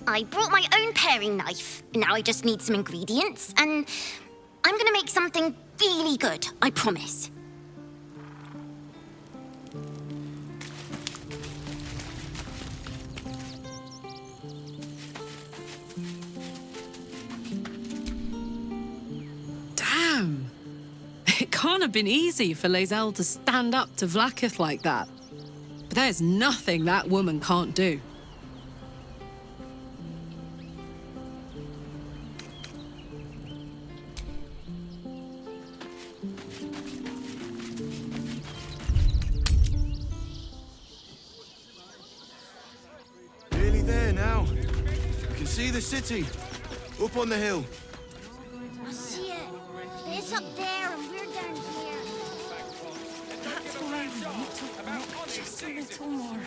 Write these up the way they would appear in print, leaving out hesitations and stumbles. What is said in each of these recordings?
I brought my own paring knife. Now I just need some ingredients, and I'm gonna make something really good, I promise. Damn! It can't have been easy for Lae'zel to stand up to Vlaakith like that. But there's nothing that woman can't do. Nearly there now. You can see the city. Up on the hill. I see it. It's up there, and we're down here. That's why we need to walk just a little more.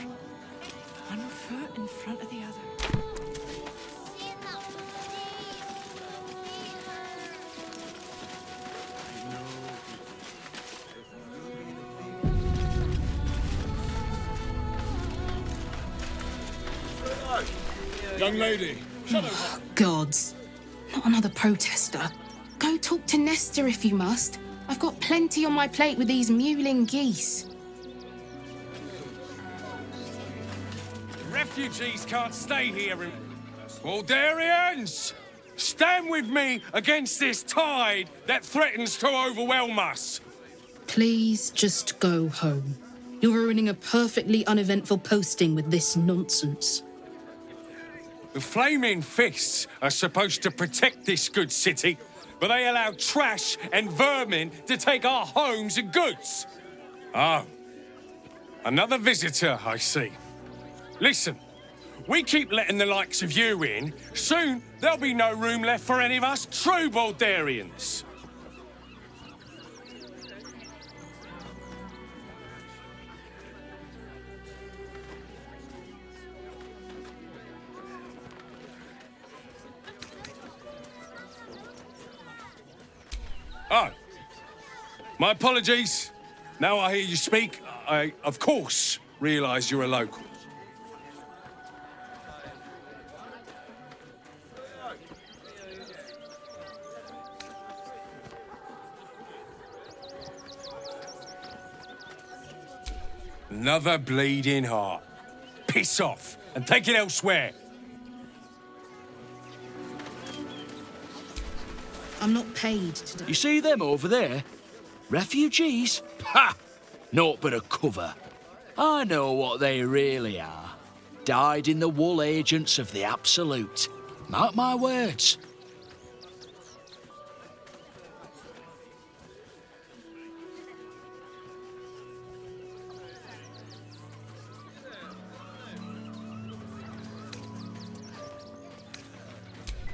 One foot in front of the other. Young lady. Oh, gods. Not another protester. Go talk to Nestor if you must. I've got plenty on my plate with these mewling geese. Refugees can't stay here. Baldurians! Stand with me against this tide that threatens to overwhelm us. Please just go home. You're ruining a perfectly uneventful posting with this nonsense. The Flaming Fists are supposed to protect this good city, but they allow trash and vermin to take our homes and goods. Oh, another visitor, I see. Listen, we keep letting the likes of you in. Soon, there'll be no room left for any of us true Baldurians. Oh, my apologies. Now I hear you speak, I, of course, realise you're a local. Another bleeding heart. Piss off and take it elsewhere. I'm not paid today. You see them over there? Refugees? Ha! Naught but a cover. I know what they really are. Dyed-in-the-wool agents of the Absolute. Mark my words.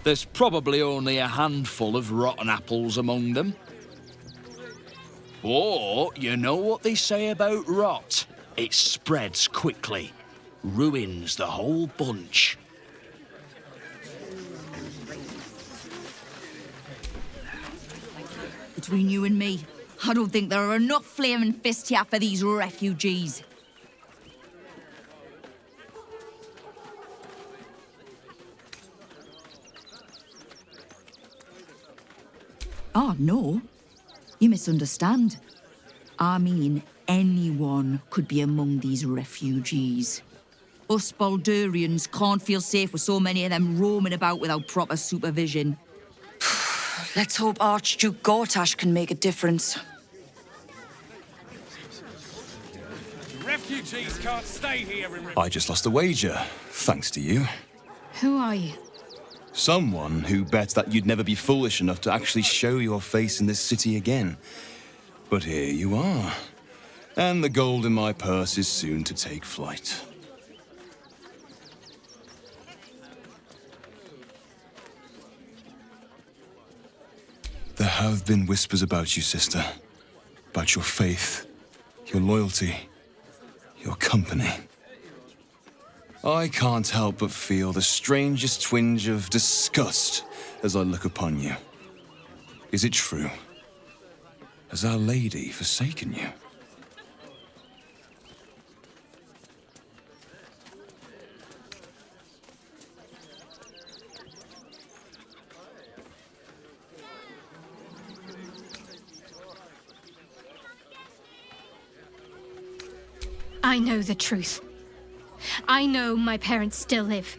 There's probably only a handful of rotten apples among them. But you know what they say about rot? It spreads quickly, ruins the whole bunch. Between you and me, I don't think there are enough flaming fists here for these refugees. Oh, no. You misunderstand. I mean, anyone could be among these refugees. Us Baldurians can't feel safe with so many of them roaming about without proper supervision. Let's hope Archduke Gortash can make a difference. Refugees can't stay here. I just lost a wager, thanks to you. Who are you? Someone who bet that you'd never be foolish enough to actually show your face in this city again. But here you are. And the gold in my purse is soon to take flight. There have been whispers about you, sister. About your faith, your loyalty, your company. I can't help but feel the strangest twinge of disgust as I look upon you. Is it true? Has Our Lady forsaken you? I know the truth. I know my parents still live.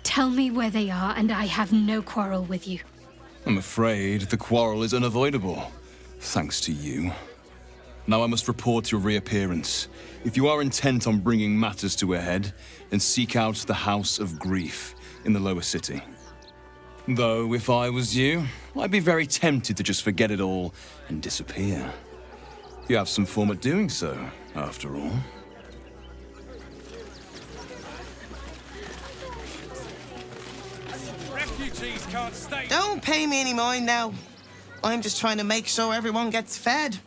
Tell me where they are, and I have no quarrel with you. I'm afraid the quarrel is unavoidable, thanks to you. Now I must report your reappearance. If you are intent on bringing matters to a head, then seek out the House of Grief in the lower city. Though, if I was you, I'd be very tempted to just forget it all and disappear. You have some form at doing so, after all. Refugees can't stay. Don't pay me any mind now. I'm just trying to make sure everyone gets fed.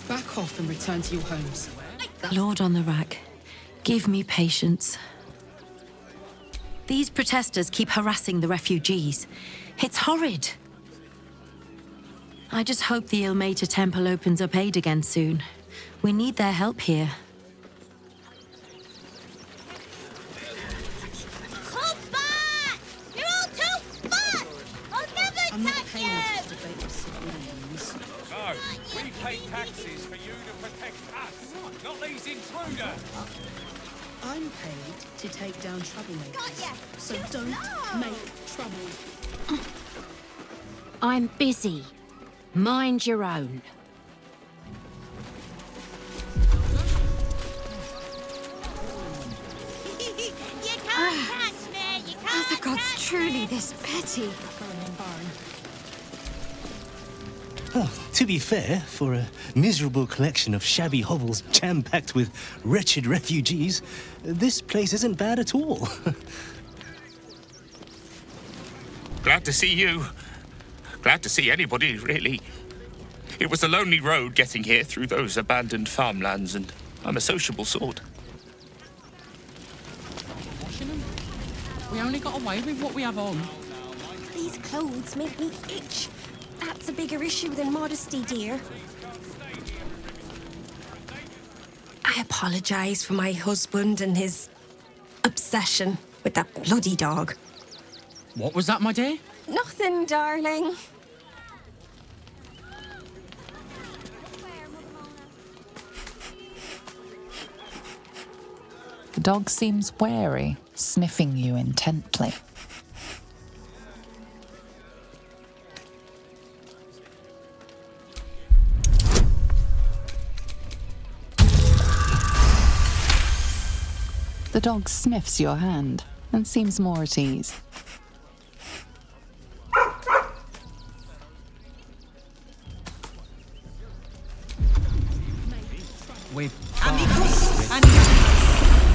Back off and return to your homes. Lord on the rack, give me patience. These protesters keep harassing the refugees. It's horrid. I just hope the Ilmater Temple opens up aid again soon. We need their help here. Come back! You're all too fast! I'll never touch you! No, we pay taxes for you to protect us, not these intruders. I'm paid to take down troublemakers. Got ya. So Too don't slow. make trouble. I'm busy. Mind your own. You can't catch me! You can't Are the gods catch truly this petty? To be fair, for a miserable collection of shabby hovels jam-packed with wretched refugees, this place isn't bad at all. Glad to see you. Glad to see anybody, really. It was a lonely road getting here through those abandoned farmlands, and I'm a sociable sort. We only got away with what we have on. These clothes make me itch. That's a bigger issue than modesty, dear. I apologise for my husband and his obsession with that bloody dog. What was that, my dear? Nothing, darling. The dog seems wary, sniffing you intently. The dog sniffs your hand and seems more at ease. We've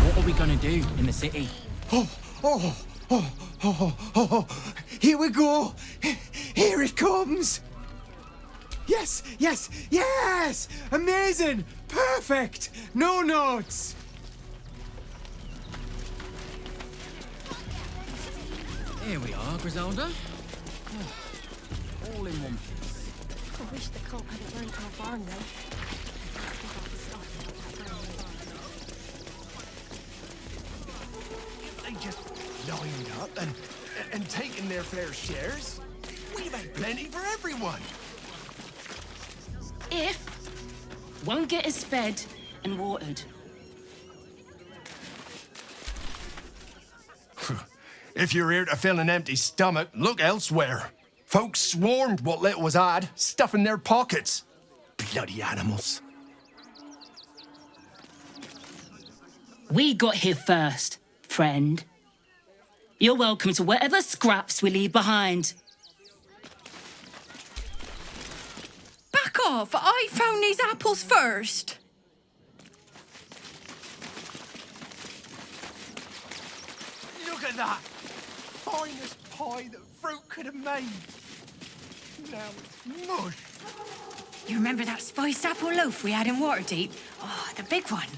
What are we gonna do in the city? Here we go. Here it comes. Yes, yes, yes! Amazing! Perfect! No notes! Here we are, Griselda. All in one piece. I wish the coat hadn't burnt our farm, though. They just lined up and taken their fair shares. We've had plenty for everyone. If won't get us fed and watered. If you're here to fill an empty stomach, look elsewhere. Folks swarmed what little was had, stuffing their pockets. Bloody animals. We got here first, friend. You're welcome to whatever scraps we leave behind. Back off! I found these apples first. Look at that! Finest pie that fruit could have made. You remember that spiced apple loaf we had in Waterdeep? Oh, the big one.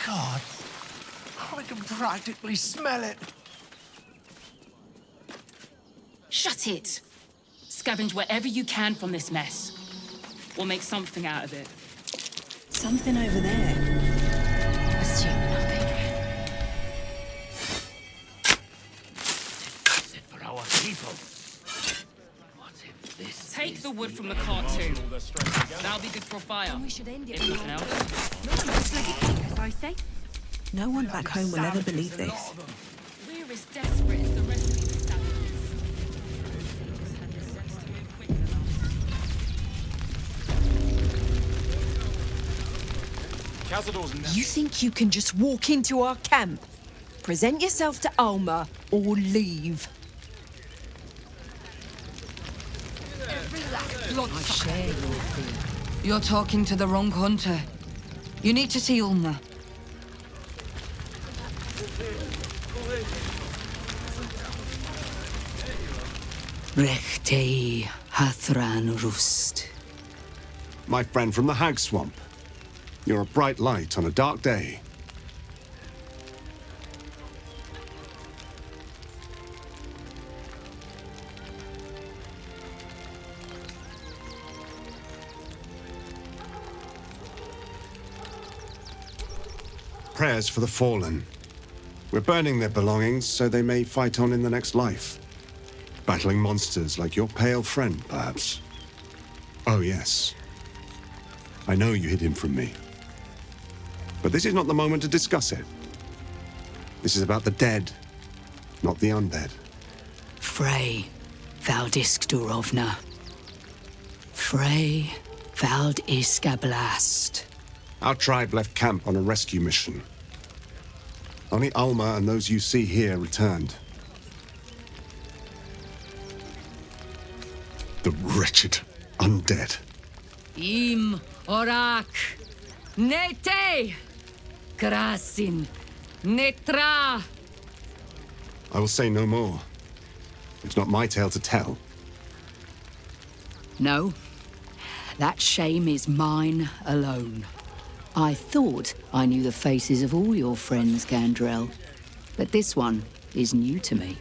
God, I can practically smell it. Shut it! Scavenge wherever you can from this mess. We'll make something out of it. Something over there. Assume nothing. For our people. What if this Take the wood from the cart too. That'll be good for a fire. We should end it. If nothing else. As I say. No one back home will ever believe this. We're as desperate as the rest of these savages. Just had the sense to move quick enough. You think you can just walk into our camp, present yourself to Alma, or leave? I share your fear. You're talking to the wrong hunter. You need to see Ulma. Rechtei Hathran Rust. My friend from the Hag Swamp. You're a bright light on a dark day. Prayers for the fallen. We're burning their belongings so they may fight on in the next life. Battling monsters like your pale friend, perhaps. Oh, yes. I know you hid him from me. But this is not the moment to discuss it. This is about the dead, not the undead. Frey Valdisk Durovna. Frey Valdiskablast. Our tribe left camp on a rescue mission. Only Alma and those you see here returned. The wretched undead. Im Orak. Nete. Krasin. Netra. I will say no more. It's not my tale to tell. No. That shame is mine alone. I thought I knew the faces of all your friends, Gandrel. But this one is new to me.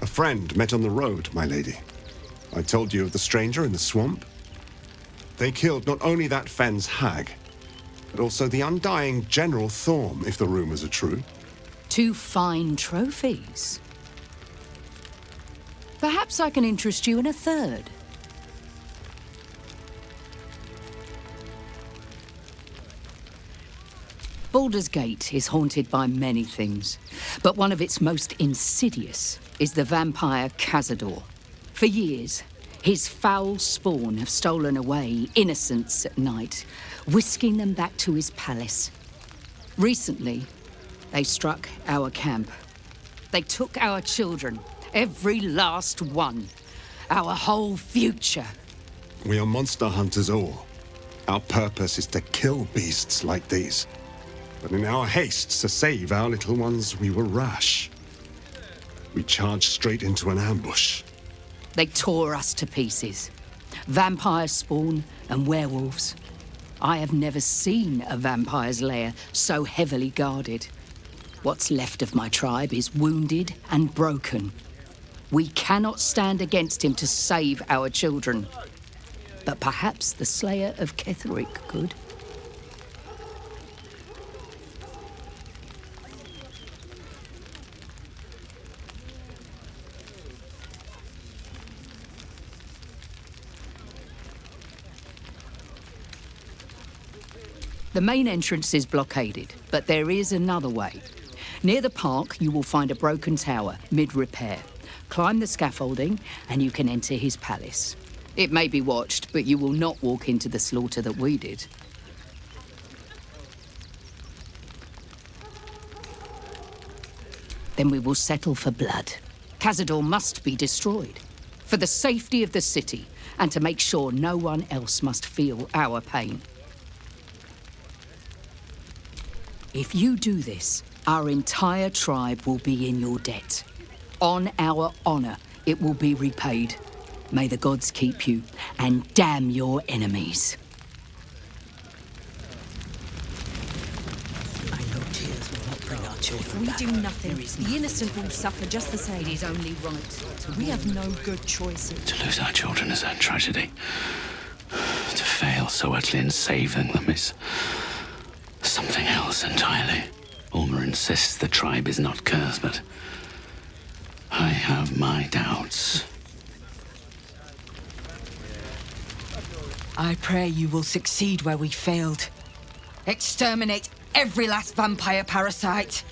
A friend met on the road, my lady. I told you of the stranger in the swamp. They killed not only that fen's hag, but also the undying General Thorm, if the rumors are true. 2 fine trophies. Perhaps I can interest you in a third. Baldur's Gate is haunted by many things, but one of its most insidious is the vampire Cazador. For years, his foul spawn have stolen away innocents at night, whisking them back to his palace. Recently, they struck our camp. They took our children, every last one, our whole future. We are monster hunters all. Our purpose is to kill beasts like these. But in our haste to save our little ones, we were rash. We charged straight into an ambush. They tore us to pieces. Vampire spawn and werewolves. I have never seen a vampire's lair so heavily guarded. What's left of my tribe is wounded and broken. We cannot stand against him to save our children. But perhaps the Slayer of Ketheric could. The main entrance is blockaded, but there is another way. Near the park, you will find a broken tower, mid-repair. Climb the scaffolding, and you can enter his palace. It may be watched, but you will not walk into the slaughter that we did. Then we will settle for blood. Cazador must be destroyed. For the safety of the city, and to make sure no one else must feel our pain. If you do this, our entire tribe will be in your debt. On our honor, it will be repaid. May the gods keep you, and damn your enemies. I know tears will not bring our children back. If we do nothing, the innocent will suffer just the same. It is only right. We have no good choices. To lose our children is a tragedy. To fail so utterly in saving them is something else entirely. Ulmer insists the tribe is not cursed, but I have my doubts. I pray you will succeed where we failed. Exterminate every last vampire parasite.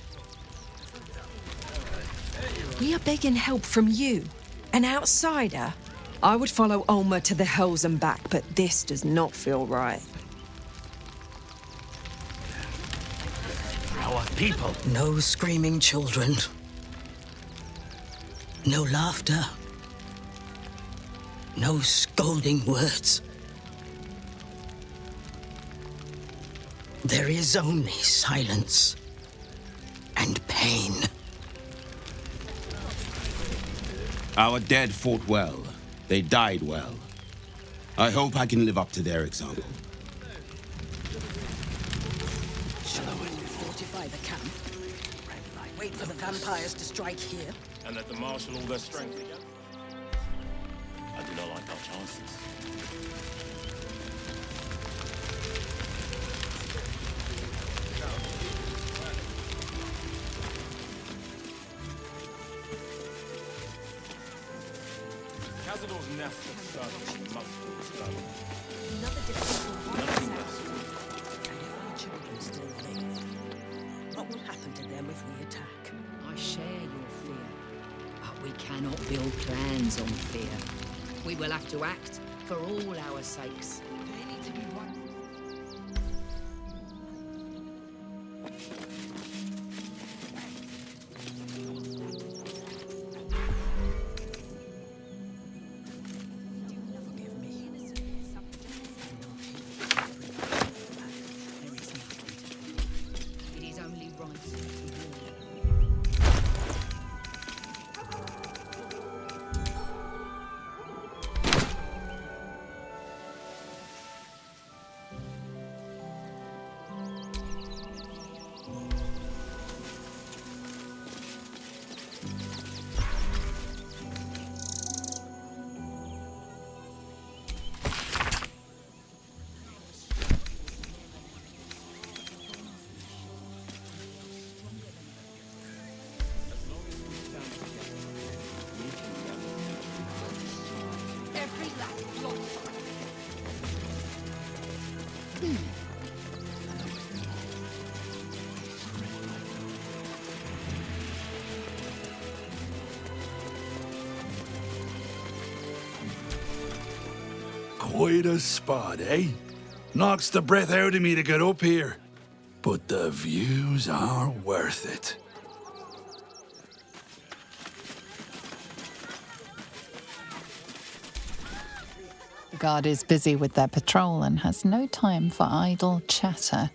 We are begging help from you, an outsider. I would follow Ulmer to the hells and back, but this does not feel right. Our people. No screaming children. No laughter. No scolding words. There is only silence and pain. Our dead fought well. They died well. I hope I can live up to their example. Fortify the camp. Wait for the vampires to strike here. And let them marshal all their strength again. I do not like our chances. Cazador's nest of servants must be disturbed. Another difficult Nothing less. And if our children still live, what will happen to them if we attack? I share your fear, but we cannot build plans on fear. We will have to act for all our sakes. They need to be one. It is only right to warn. Every last block. Quite a spot, eh? Knocks the breath out of me to get up here. But the views are worth it. The guard is busy with their patrol and has no time for idle chatter.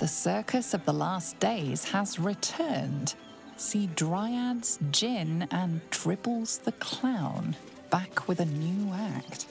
The circus of the last days has returned. See Dryads, Jin, and Dribbles the Clown back with a new act.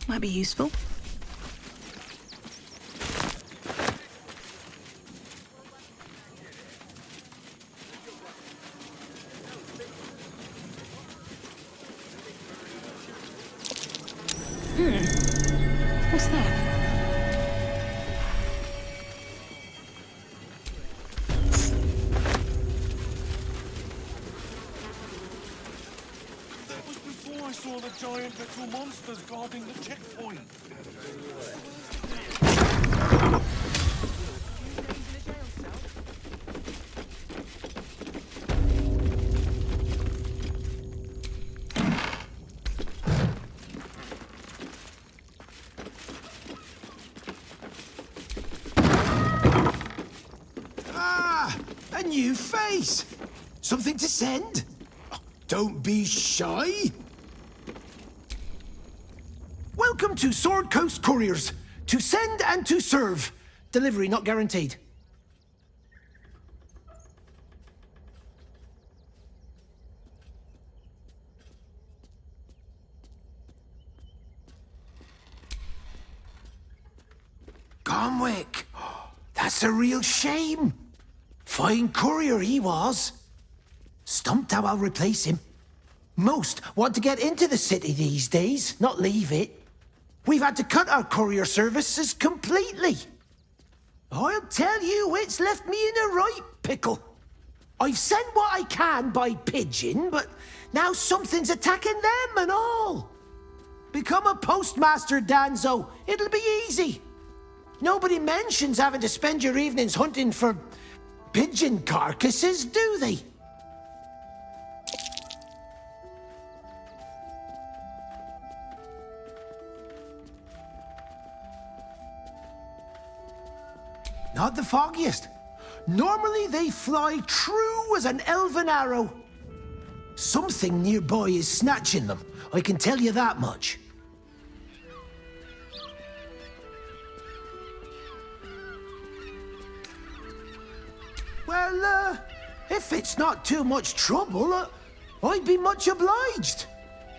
Might be useful. giant little monsters guarding the checkpoint. Ah, a new face. Something to send? Don't be shy. Welcome to Sword Coast Couriers. To send and to serve. Delivery not guaranteed. Garmwick. That's a real shame. Fine courier he was. Stumped how I'll replace him. Most want to get into the city these days, not leave it. We've had to cut our courier services completely. I'll tell you, it's left me in a right pickle. I've sent what I can by pigeon, but now something's attacking them and all. Become a postmaster, Danzo. It'll be easy. Nobody mentions having to spend your evenings hunting for pigeon carcasses, do they? Not the foggiest. Normally they fly true as an elven arrow. Something nearby is snatching them, I can tell you that much. Well, if it's not too much trouble, I'd be much obliged.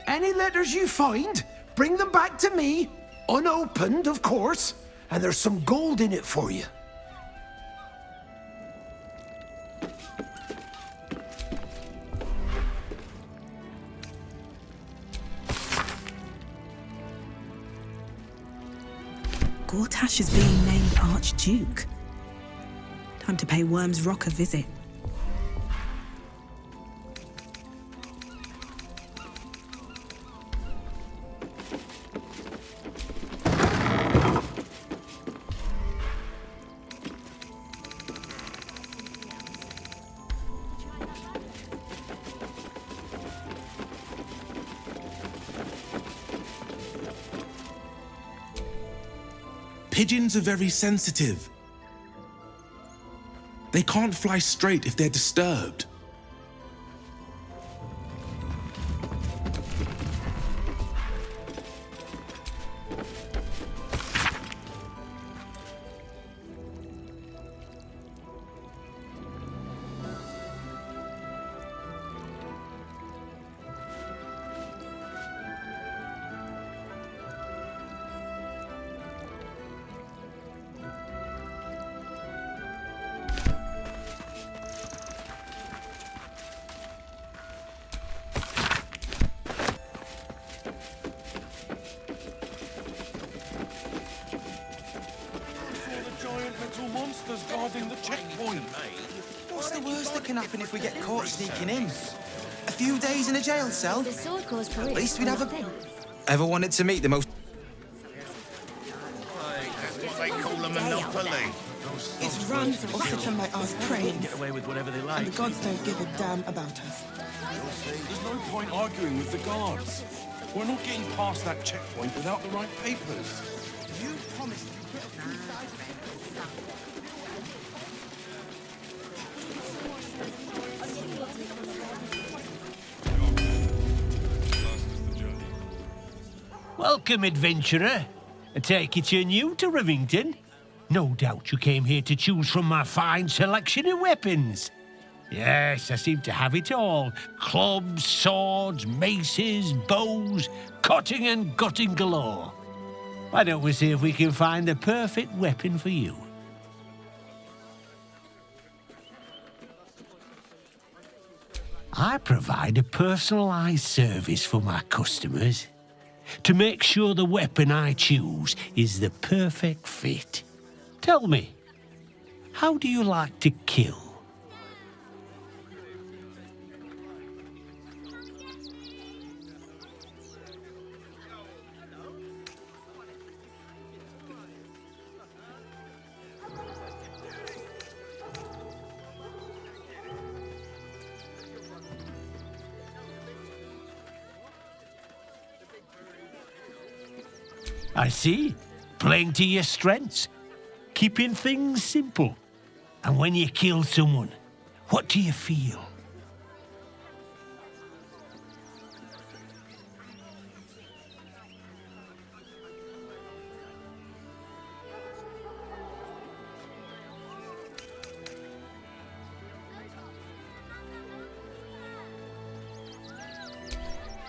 Any letters you find, bring them back to me, unopened, of course, and there's some gold in it for you. Gortash is being named Archduke. Time to pay Worm's Rock a visit. Pigeons are very sensitive. They can't fly straight if they're disturbed. Monsters guarding the checkpoint. What's the worst that can happen if we get caught sneaking in? A few days in a jail cell? At least we'd have a... Ever wanted to meet the most... They call them Monopoly. It's run or sit on my ass praying. Get away with whatever they like. And the gods don't give a damn about us. There's no point arguing with the guards. We're not getting past that checkpoint without the right papers. You promised you get a few guys. Welcome, adventurer. I take it you're new to Rivington. No doubt you came here to choose from my fine selection of weapons. Yes, I seem to have it all. Clubs, swords, maces, bows, cutting and gutting galore. Why don't we see if we can find the perfect weapon for you? I provide a personalised service for my customers to make sure the weapon I choose is the perfect fit. Tell me, how do you like to kill? I see. Playing to your strengths. Keeping things simple. And when you kill someone, what do you feel?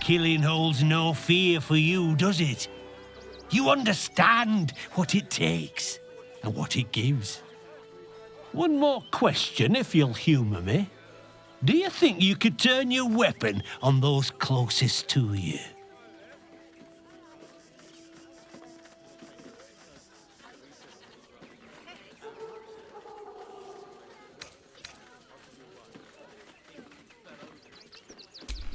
Killing holds no fear for you, does it? You understand what it takes and what it gives. One more question, if you'll humour me. Do you think you could turn your weapon on those closest to you?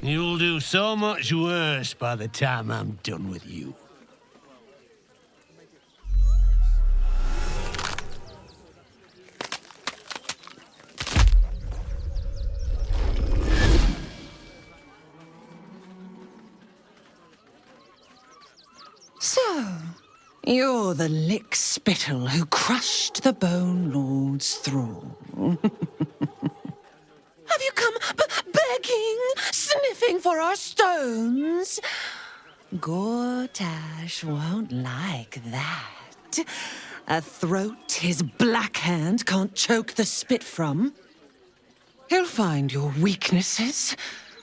You'll do so much worse by the time I'm done with you. So, you're the lick-spittle who crushed the Bone Lord's thrall. Have you come begging, sniffing for our stones? Gortash won't like that. A throat his black hand can't choke the spit from. He'll find your weaknesses,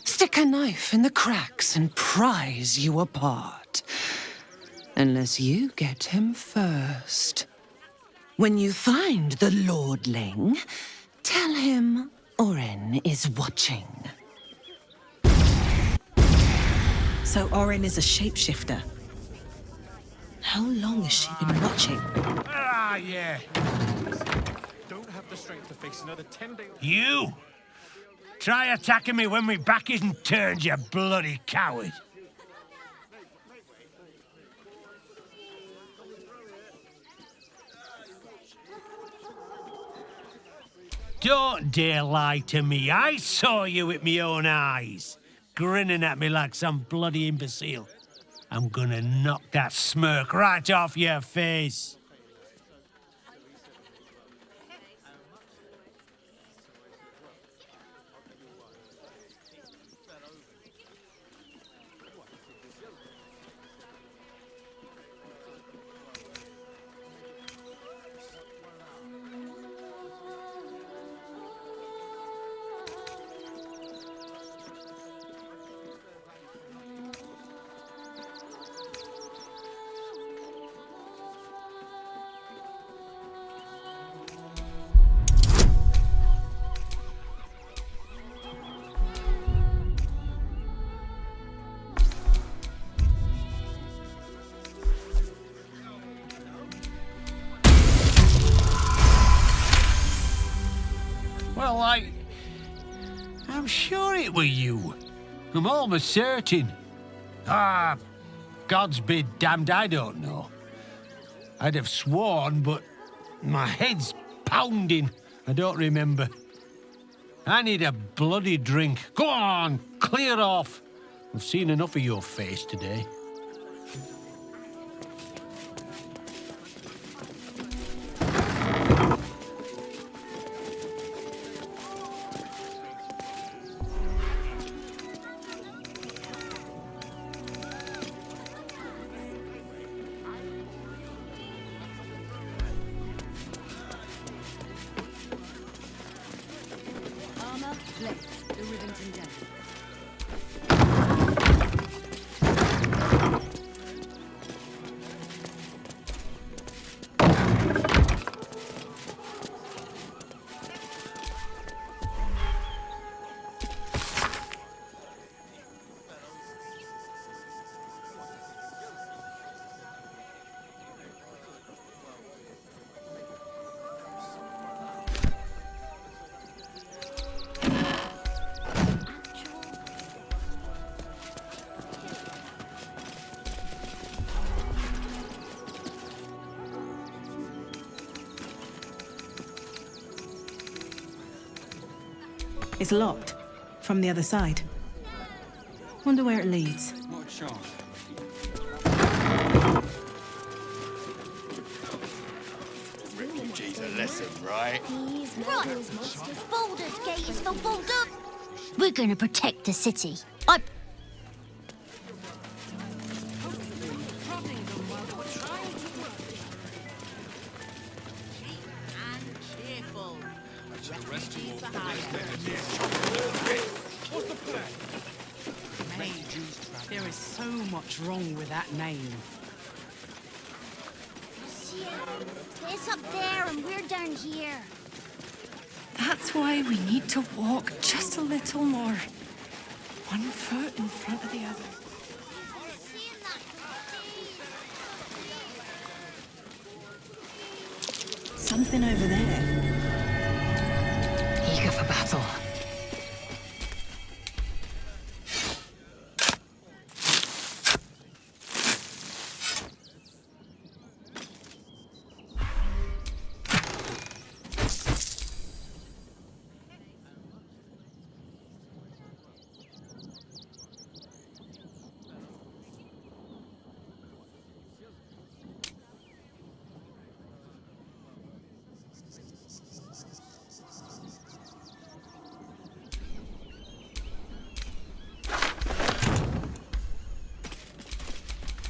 stick a knife in the cracks and prise you apart. Unless you get him first. When you find the lordling, tell him Oren is watching. So Oren is a shapeshifter. How long has she been watching? Ah, yeah. Don't have the strength to face another 10-day... You! Try attacking me when my back isn't turned, you bloody coward. Don't dare lie to me. I saw you with my own eyes, grinning at me like some bloody imbecile. I'm gonna knock that smirk right off your face. Well, I'm sure it were you. I'm almost certain. Ah, God's be damned, I don't know. I'd have sworn, but my head's pounding. I don't remember. I need a bloody drink. Go on, clear off. I've seen enough of your face today. It's locked from the other side. Wonder where it leads. Not a chance. refugees a lesson, right? Right. Baldur's Gate is for Baldur. We're gonna protect the city. What's the plan? Mate, there is so much wrong with that name. It's up there and we're down here. That's why we need to walk just a little more. One foot in front of the other. Something over there. Eager for battle.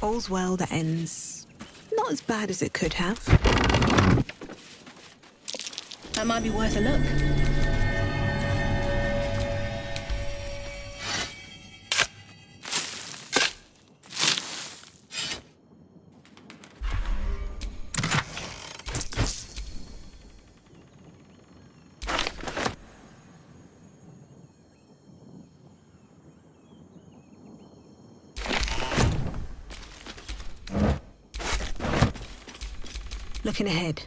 All's well that ends not as bad as it could have. That might be worth a look. Looking ahead.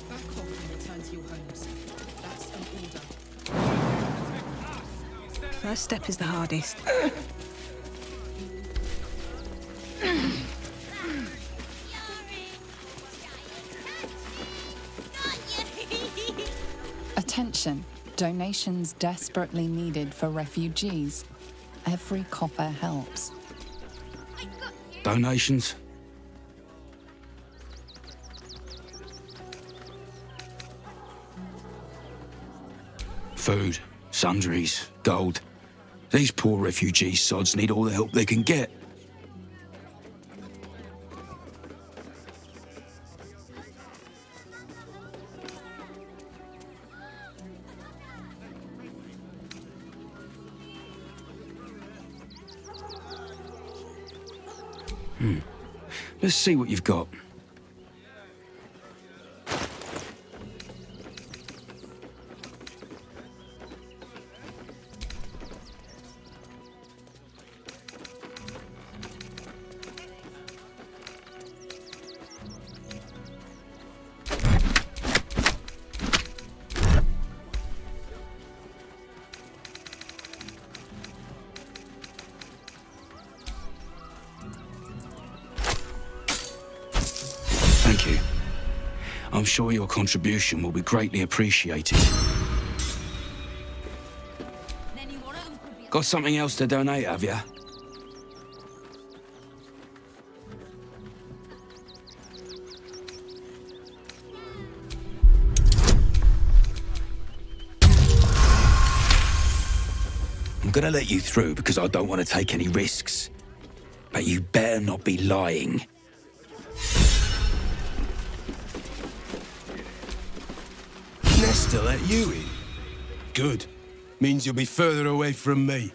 Back off and return to your homes. That's an order. First step is the hardest. Attention. Donations desperately needed for refugees. Every copper helps. Donations? Food, sundries, gold. These poor refugee sods need all the help they can get. Let's see what you've got. Thank you. I'm sure your contribution will be greatly appreciated. Got something else to donate, have you? I'm gonna let you through because I don't want to take any risks. But you better not be lying. Nesta let you in? Good. Means you'll be further away from me.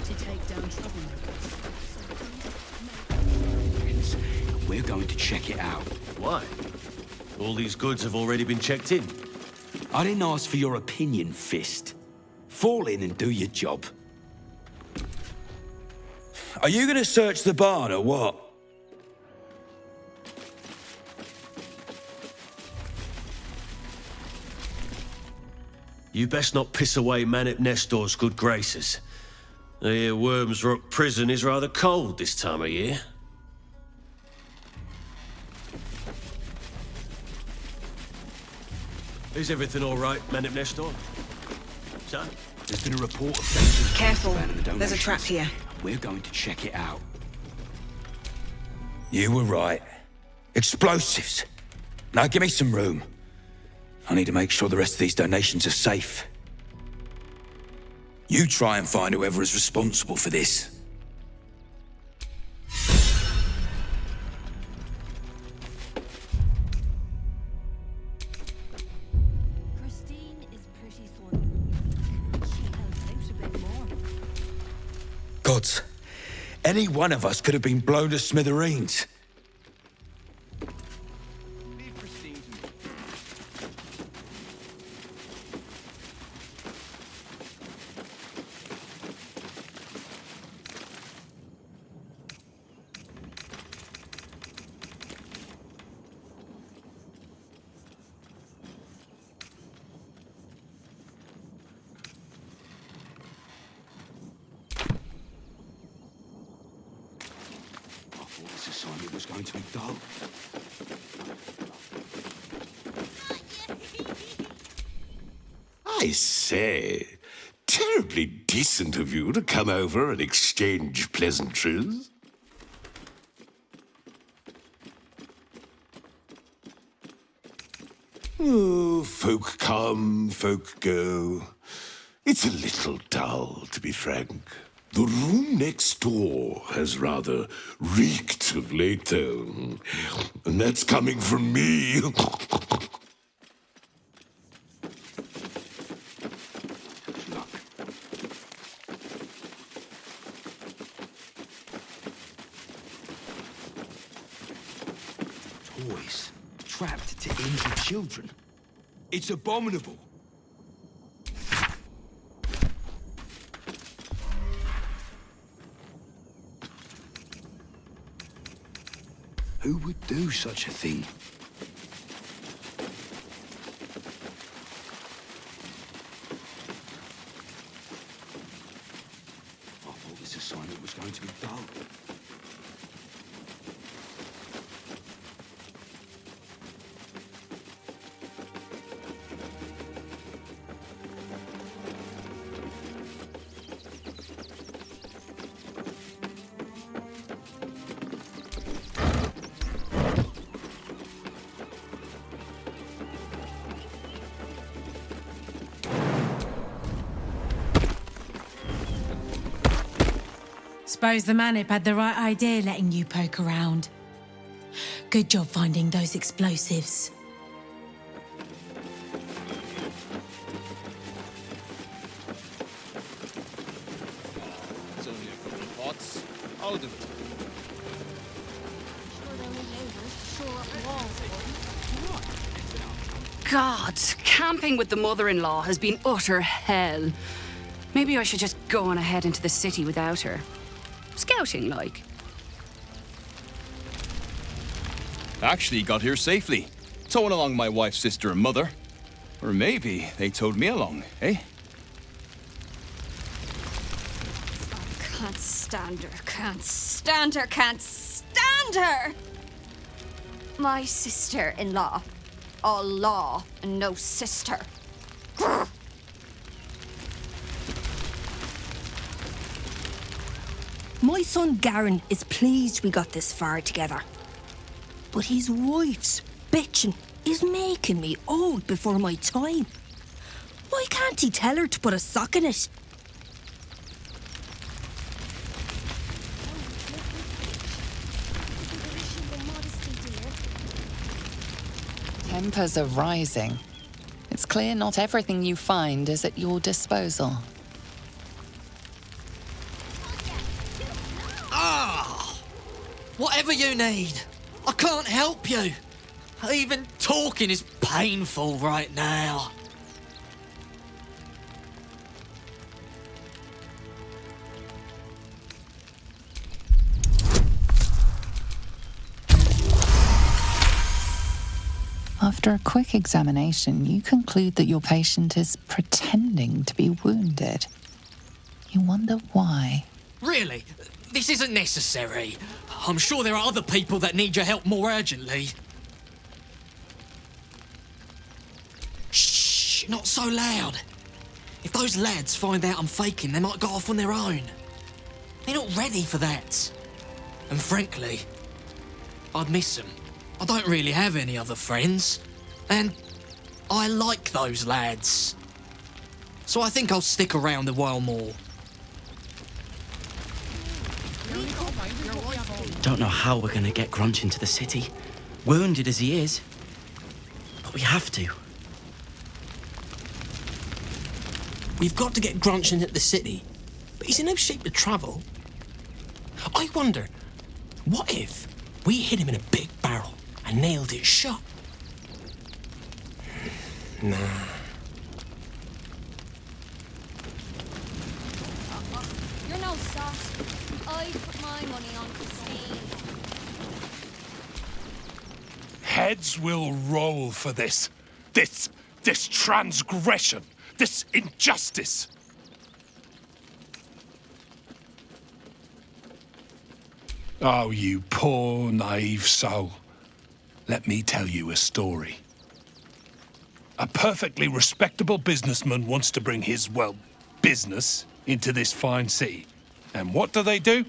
To take down troublemakers. We're going to check it out. Why? All these goods have already been checked in. I didn't ask for your opinion, Fist. Fall in and do your job. Are you gonna search the barn or what? You best not piss away Manip Nestor's good graces. I hear Worms Rock Prison is rather cold this time of year. Is everything all right, Manip Nestor? Son? There's been a report of dangerous Careful. in the There's a trap donations. here. We're going to check it out. You were right. Explosives. Now give me some room. I need to make sure the rest of these donations are safe. You try and find whoever is responsible for this. Gods, any one of us could have been blown to smithereens. It was going to be dull. I say, terribly decent of you to come over and exchange pleasantries. Oh, folk come, folk go. It's a little dull, to be frank. The room next door has rather reeked of late, though. And that's coming from me. Toys trapped to injure children. It's abominable. Who would do such a thing? I thought this assignment was going to be dull. Suppose the Manip had the right idea letting you poke around. Good job finding those explosives. It's only a couple of pots. I'll do it. God, camping with the mother-in-law has been utter hell. Maybe I should just go on ahead into the city without her. Scouting, like. Actually got here safely. Towing along my wife's sister and mother. Or maybe they towed me along, eh? Can't stand her, can't stand her, can't stand her! My sister-in-law. All law and no sister. Grr. My son Garen is pleased we got this far together. But his wife's bitching is making me old before my time. Why can't he tell her to put a sock in it? Tempers are rising. It's clear not everything you find is at your disposal. Whatever you need. I can't help you. Even talking is painful right now. After a quick examination, you conclude that your patient is pretending to be wounded. You wonder why? Really? This isn't necessary. I'm sure there are other people that need your help more urgently. Shh, not so loud. If those lads find out I'm faking, they might go off on their own. They're not ready for that. And frankly, I'd miss them. I don't really have any other friends. And I like those lads. So I think I'll stick around a while more. Don't know how we're gonna get Grunch into the city, wounded as he is. But we have to. We've got to get Grunch into the city, but he's in no shape to travel. I wonder, what if we hit him in a big barrel and nailed it shut? Nah. You're no sauce. I put my money on Christine. Heads will roll for this. This transgression. This injustice. Oh, you poor, naive soul. Let me tell you a story. A perfectly respectable businessman wants to bring his, well, business into this fine city. And what do?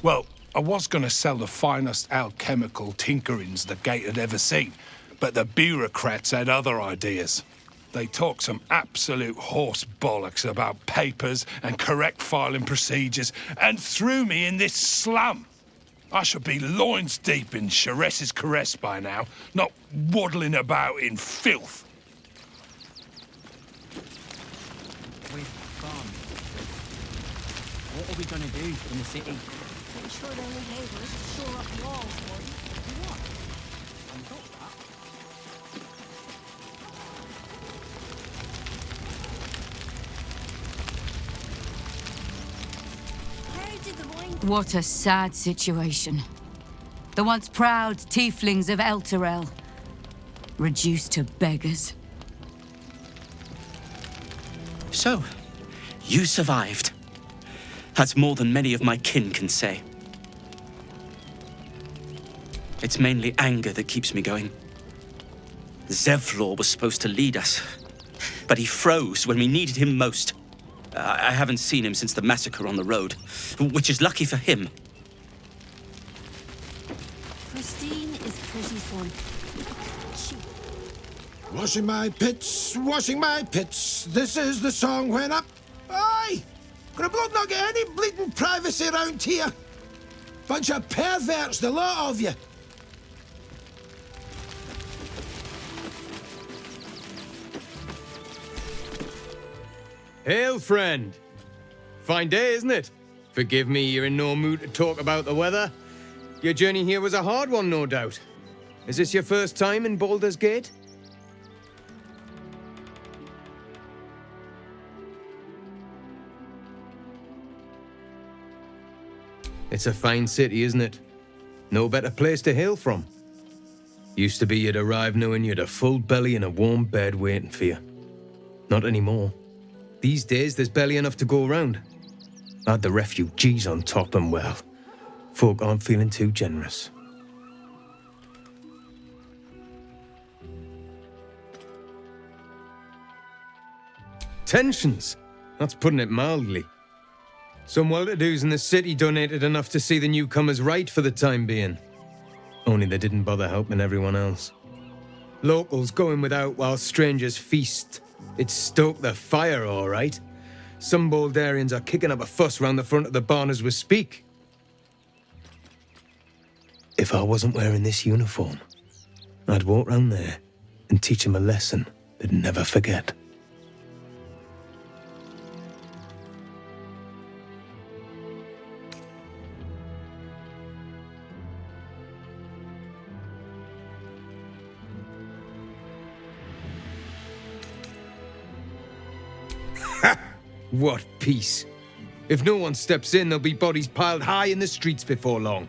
Well, I was going to sell the finest alchemical tinkerings the Gate had ever seen, but the bureaucrats had other ideas. They talked some absolute horse bollocks about papers and correct filing procedures and threw me in this slum. I should be loins deep in Chares's caress by now, not waddling about in filth. We've gone. What are we going to do in the city? Pretty sure they only labourers to shore up walls, boy. What? What a sad situation. The once proud tieflings of Elturel, reduced to beggars. So, you survived. That's more than many of my kin can say. It's mainly anger that keeps me going. Zevlor was supposed to lead us, but he froze when we needed him most. I haven't seen him since the massacre on the road, which is lucky for him. Christine is pretty fun. Washing my pits, this is the song when up. Aye! Gonna blood not get any bleeding privacy around here. Bunch of perverts, the lot of you. Hail, friend. Fine day, isn't it? Forgive me, you're in no mood to talk about the weather. Your journey here was a hard one, no doubt. Is this your first time in Baldur's Gate? It's a fine city, isn't it? No better place to hail from. Used to be you'd arrive knowing you'd a full belly and a warm bed waiting for you. Not anymore. These days, there's barely enough to go around. Add the refugees on top and, well, folk aren't feeling too generous. Tensions? That's putting it mildly. Some well-to-dos in the city donated enough to see the newcomers right for the time being. Only they didn't bother helping everyone else. Locals going without while strangers feast. It stoked the fire, all right. Some Baldurians are kicking up a fuss round the front of the barn as we speak. If I wasn't wearing this uniform, I'd walk round there and teach them a lesson they'd never forget. What peace. If no one steps in, there'll be bodies piled high in the streets before long.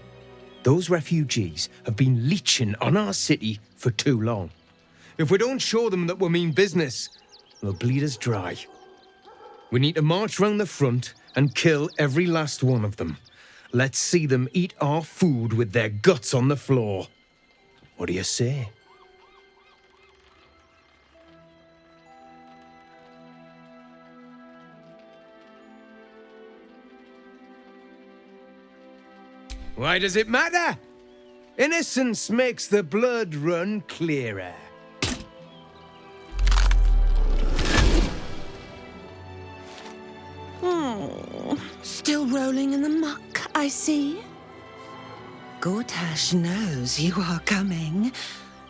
Those refugees have been leeching on our city for too long. If we don't show them that we mean business, they'll bleed us dry. We need to march round the front and kill every last one of them. Let's see them eat our food with their guts on the floor. What do you say? Why does it matter? Innocence makes the blood run clearer. Oh, still rolling in the muck, I see. Gortash knows you are coming.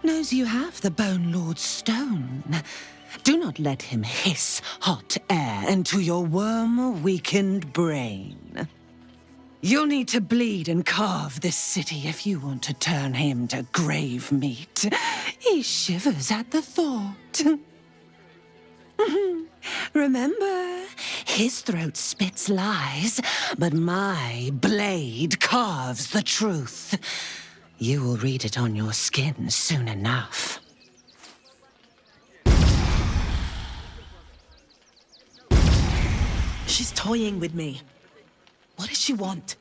Knows you have the Bone Lord's stone. Do not let him hiss hot air into your worm-weakened brain. You'll need to bleed and carve this city if you want to turn him to grave meat. He shivers at the thought. Remember, his throat spits lies, but my blade carves the truth. You will read it on your skin soon enough. She's toying with me. What does she want?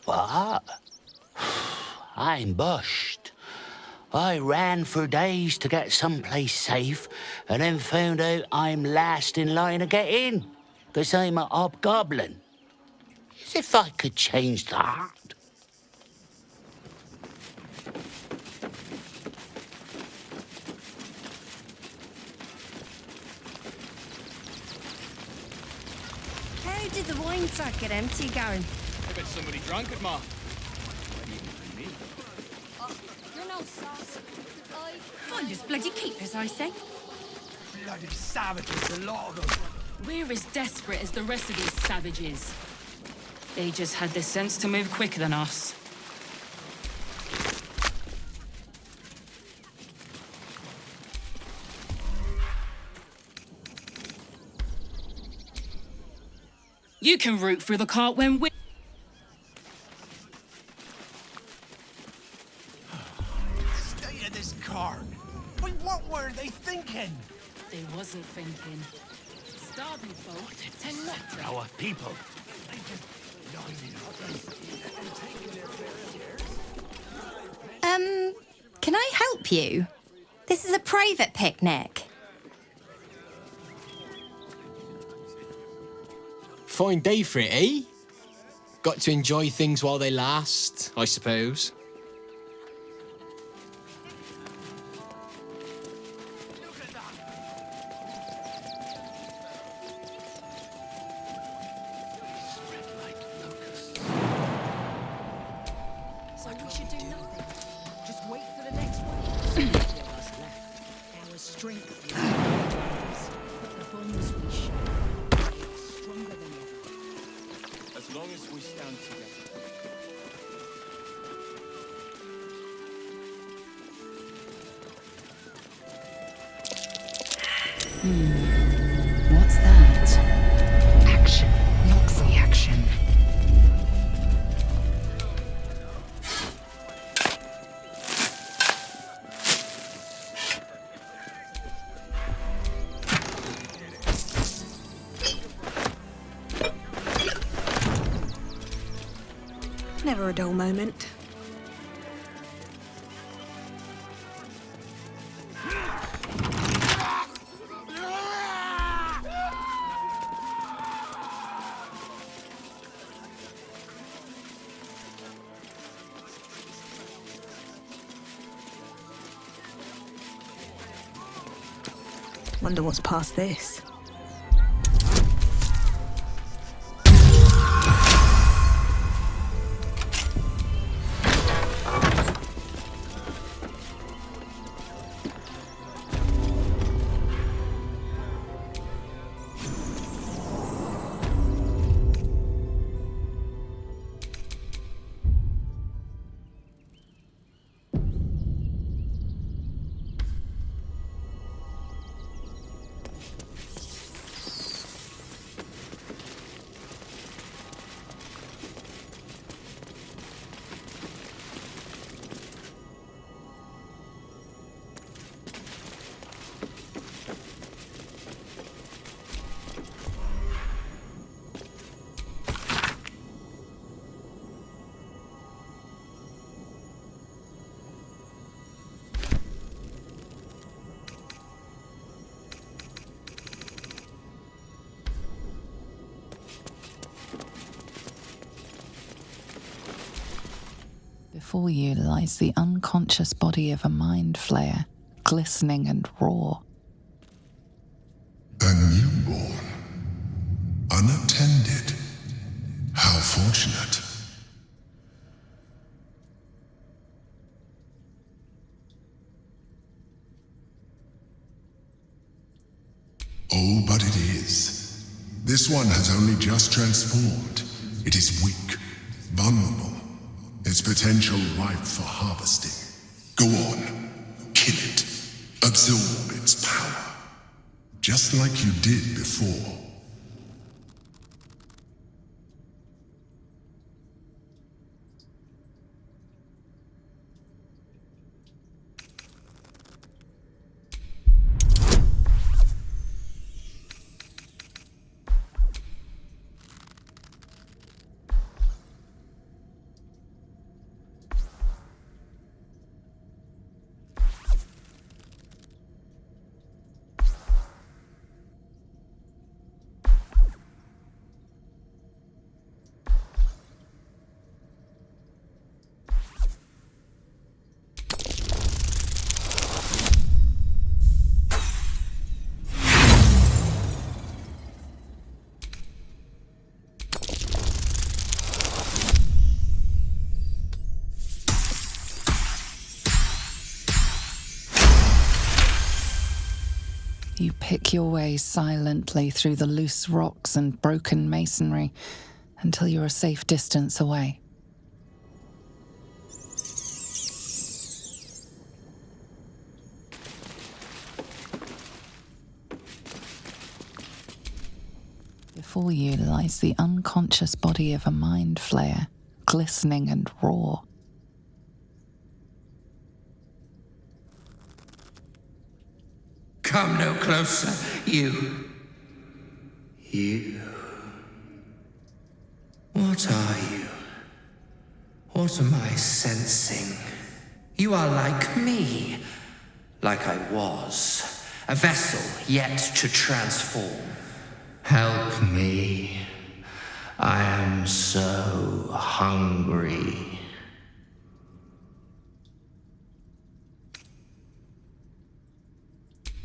What? I'm bushed. I ran for days to get someplace safe, and then found out I'm last in line to get in, 'cause I'm a hobgoblin. As if I could change that. How did the wine sack get empty, Garen? I bet somebody drank it, Ma. You're no sauce. Find us bloody keepers, I say. Bloody savages, a lot of them. We're as desperate as the rest of these savages. They just had the sense to move quicker than us. You can root through the cart when we... State of this cart. Wait, what were they thinking? They wasn't thinking. Starving folk tend not to. Our people. Can I help you? This is a private picnic. Fine day for it, eh? Got to enjoy things while they last, I suppose. So we should do nothing. Just wait for the next one. Our strength is in our bones, but the bonds we share are stronger than ever. As long as we stand together. What's that? Action, not reaction. Never a dull moment. Wonder what's past this. Before you lies the unconscious body of a mind flayer, glistening and raw. A newborn. Unattended. How fortunate. Oh, but it is. This one has only just transformed. It is weak, vulnerable. Its potential ripe for harvesting. Go on, kill it. Absorb its power. Just like you did before. You pick your way silently through the loose rocks and broken masonry until you're a safe distance away. Before you lies the unconscious body of a mind flayer, glistening and raw. Come no closer, you. You. What are you? What am I sensing? You are like me. Like I was. A vessel yet to transform. Help me. I am so hungry.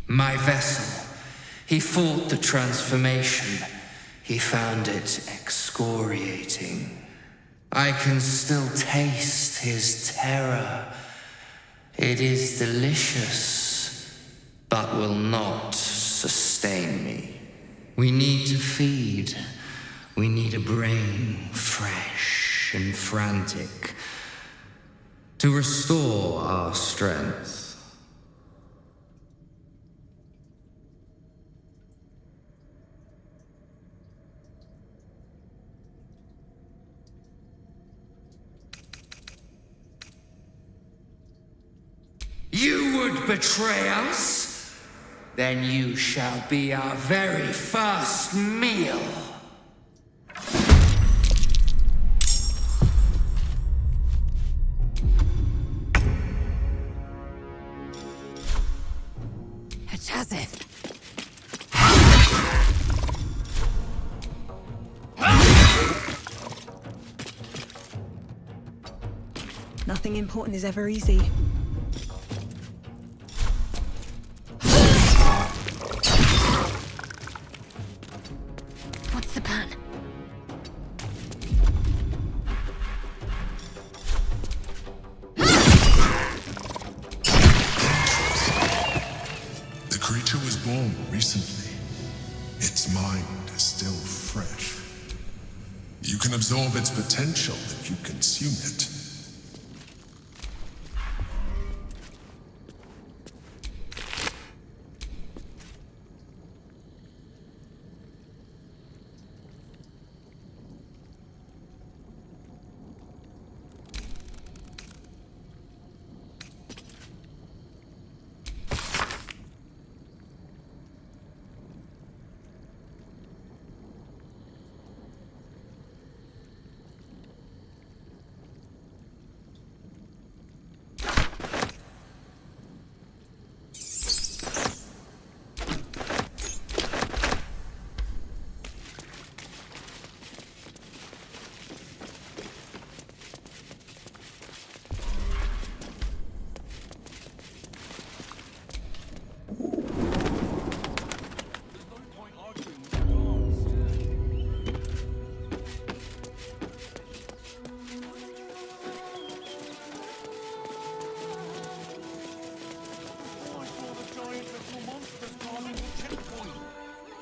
My vessel. He fought the transformation. He found it excoriating. I can still taste his terror. It is delicious, but will not sustain me. We need to feed. We need a brain fresh and frantic to restore our strength. You would betray us? Then you shall be our very first meal. Hatazeth. Nothing important is ever easy. What's the plan? The creature was born recently. Its mind is still fresh. You can absorb its potential if you consume it.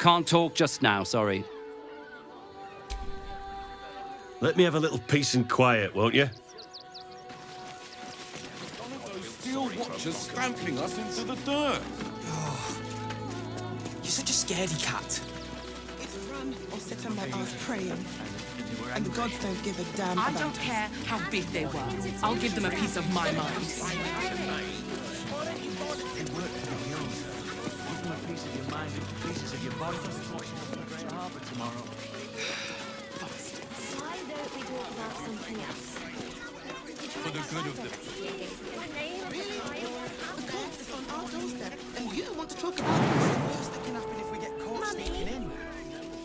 Can't talk just now, sorry. Let me have a little peace and quiet, won't you? Steel watchers stamping us into the dirt. You're such a scaredy cat. It's run or sit on my ass praying. And the gods don't give a damn I about don't care how big they were. I'll give them a piece of my mind. Why don't we talk about something else? For the good of them. The court is on our doorstep, and you want to talk about what's the worst that can happen if we get caught sneaking in?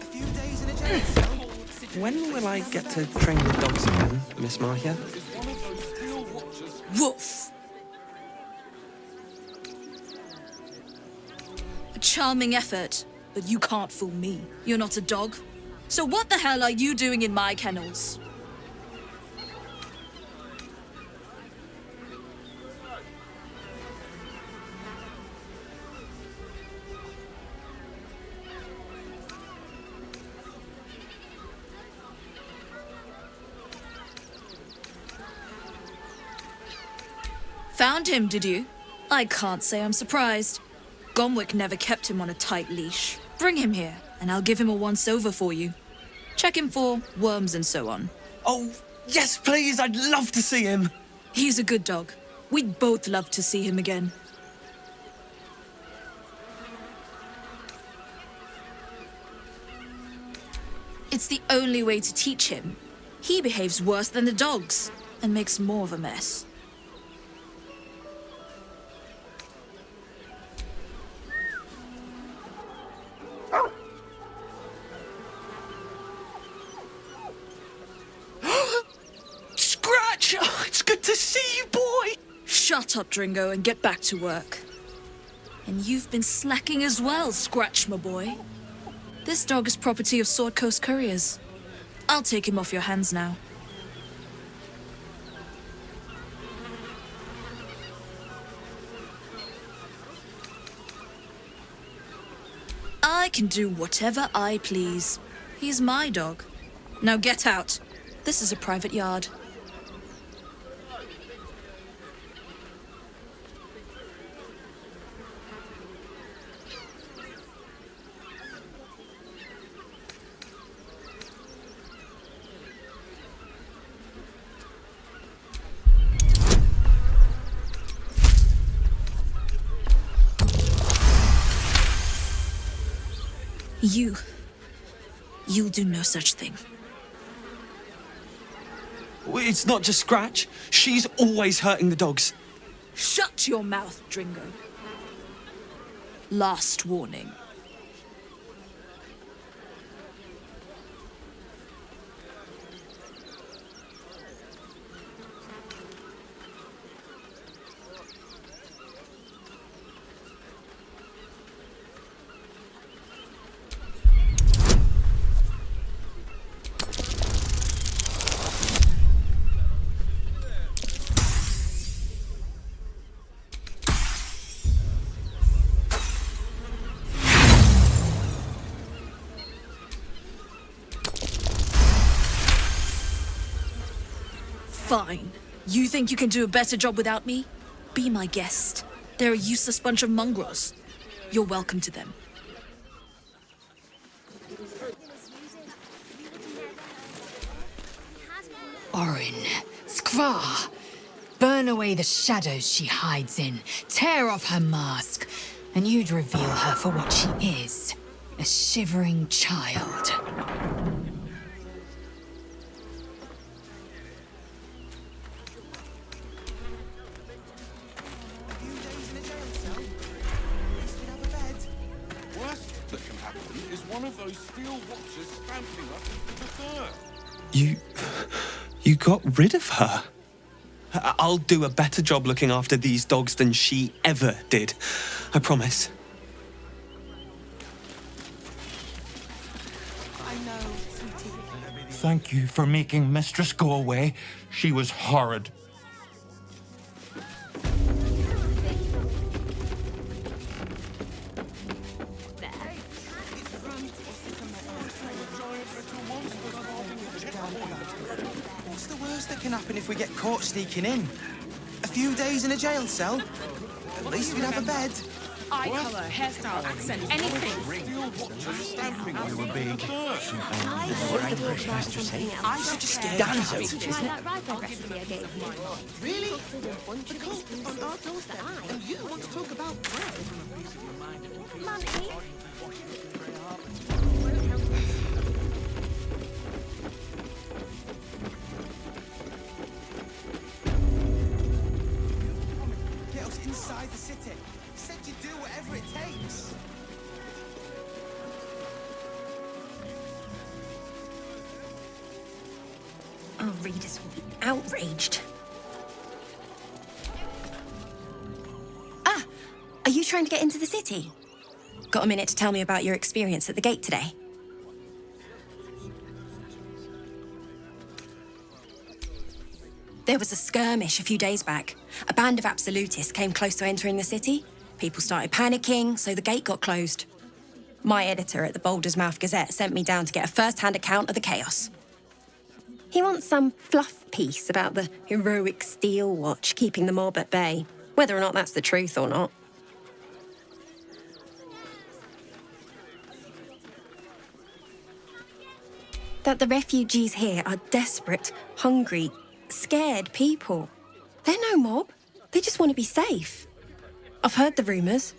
A few days in a jail cell? When will I get to train the dogs again, Miss Marcia? Woof! A charming effort, but you can't fool me. You're not a dog. So what the hell are you doing in my kennels? Found him, did you? I can't say I'm surprised. Gomwick never kept him on a tight leash. Bring him here, and I'll give him a once-over for you. Check him for worms and so on. Oh, yes, please, I'd love to see him. He's a good dog. We'd both love to see him again. It's the only way to teach him. He behaves worse than the dogs, and makes more of a mess. Scratch! Oh, it's good to see you, boy! Shut up, Dringo, and get back to work. And you've been slacking as well, Scratch, my boy. This dog is property of Sword Coast Couriers. I'll take him off your hands now. I can do whatever I please. He's my dog. Now get out. This is a private yard. You'll do no such thing. It's not just Scratch. She's always hurting the dogs. Shut your mouth, Dringo. Last warning. Fine. You think you can do a better job without me? Be my guest. They're a useless bunch of mongrels. You're welcome to them. Orin, Skra, burn away the shadows she hides in, tear off her mask, and you'd reveal her for what she is, a shivering child. Worst that can happen is one of those steel watchers stamping us into the dirt. You got rid of her? I'll do a better job looking after these dogs than she ever did. I promise. I know, sweetie. Thank you for making Mistress go away. She was horrid. What's the worst that can happen if we get caught sneaking in? A few days in a jail cell? At least we'd have a bed. Eye colour, hairstyle, accent, anything. We were big. I should just get Danzo. Really? The cult on our doorstep, and you want to talk about bread? Mummy? Get us inside the city. Said you'd do whatever it takes. Our readers will be outraged. Ah! Are you trying to get into the city? Got a minute to tell me about your experience at the gate today? There was a skirmish a few days back. A band of absolutists came close to entering the city. People started panicking, so the gate got closed. My editor at the Baldur's Mouth Gazette sent me down to get a first-hand account of the chaos. He wants some fluff piece about the heroic steel watch keeping the mob at bay, whether or not that's the truth or not. That the refugees here are desperate, hungry, scared people. They're no mob. They just want to be safe. I've heard the rumours.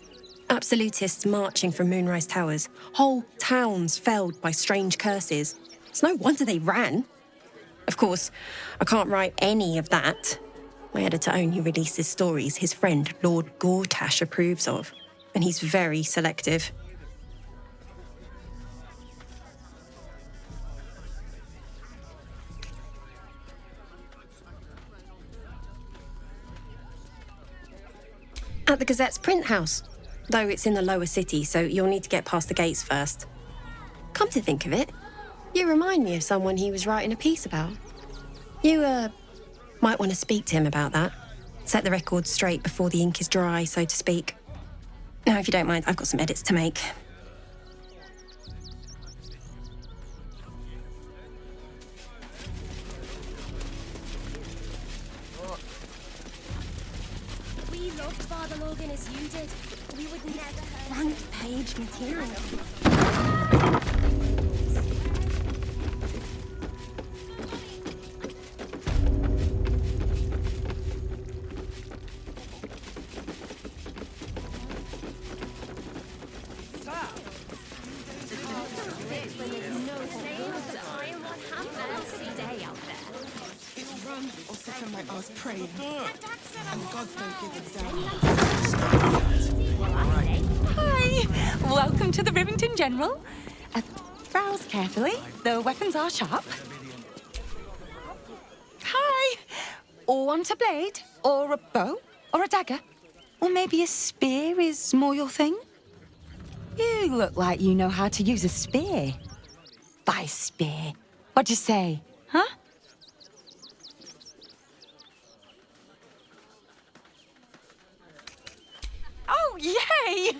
Absolutists marching from Moonrise Towers. Whole towns felled by strange curses. It's no wonder they ran. Of course, I can't write any of that. My editor only releases stories his friend Lord Gortash approves of, and he's very selective. At the Gazette's print house, though it's in the lower city, so you'll need to get past the gates first. Come to think of it, you remind me of someone he was writing a piece about. You, might want to speak to him about that. Set the record straight before the ink is dry, so to speak. Now, if you don't mind, I've got some edits to make. We loved Father Logan as you did. We would never hurt Front page material. Or sit on my ass praying. And gods don't give a damn. Hi! Welcome to the Rivington General. Browse carefully. The weapons are sharp. Hi! Want a blade? Or a bow? Or a dagger? Or maybe a spear is more your thing? You look like you know how to use a spear. By spear. What'd you say? Huh? Oh, yay!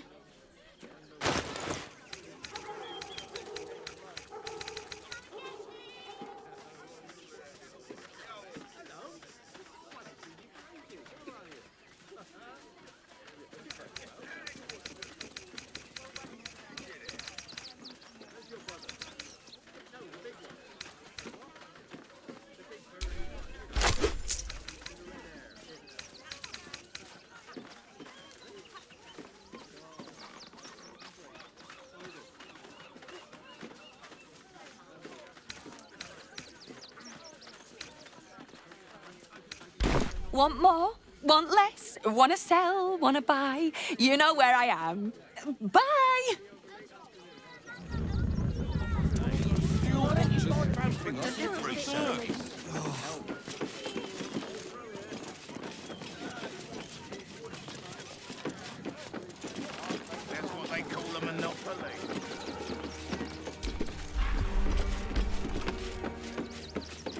Want more? Want less? Want to sell? Want to buy? You know where I am. Bye! Delivery service. That's what they call a monopoly.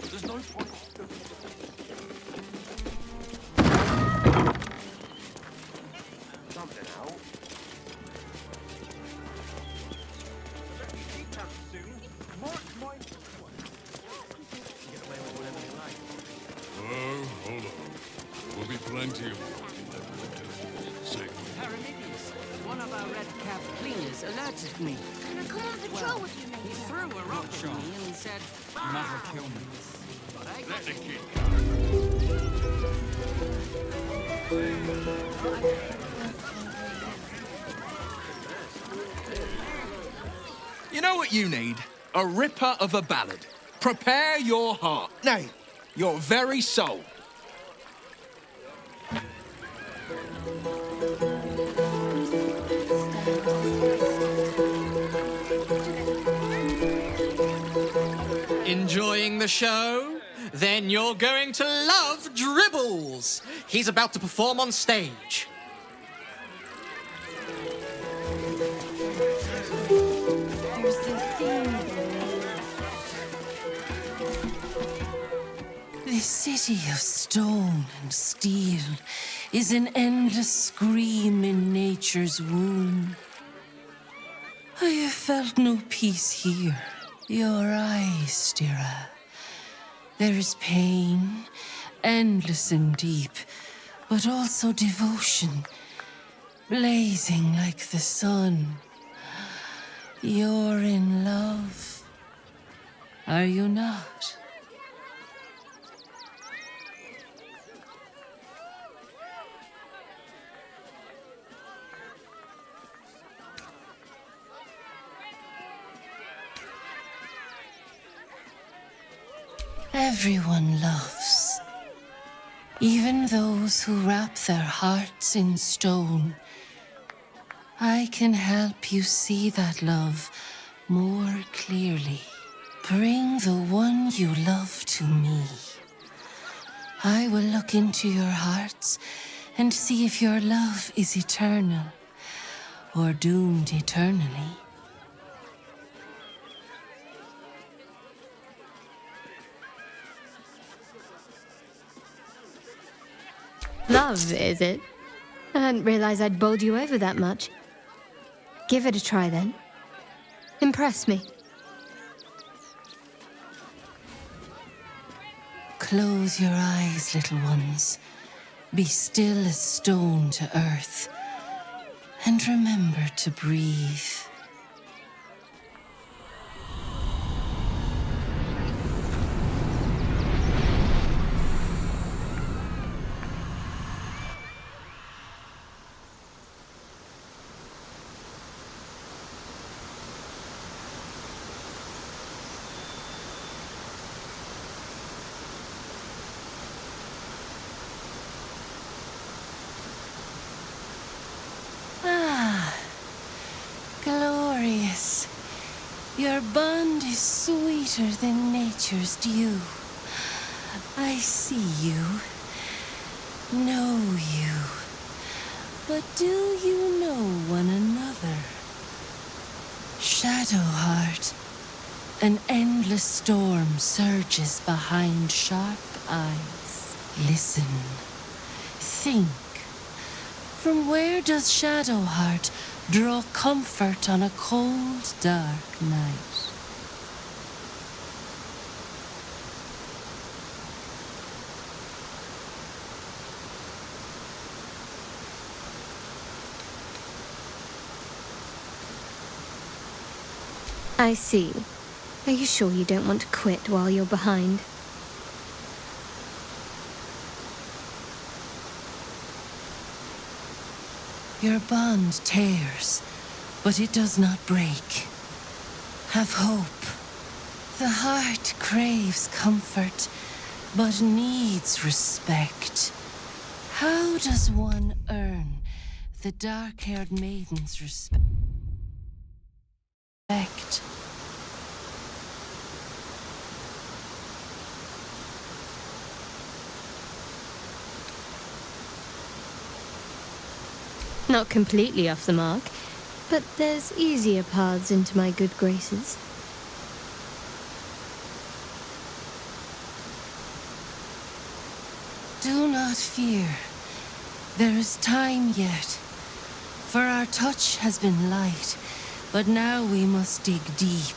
There's no point. Something out. plenty of safe. Paramides, one of our red-cap cleaners alerted me. Can I come on patrol with you, He Major? threw a rock at me and said, Never kill me. but I Let got the it. kid You know what you need? A ripper of a ballad. Prepare your heart. Nay, your very soul. Enjoying the show? Then you're going to love Dribbles. He's about to perform on stage. This city of stone and steel is an endless scream in nature's womb. I have felt no peace here. Your eyes, Stira. There is pain, endless and deep, but also devotion, blazing like the sun. You're in love, are you not? Everyone loves, even those who wrap their hearts in stone. I can help you see that love more clearly. Bring the one you love to me. I will look into your hearts and see if your love is eternal or doomed eternally. Love, is it? I hadn't realized I'd bowled you over that much. Give it a try, then. Impress me. Close your eyes, little ones. Be still as stone to earth. And remember to breathe. Glorious. Your bond is sweeter than nature's dew. I see you, know you, but do you know one another? Shadowheart, an endless storm surges behind sharp eyes. Listen, think. From where does Shadowheart draw comfort on a cold, dark night? I see. Are you sure you don't want to quit while you're behind? Your bond tears, but it does not break. Have hope. The heart craves comfort, but needs respect. How does one earn the dark-haired maiden's respect? Not completely off the mark, but there's easier paths into my good graces. Do not fear. There is time yet. For our touch has been light, but now we must dig deep.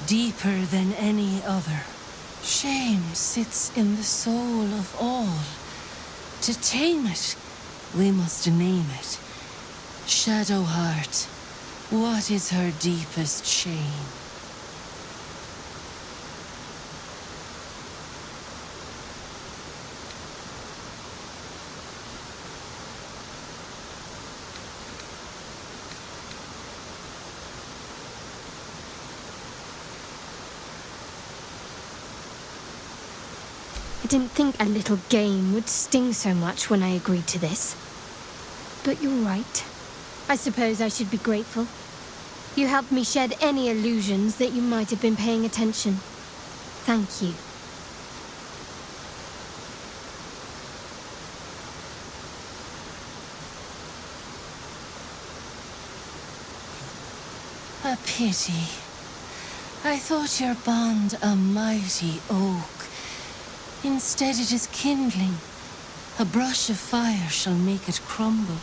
Deeper than any other. Shame sits in the soul of all, To tame it, we must name it. Shadow Heart, what is her deepest shame? I didn't think a little game would sting so much when I agreed to this. But you're right. I suppose I should be grateful. You helped me shed any illusions that you might have been paying attention. Thank you. A pity. I thought your bond a mighty oak. Instead it is kindling. A brush of fire shall make it crumble.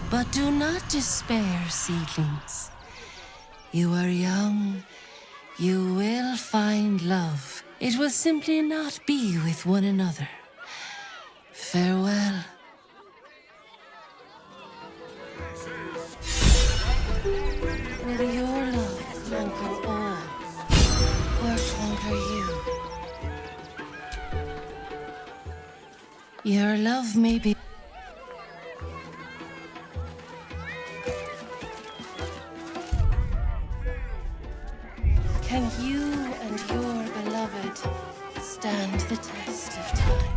But do not despair, seedlings. You are young. You will find love. It will simply not be with one another. Farewell. Will your love conquer all, or conquer you? Your love may be... Can you and your beloved stand the test of time?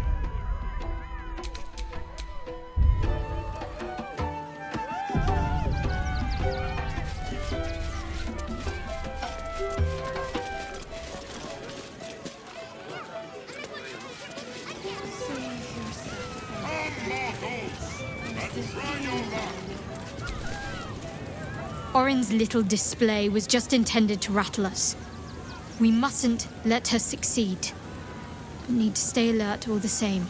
Orin's little display was just intended to rattle us. We mustn't let her succeed. We need to stay alert all the same.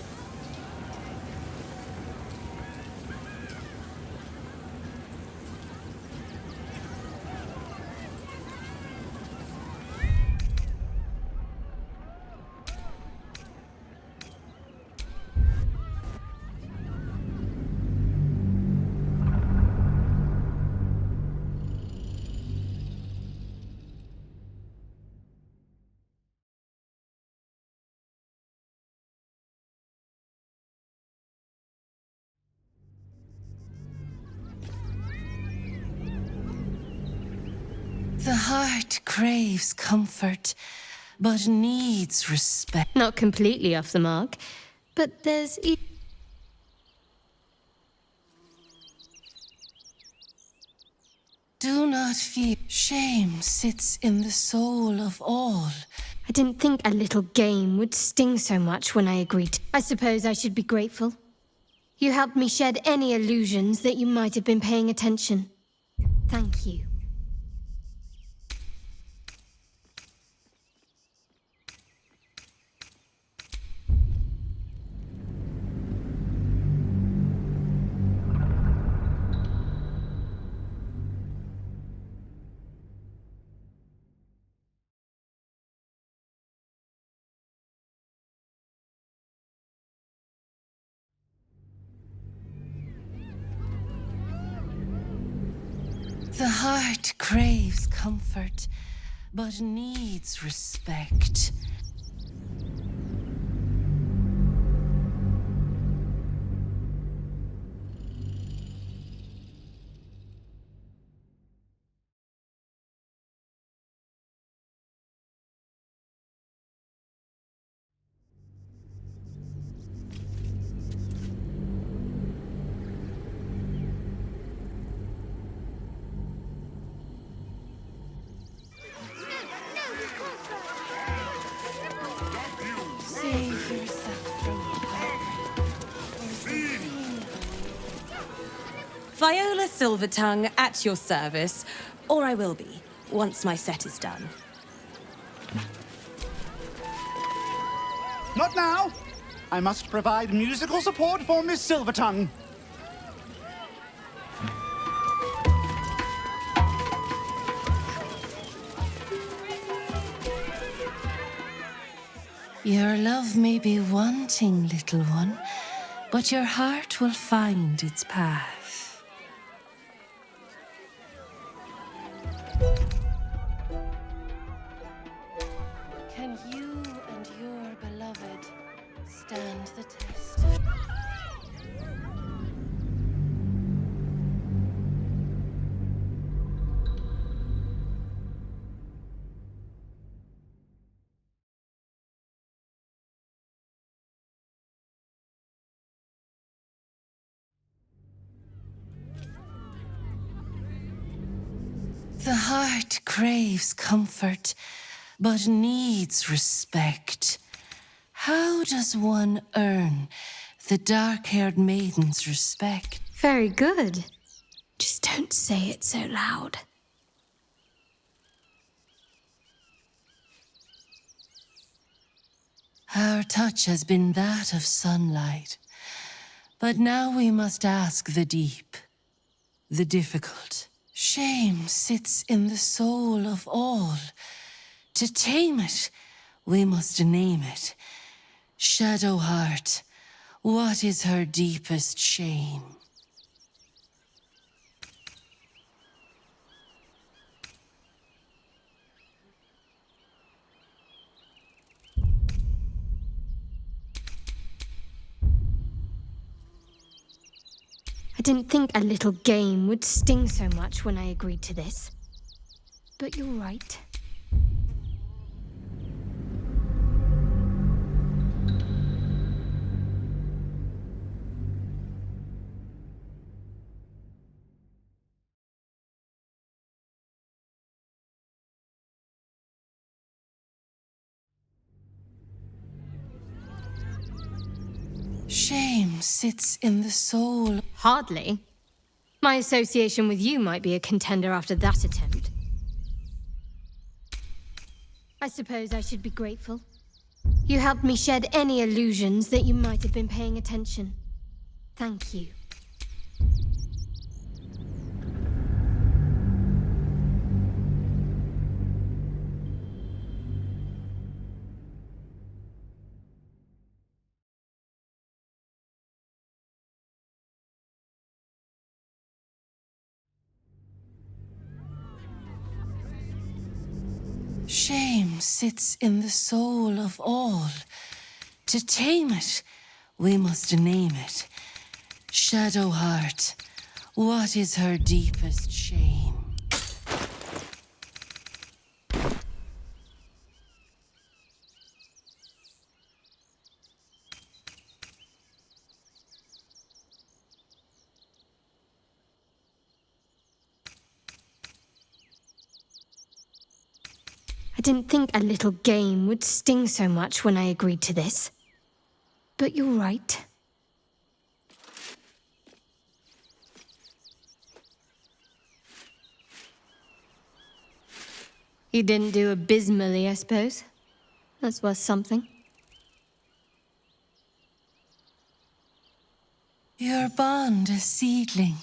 The heart craves comfort, but needs respect. Not completely off the mark, but there's... Do not fear. Shame sits in the soul of all. I didn't think a little game would sting so much when I agreed. I suppose I should be grateful. You helped me shed any illusions that you might have been paying attention. Thank you. The heart craves comfort, but needs respect. Viola Silvertongue at your service, or I will be, once my set is done. Not now! I must provide musical support for Miss Silvertongue. Your love may be wanting, little one, but your heart will find its path. Can you and your beloved stand the test? The heart craves comfort, but needs respect. How does one earn the dark-haired maiden's respect? Very good. Just don't say it so loud. Our touch has been that of sunlight, but now we must ask the deep, the difficult. Shame sits in the soul of all. To tame it, we must name it. Shadow heart, what is her deepest shame? I didn't think a little game would sting so much when I agreed to this. But you're right. Shame sits in the soul. Hardly. My association with you might be a contender after that attempt. I suppose I should be grateful. You helped me shed any illusions that you might have been paying attention. Thank you. Shame sits in the soul of all. To tame it, we must name it. Shadow heart, what is her deepest shame? I didn't think a little game would sting so much when I agreed to this. But you're right. You didn't do abysmally, I suppose. That's worth something. Your bond a seedling,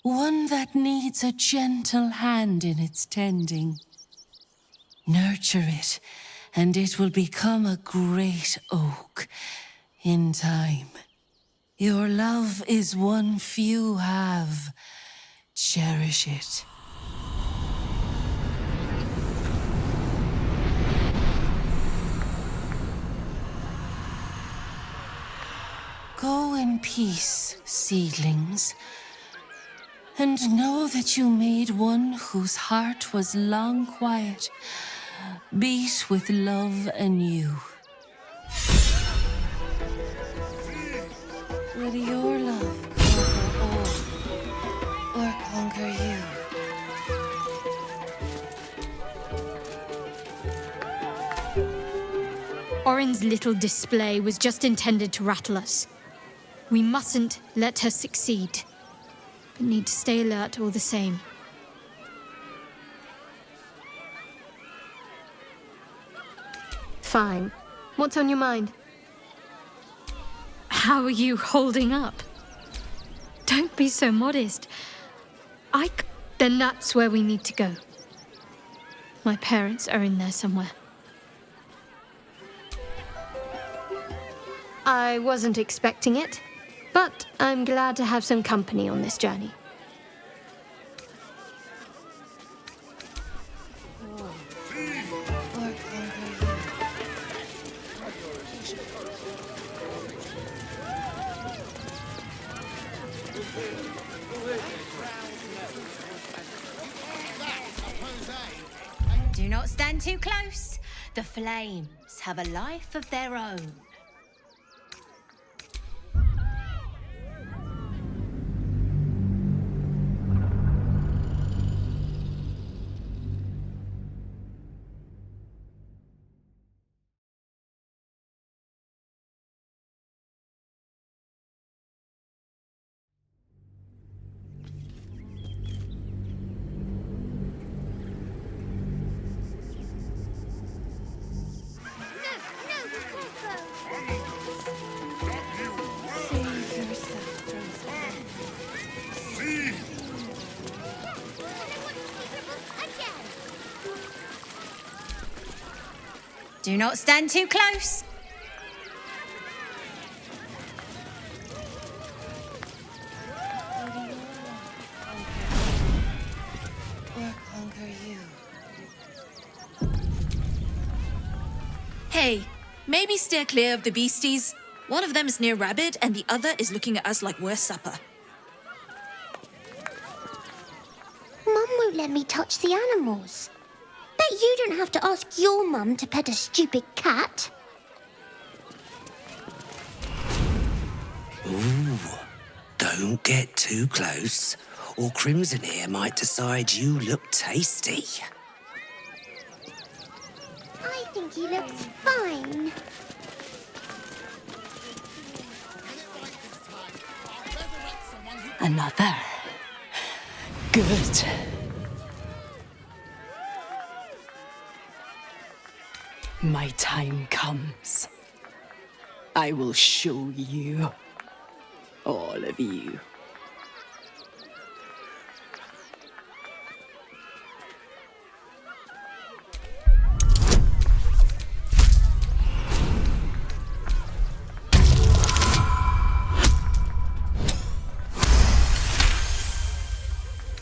one that needs a gentle hand in its tending. Nurture it, and it will become a great oak in time. Your love is one few have. Cherish it. Go in peace, seedlings, and know that you made one whose heart was long quiet beat with love anew. Will your love conquer all, or conquer you? Orin's little display was just intended to rattle us. We mustn't let her succeed, but need to stay alert all the same. Fine. What's on your mind? How are you holding up? Don't be so modest. Then that's where we need to go. My parents are in there somewhere. I wasn't expecting it, but I'm glad to have some company on this journey. Do not stand too close. The flames have a life of their own. Do not stand too close. Or conquer you. Hey, maybe steer clear of the beasties. One of them is near Rabbit and the other is looking at us like we're supper. Mum won't let me touch the animals. Bet you don't have to ask your mum to pet a stupid cat. Ooh, don't get too close, or Crimson here might decide you look tasty. I think he looks fine. Another. Good. My time comes. I will show you. All of you.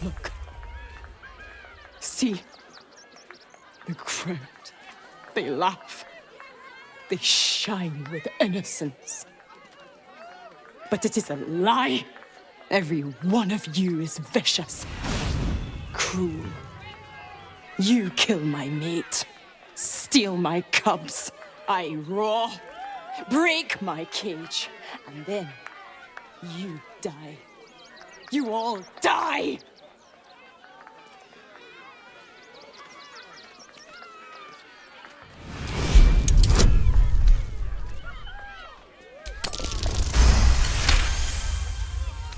Look. See? The crowd. They laugh. They shine with innocence. But it is a lie. Every one of you is vicious, cruel. You kill my mate, steal my cubs. I roar, break my cage, and then you die. You all die!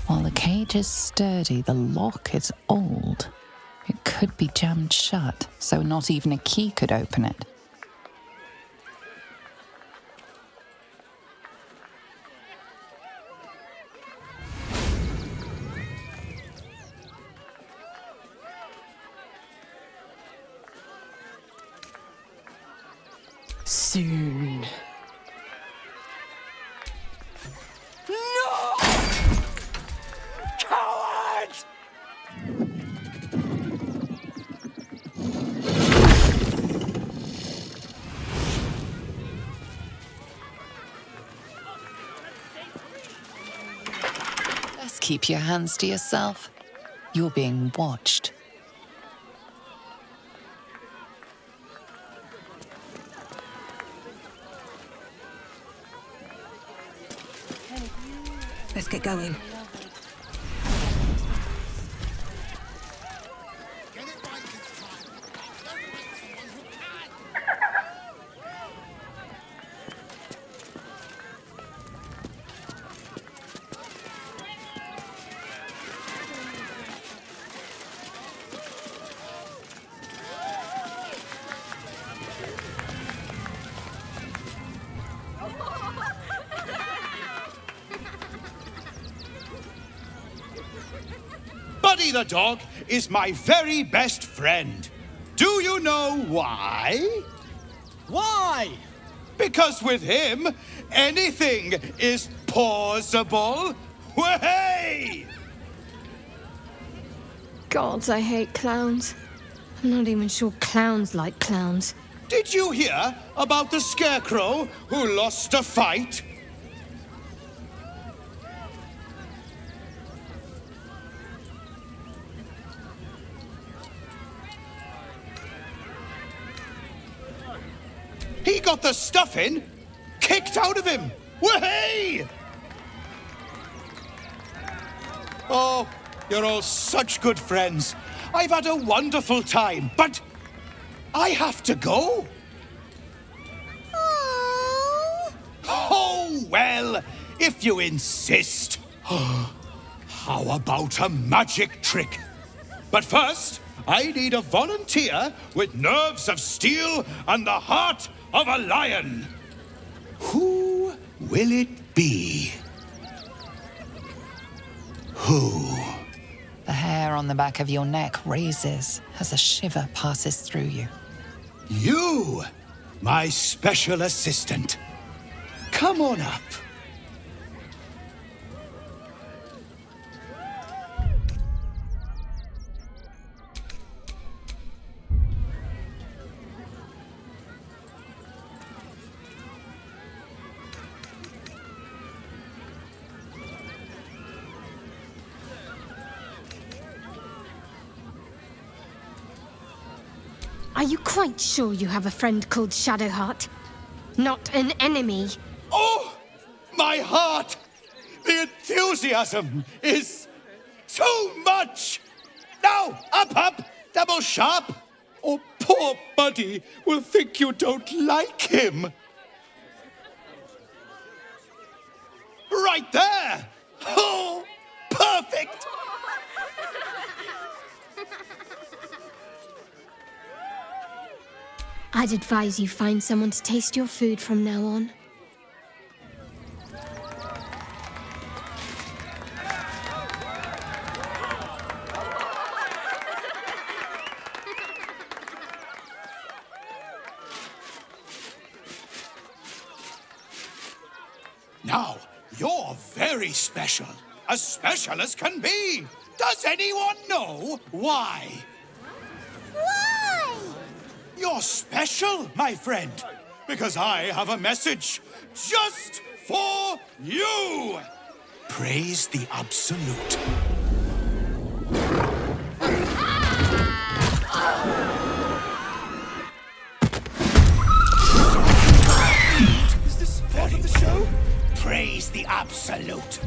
While the cage is sturdy, the lock is old. It could be jammed shut, so not even a key could open it. Soon. No! Coward! Just keep your hands to yourself. You're being watched. Let's get going. Buddy the dog is my very best friend. Do you know why? Why? Because with him, anything is possible. Way! Gods, I hate clowns. I'm not even sure clowns like clowns. Did you hear about the scarecrow who lost a fight? He got the stuffing kicked out of him. Way! Oh, you're all such good friends. I've had a wonderful time, but I have to go. Oh, well, if you insist. How about a magic trick? But first, I need a volunteer with nerves of steel and the heart of a lion. Who will it be? Who? The hair on the back of your neck raises as a shiver passes through you. You, my special assistant. Come on up. Are you quite sure you have a friend called Shadowheart? Not an enemy? Oh, my heart! The enthusiasm is too much! Now, up, double sharp, or poor Buddy will think you don't like him. Right there! Oh, perfect! I'd advise you find someone to taste your food from now on. Now, you're very special. As special as can be. Does anyone know why? Why? You're special, my friend, because I have a message just for you. Praise the Absolute. Is this part of the show? Praise the Absolute.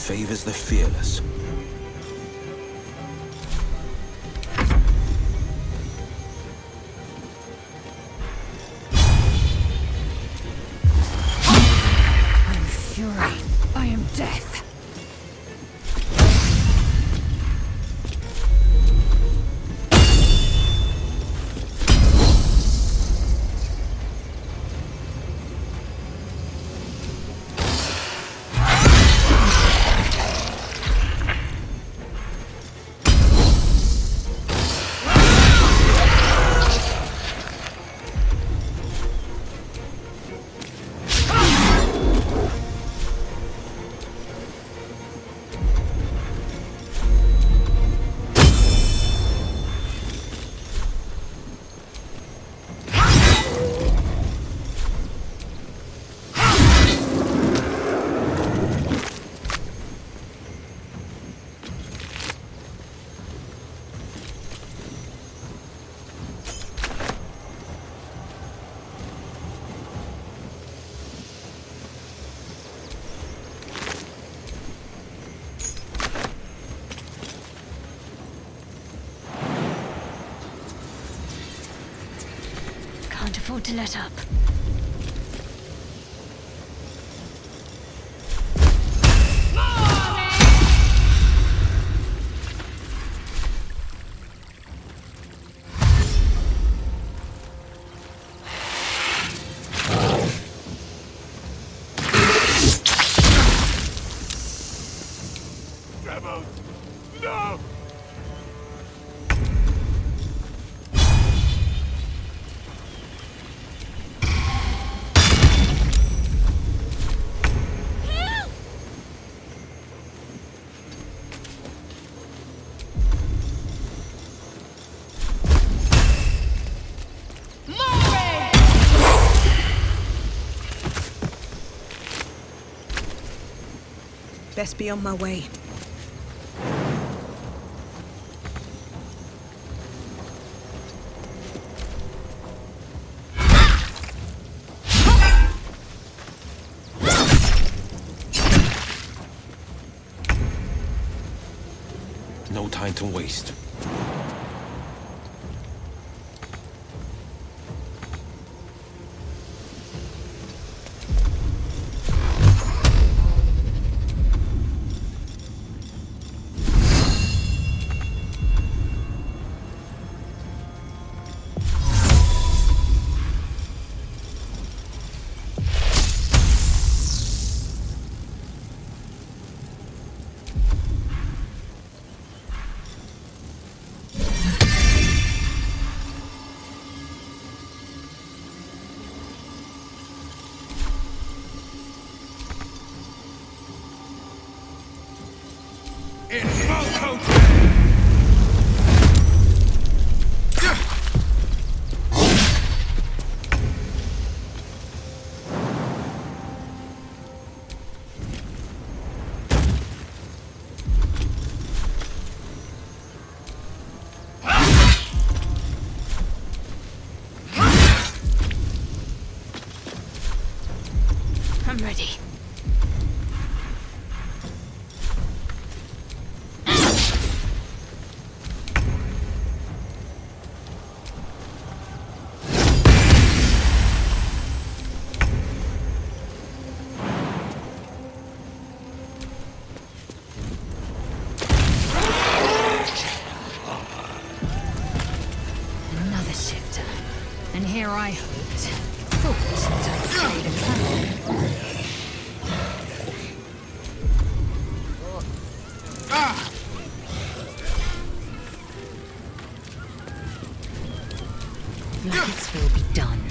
favors the fearless. I am fury. I am death. Can't afford to let up. No! Best be on my way. No time to waste. I'm ready. Another shifter. And here I thought that I'd slay the clown. This will be done.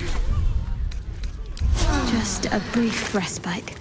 Just a brief respite.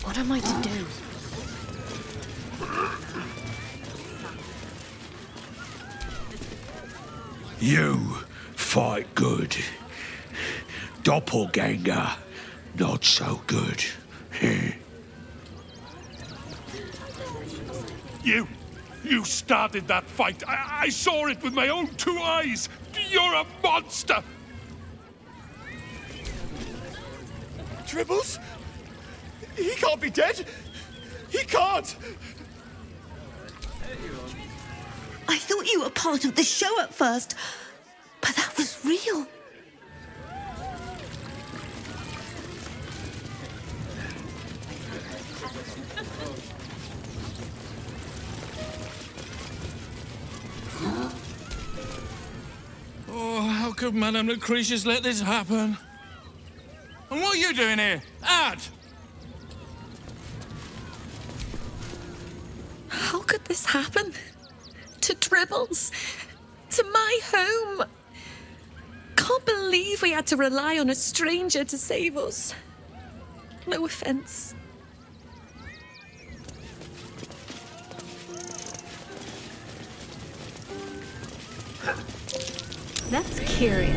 What am I to do? You fight good. Doppelganger, not so good. You started that fight. I saw it with my own 2 eyes. You're a monster. Tribbles? He can't be dead. He can't. I thought you were part of the show at first, but that was real. Oh, how could Madame Lucretius let this happen? And what are you doing here? Ad! How could this happen? To Dribbles? To my home? Can't believe we had to rely on a stranger to save us. No offense. That's curious.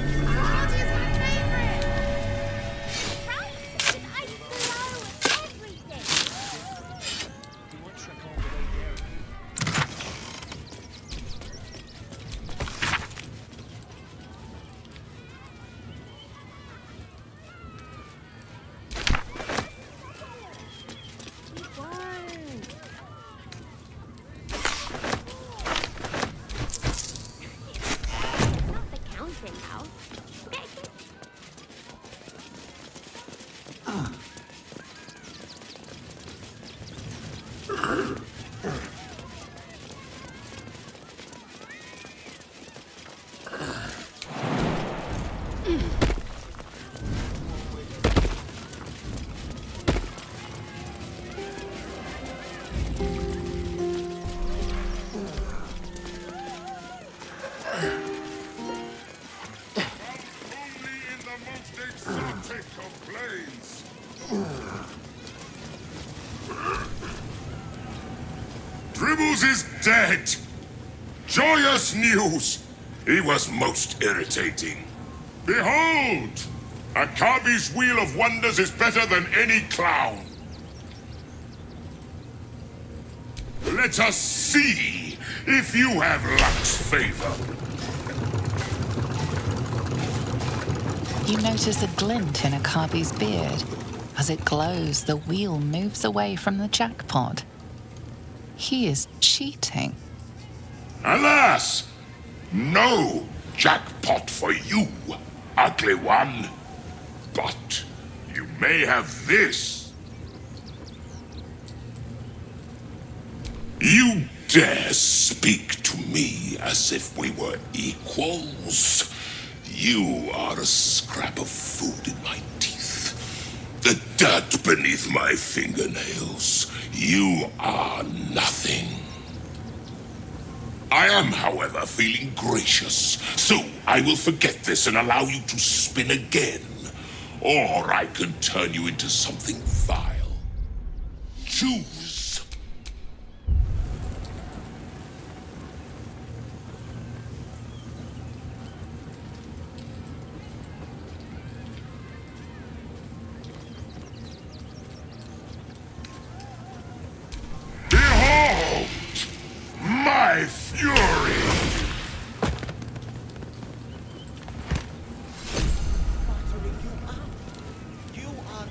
Dribbles is dead! Joyous news! He was most irritating. Behold! Akabi's Wheel of Wonders is better than any clown. Let us see if you have luck's favor. You notice a glint in Akabi's beard. As it glows, the wheel moves away from the jackpot. He is cheating. Alas! No jackpot for you, ugly one. But you may have this. You dare speak to me as if we were equals? You are a scrap of food in my teeth. The dirt beneath my fingernails. You are nothing. I am, however, feeling gracious, so I will forget this and allow you to spin again. Or I can turn you into something vile. Choose. Behold! My fury!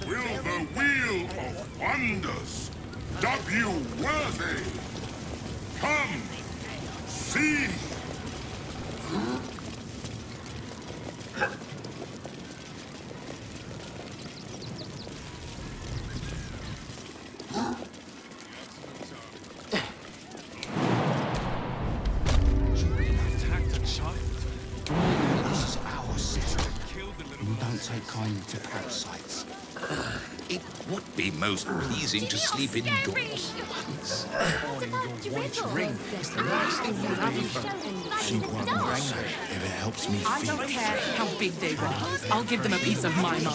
Will the Wheel of Wonders dub you worthy? Come, see! Don't take kindly to parasites. It would be most pleasing to sleep indoors once. Ring is the last thing you need. She won't ring if it helps me I don't care how big they are. I'll give them a piece of my mind.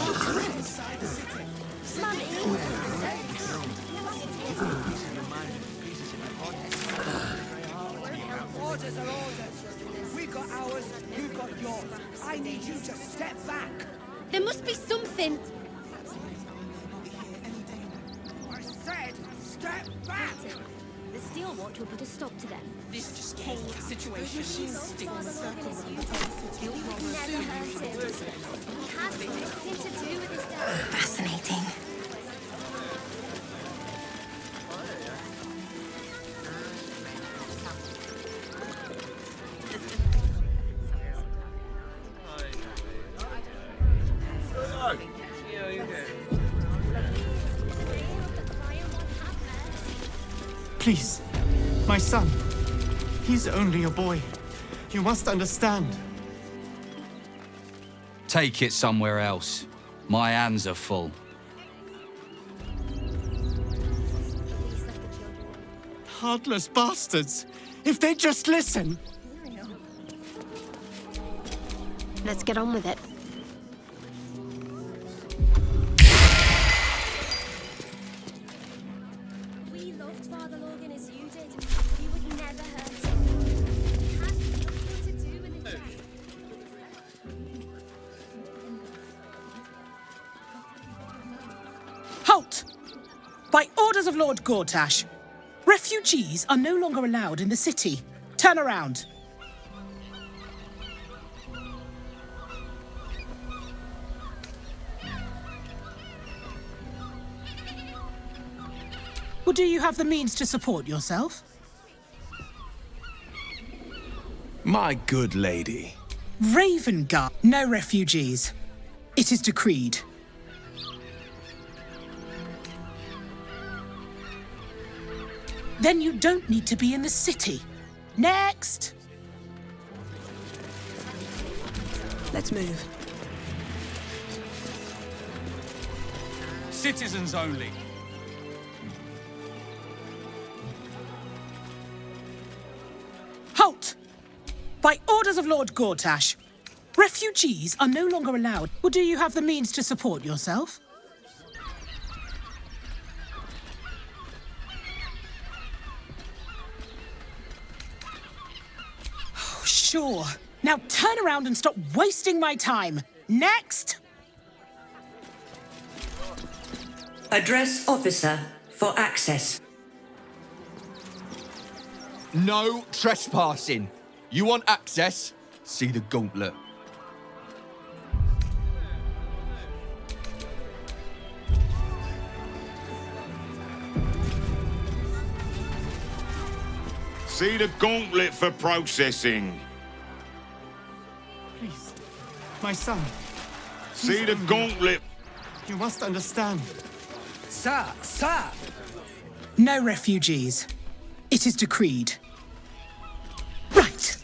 Step back! The steel watch will put a stop to them. This whole situation stinks. You would never hurt him. He has nothing to do with his death. Fascinating. Please, my son. He's only a boy. You must understand. Take it somewhere else. My hands are full. Heartless bastards. If they'd just listen. Let's get on with it. We loved Father Logan as you did. You would never hurt him. He had nothing to do with his death. Halt! By orders of Lord Gortash, refugees are no longer allowed in the city. Turn around. Well, do you have the means to support yourself? My good lady. Ravenguard, no refugees. It is decreed. Then you don't need to be in the city. Next! Let's move. Citizens only. Halt! By orders of Lord Gortash, refugees are no longer allowed. Or do you have the means to support yourself? Oh, sure. Now turn around and stop wasting my time. Next! Address officer for access. No trespassing. You want access? See the gauntlet. See the gauntlet for processing. Please, my son. See the gauntlet. You must understand. Sir, sir! No refugees. It is decreed. Right.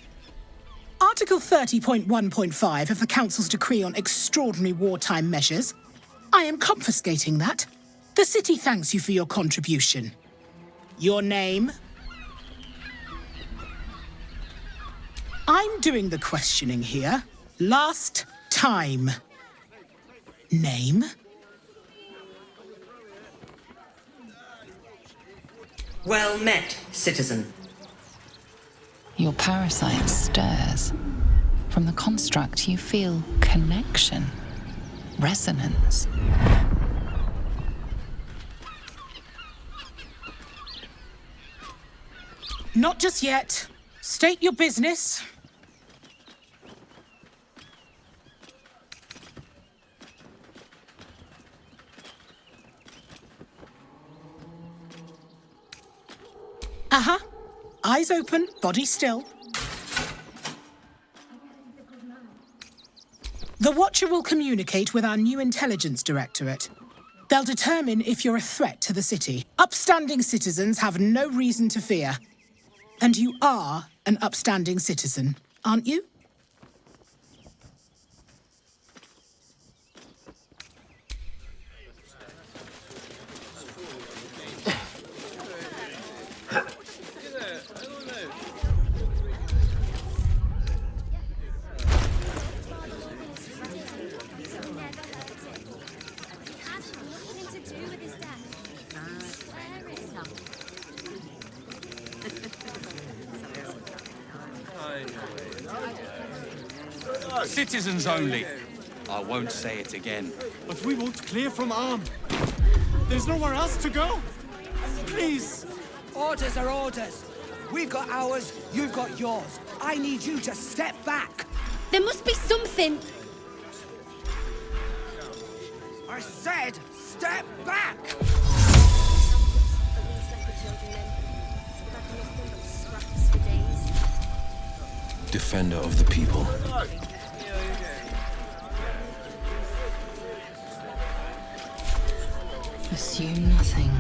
Article 30.1.5 of the Council's Decree on Extraordinary Wartime Measures. I am confiscating that. The city thanks you for your contribution. Your name? I'm doing the questioning here. Last time. Name? Well met, citizen. Your parasite stirs. From the construct, you feel connection, resonance. Not just yet. State your business. Uh-huh. Eyes open, body still. The Watcher will communicate with our new intelligence directorate. They'll determine if you're a threat to the city. Upstanding citizens have no reason to fear. And you are an upstanding citizen, aren't you? Citizens only. I won't say it again. But we won't clear from Arm. There's nowhere else to go. Please! Orders are orders. We've got ours, you've got yours. I need you to step back. There must be something. I said, step back! Defender of the people. Assume nothing.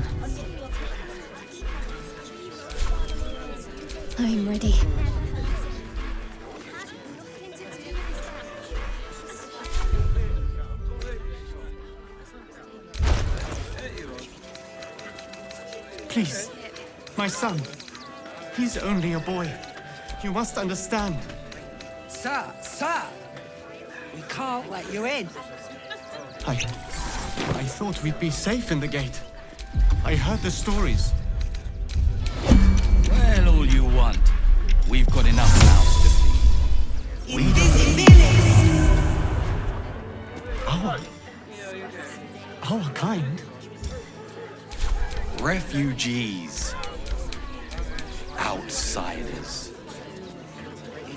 I'm ready. Please, my son. He's only a boy. You must understand. Sir! We can't let you in. I thought we'd be safe in the gate. I heard the stories. Well, all you want. We've got enough mouths to feed. Our kind? Refugees. Outsiders.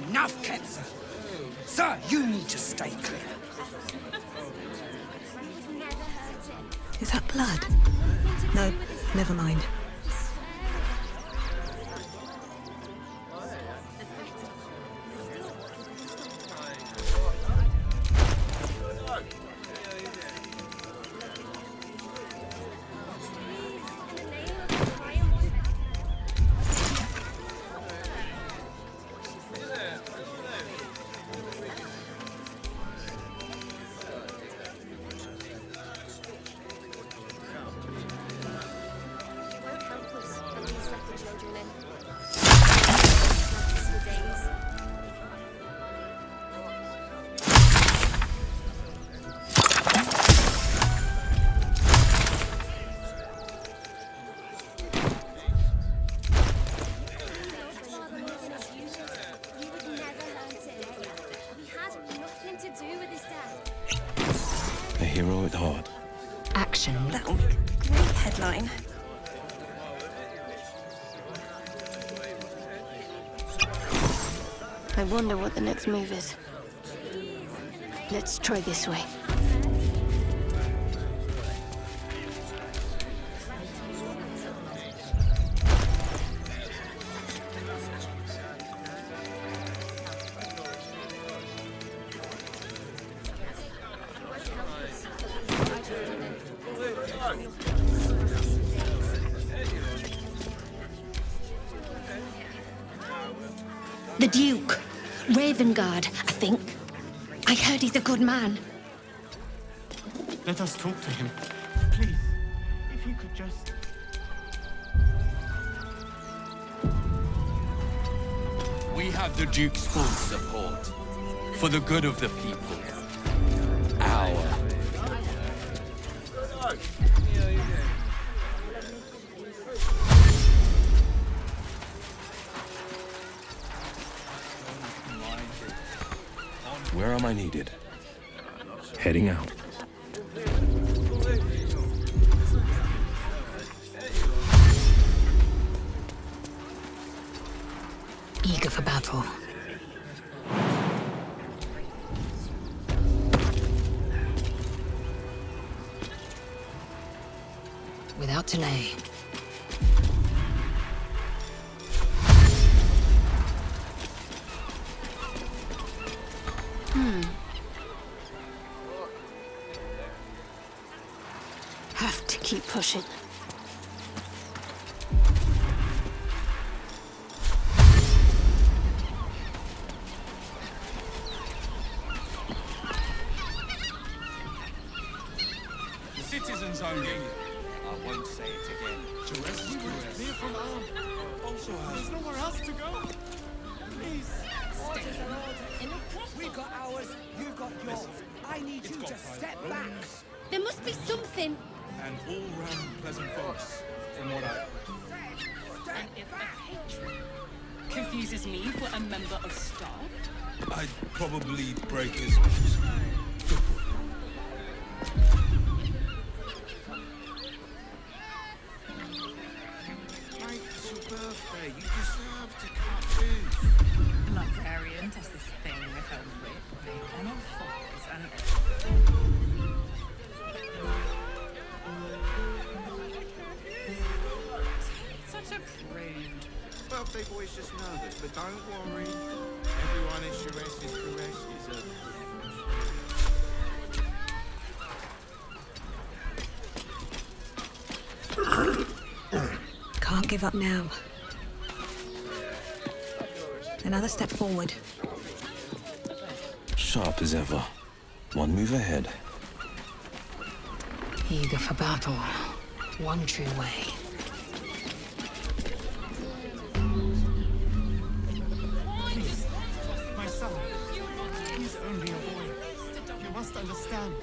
Enough, Ketzer. Sir, you need to stay clear. Is that blood? No, never mind. A hero at heart. Action. That'll make a great headline. I wonder what the next move is. Let's try this way. The Duke. Ravengard, I think. I heard he's a good man. Let us talk to him. Please, if he could just... We have the Duke's full support. For the good of the people. Our. Where am I needed? Heading out. Eager for battle. Without delay. Have to keep pushing. The citizens only. I won't say it again. We were clear from arm. There's nowhere else to go. Please. Orders are orders. We've got ours, you've got yours. I need you to step back. There must be something. And all-round pleasant folks, from what I... And if a patron confuses me for a member of staff, I'd probably break his nose. Good boy. tell if their boy's just nervous, but don't worry. Everyone is Sharess is Can't give up now. Another step forward. Sharp as ever. One move ahead. Eager for battle. One true way. My son, he's only a boy. You must understand.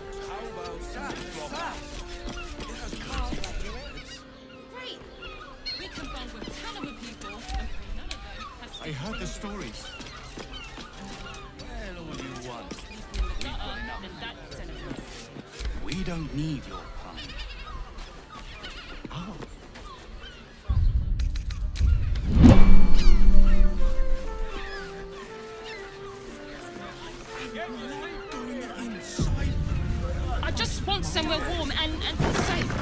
Great! We can bond with 10 other people, and none of them has I heard the stories. Well, all you want. We don't need your kind. Oh. I just want somewhere warm and safe.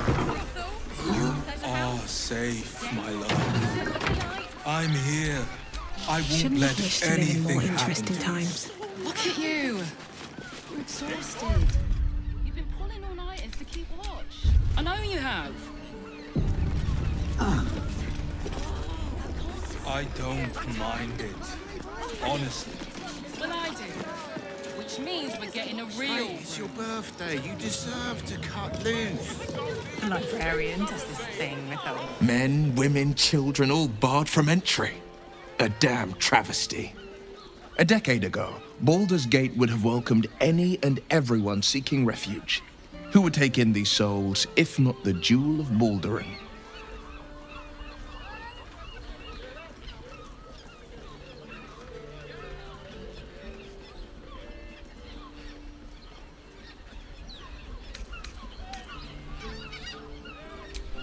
You are safe, my love. I'm here. I won't Shouldn't let have wished to live in anything more happen interesting to you. times. Look at you. You're exhausted. You've been pulling all-nighters to keep watch. I know you have. I don't mind it. Honestly. Well, I do. Which means we're getting a real... Hey, it's your birthday. You deserve to cut loose. The librarian does this thing with her. Men, women, children, all barred from entry. A damn travesty. A decade ago, Baldur's Gate would have welcomed any and everyone seeking refuge. Who would take in these souls, if not the Jewel of Baldurin?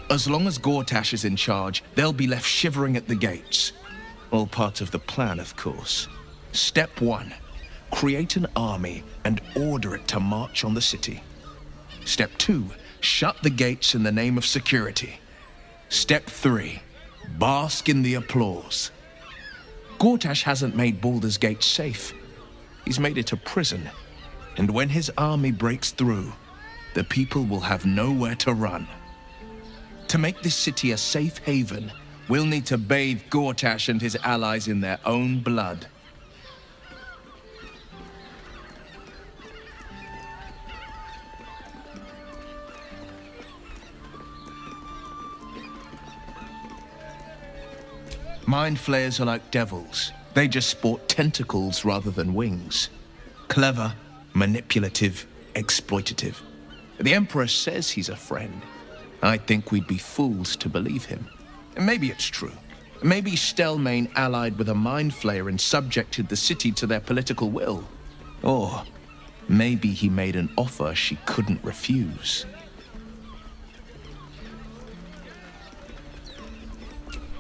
As long as Gortash is in charge, they'll be left shivering at the gates. All part of the plan, of course. Step 1. Create an army and order it to march on the city. Step 2. Shut the gates in the name of security. Step 3. Bask in the applause. Gortash hasn't made Baldur's Gate safe. He's made it a prison. And when his army breaks through, the people will have nowhere to run. To make this city a safe haven, we'll need to bathe Gortash and his allies in their own blood. Mind flayers are like devils. They just sport tentacles rather than wings. Clever, manipulative, exploitative. The Emperor says he's a friend. I think we'd be fools to believe him. And maybe it's true. Maybe Stelmane allied with a mind flayer and subjected the city to their political will. Or maybe he made an offer she couldn't refuse.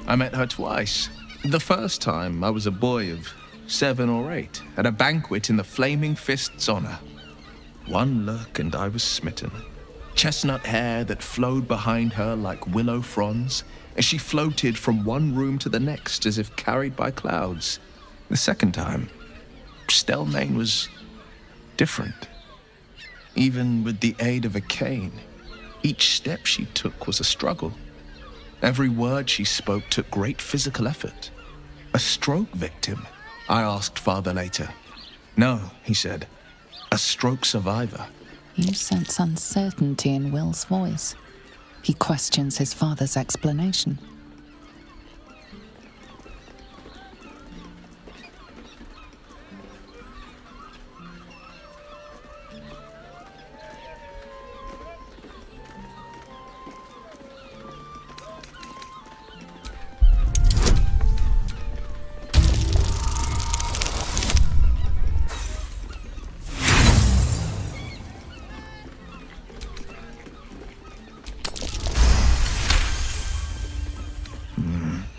I met her twice. The first time, I was a boy of 7 or 8, at a banquet in the Flaming Fist's honor. One look and I was smitten. Chestnut hair that flowed behind her like willow fronds, as she floated from one room to the next as if carried by clouds. The second time, Stelmane was different. Even with the aid of a cane, each step she took was a struggle. Every word she spoke took great physical effort. A stroke victim? I asked father later. No, he said. A stroke survivor. You sense uncertainty in Will's voice. He questions his father's explanation.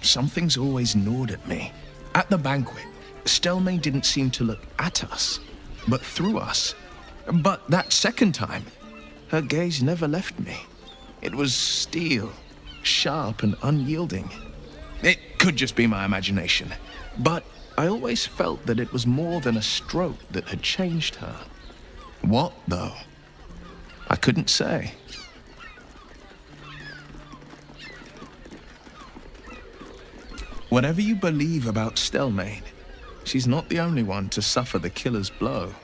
Something's always gnawed at me. At the banquet, Stelmane didn't seem to look at us, but through us. But that second time, her gaze never left me. It was steel, sharp and unyielding. It could just be my imagination. But I always felt that it was more than a stroke that had changed her. What, though? I couldn't say. Whatever you believe about Stelmane, she's not the only one to suffer the killer's blow.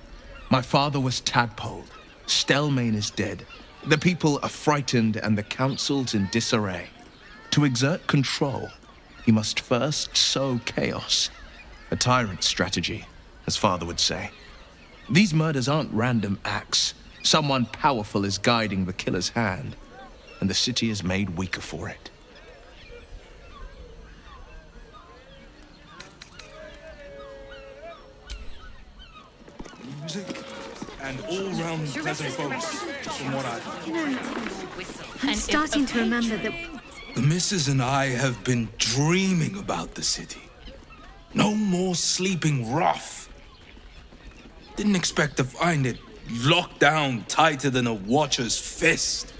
My father was tadpoled. Stelmane is dead. The people are frightened and the council's in disarray. To exert control, he must first sow chaos. A tyrant's strategy, as father would say. These murders aren't random acts. Someone powerful is guiding the killer's hand, and the city is made weaker for it. Music and all-round pleasant folks, from what I'm starting to remember that... The missus and I have been dreaming about the city. No more sleeping rough. Didn't expect to find it locked down tighter than a watcher's fist.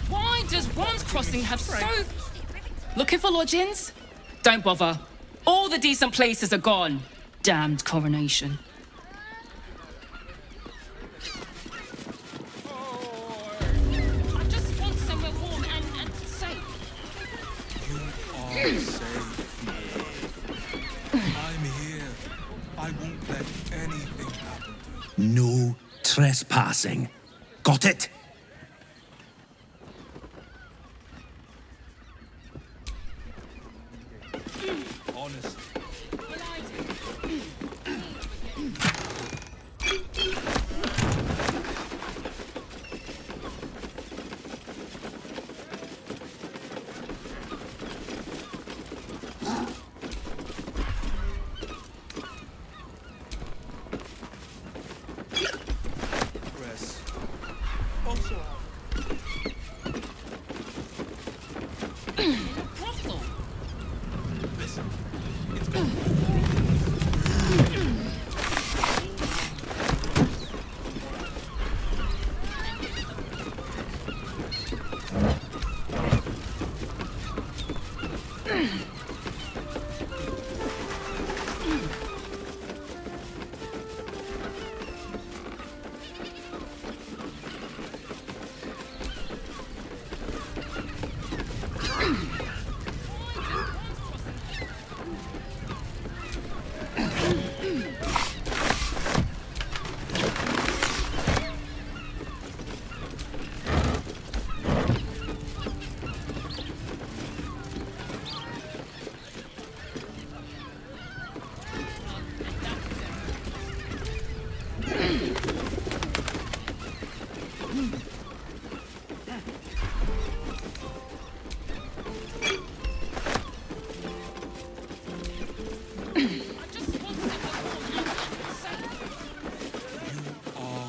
Why does Worm's Crossing have so... Looking for lodgings? Don't bother. All the decent places are gone. Damned coronation. I just want somewhere warm and safe. You are safe. I'm here. I won't let anything happen to you. No trespassing. Got it? Honestly.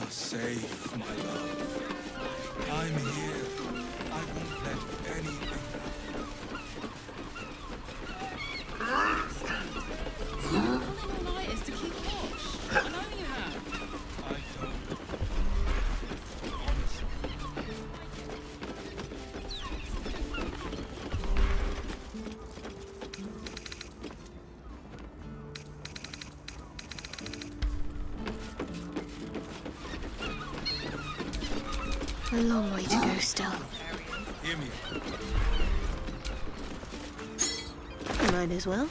Safe, my love. I'm here. I won't let anything All night is to keep watch. I know you have. I don't. A long way to go still. Hear me. Might as well.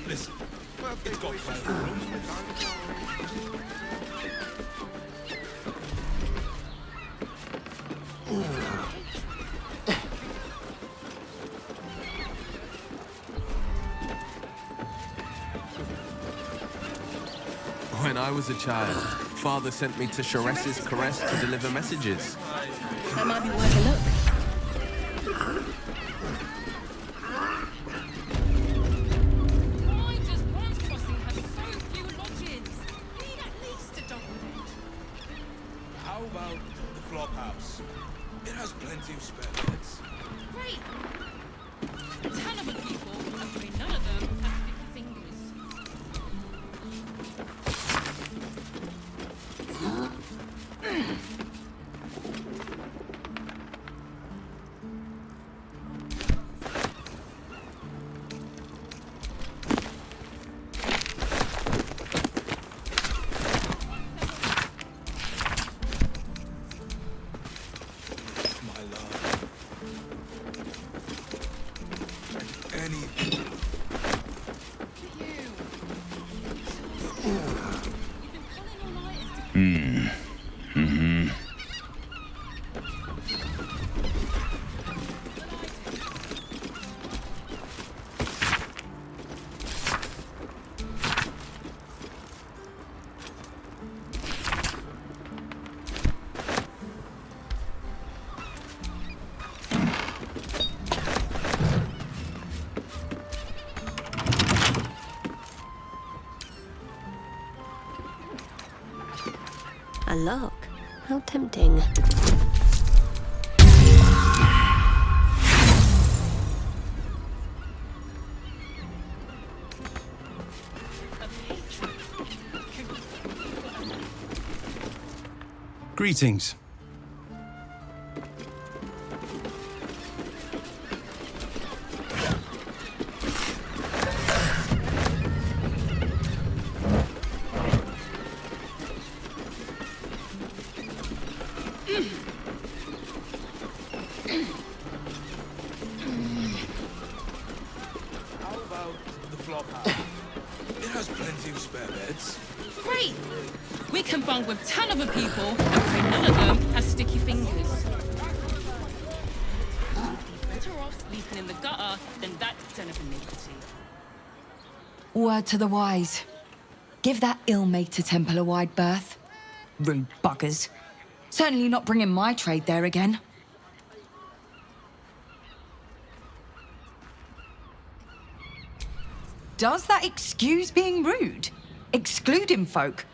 Listen, it's got private rooms. When I was a child, Father sent me to Sharess's Caress to deliver messages. That might be worth a look. Why does Worm's Crossing have so few lodgings? We need at least a double bed. How about the flop house? It has plenty of spare beds. Great. 10 of the people, I mean none of them, have anything. A lock? How tempting. Greetings. How about the flop house? It has plenty of spare beds. Great! We can bunk with 10 other people and pray none of them have sticky fingers. Better off sleeping in the gutter than that den of iniquity. Word to the wise. Give that ill-mated temple a wide berth. Rude buggers. Certainly not bringing my trade there again. Does that excuse being rude? Excluding folk?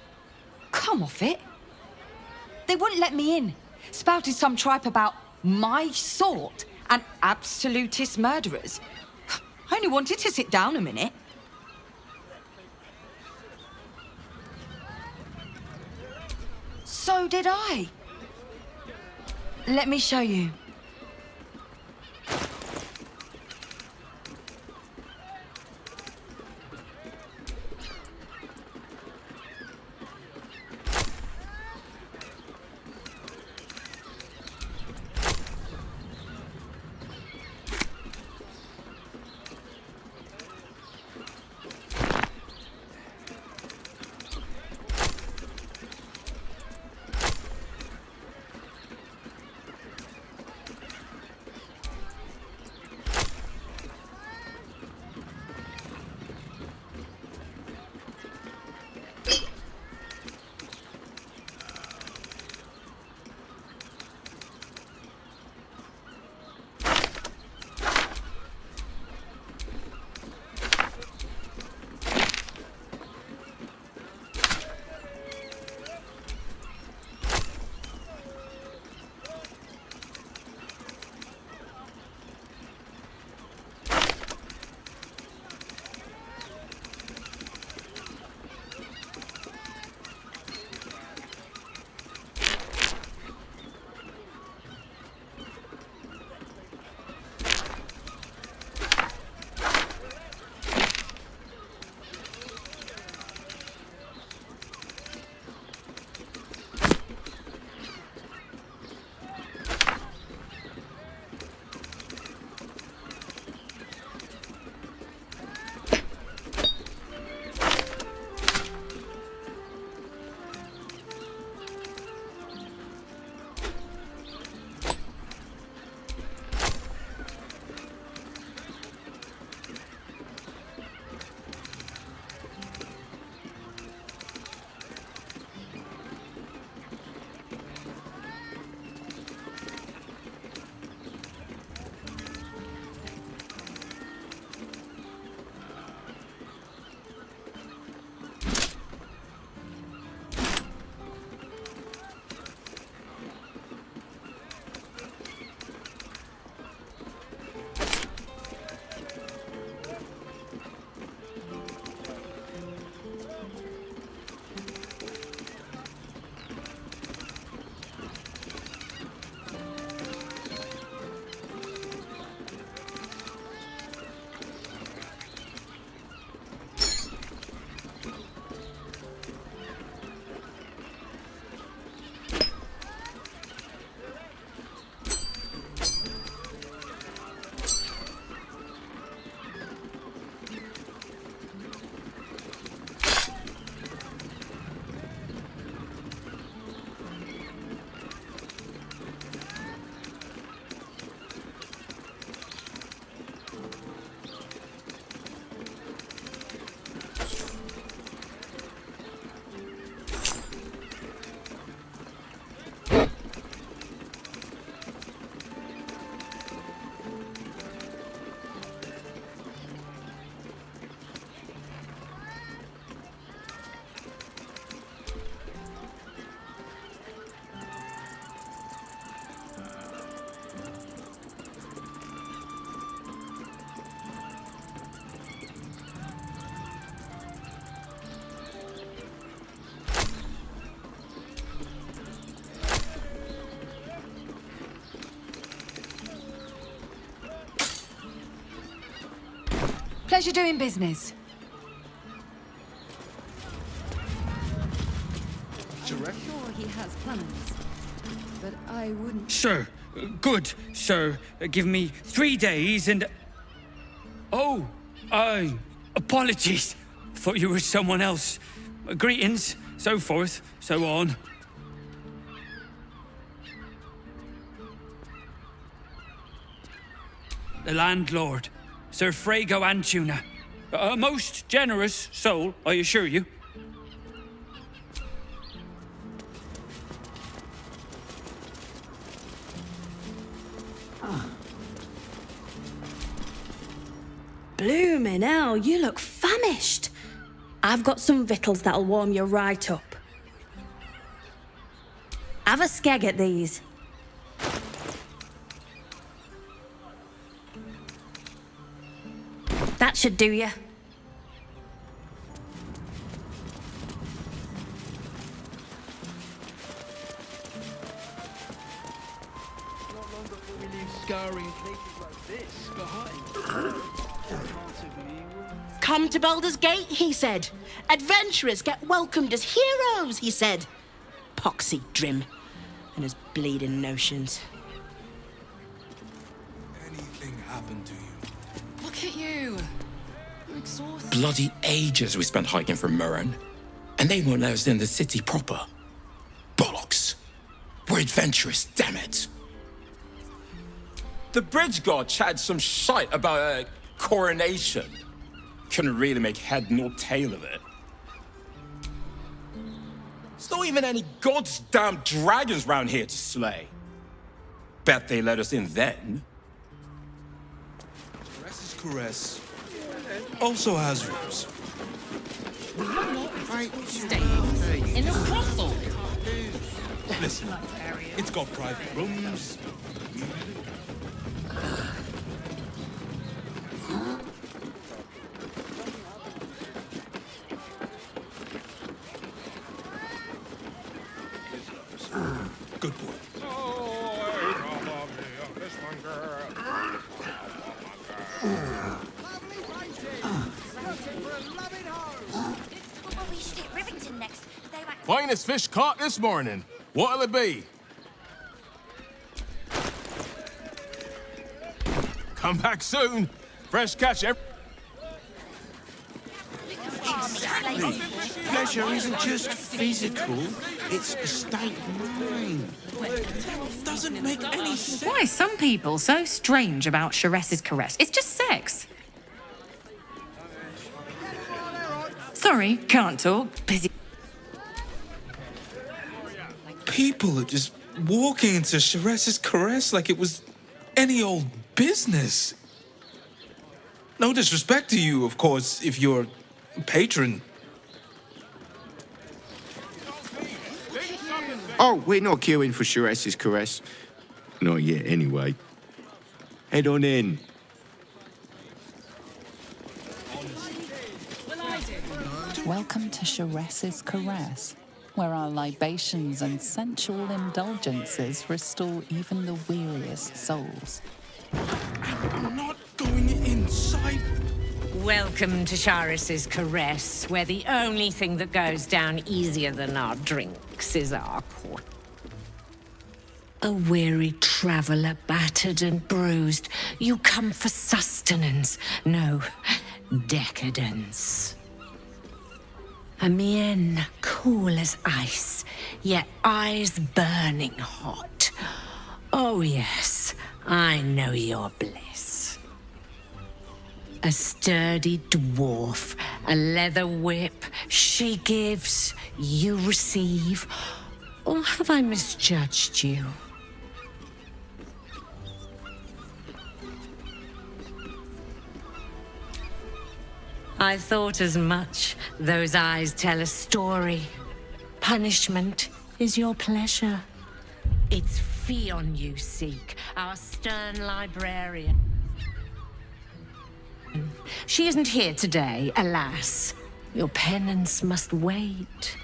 Come off it. They wouldn't let me in. Spouted some tripe about my sort and absolutist murderers. I only wanted to sit down a minute. So did I. Let me show you. Pleasure doing business. Sure he has plans, but I wouldn't... Sir, good, sir. Give me 3 days and... Oh, apologies. Thought you were someone else. Greetings, so forth, so on. The landlord, Sir Frago Antuna. A most generous soul, I assure you. Bloomin' hell, you look famished. I've got some victuals that'll warm you right up. Have a skeg at these. That should do you. Scarring places like this behind. Come to Baldur's Gate, he said. Adventurers get welcomed as heroes, he said. Poxy Drim and his bleeding notions. Anything happened to you? Look at you. You're exhausted. Bloody ages we spent hiking from Murren, and they won't let us in the city proper. Bollocks. We're adventurous, damn it. The bridge god chatted some shite about a coronation. Couldn't really make head nor tail of it. There's not even any goddamn dragons round here to slay. Bet they let us in then. Caress's Caress also has rooms. Stay in a brothel. Listen, it's got private rooms. Good boy. Finest fish caught this morning. What'll it be? Come back soon. Fresh catch every... Exactly. Pleasure isn't just physical, it's a state of mind. Doesn't make any sense. Why are some people so strange about Sharess's caress? It's just sex. Sorry, can't talk. Busy. People are just walking into Sharess's Caress like it was any old business. No disrespect to you, of course, if you're a patron. Oh, we're not queuing for Sharess's Caress. Not yet, anyway. Head on in. Welcome to Sharess's Caress, where our libations and sensual indulgences restore even the weariest souls. I'm not going inside. Welcome to Sharess's Caress, where the only thing that goes down easier than our drinks is our court. A weary traveller, battered and bruised, you come for sustenance, no, decadence. A mien cool as ice, yet eyes burning hot. Oh yes, I know your bliss. A sturdy dwarf, a leather whip, she gives, you receive. Or have I misjudged you? I thought as much. Those eyes tell a story. Punishment is your pleasure. It's Fion you seek, our stern librarian. She isn't here today, alas. Your penance must wait.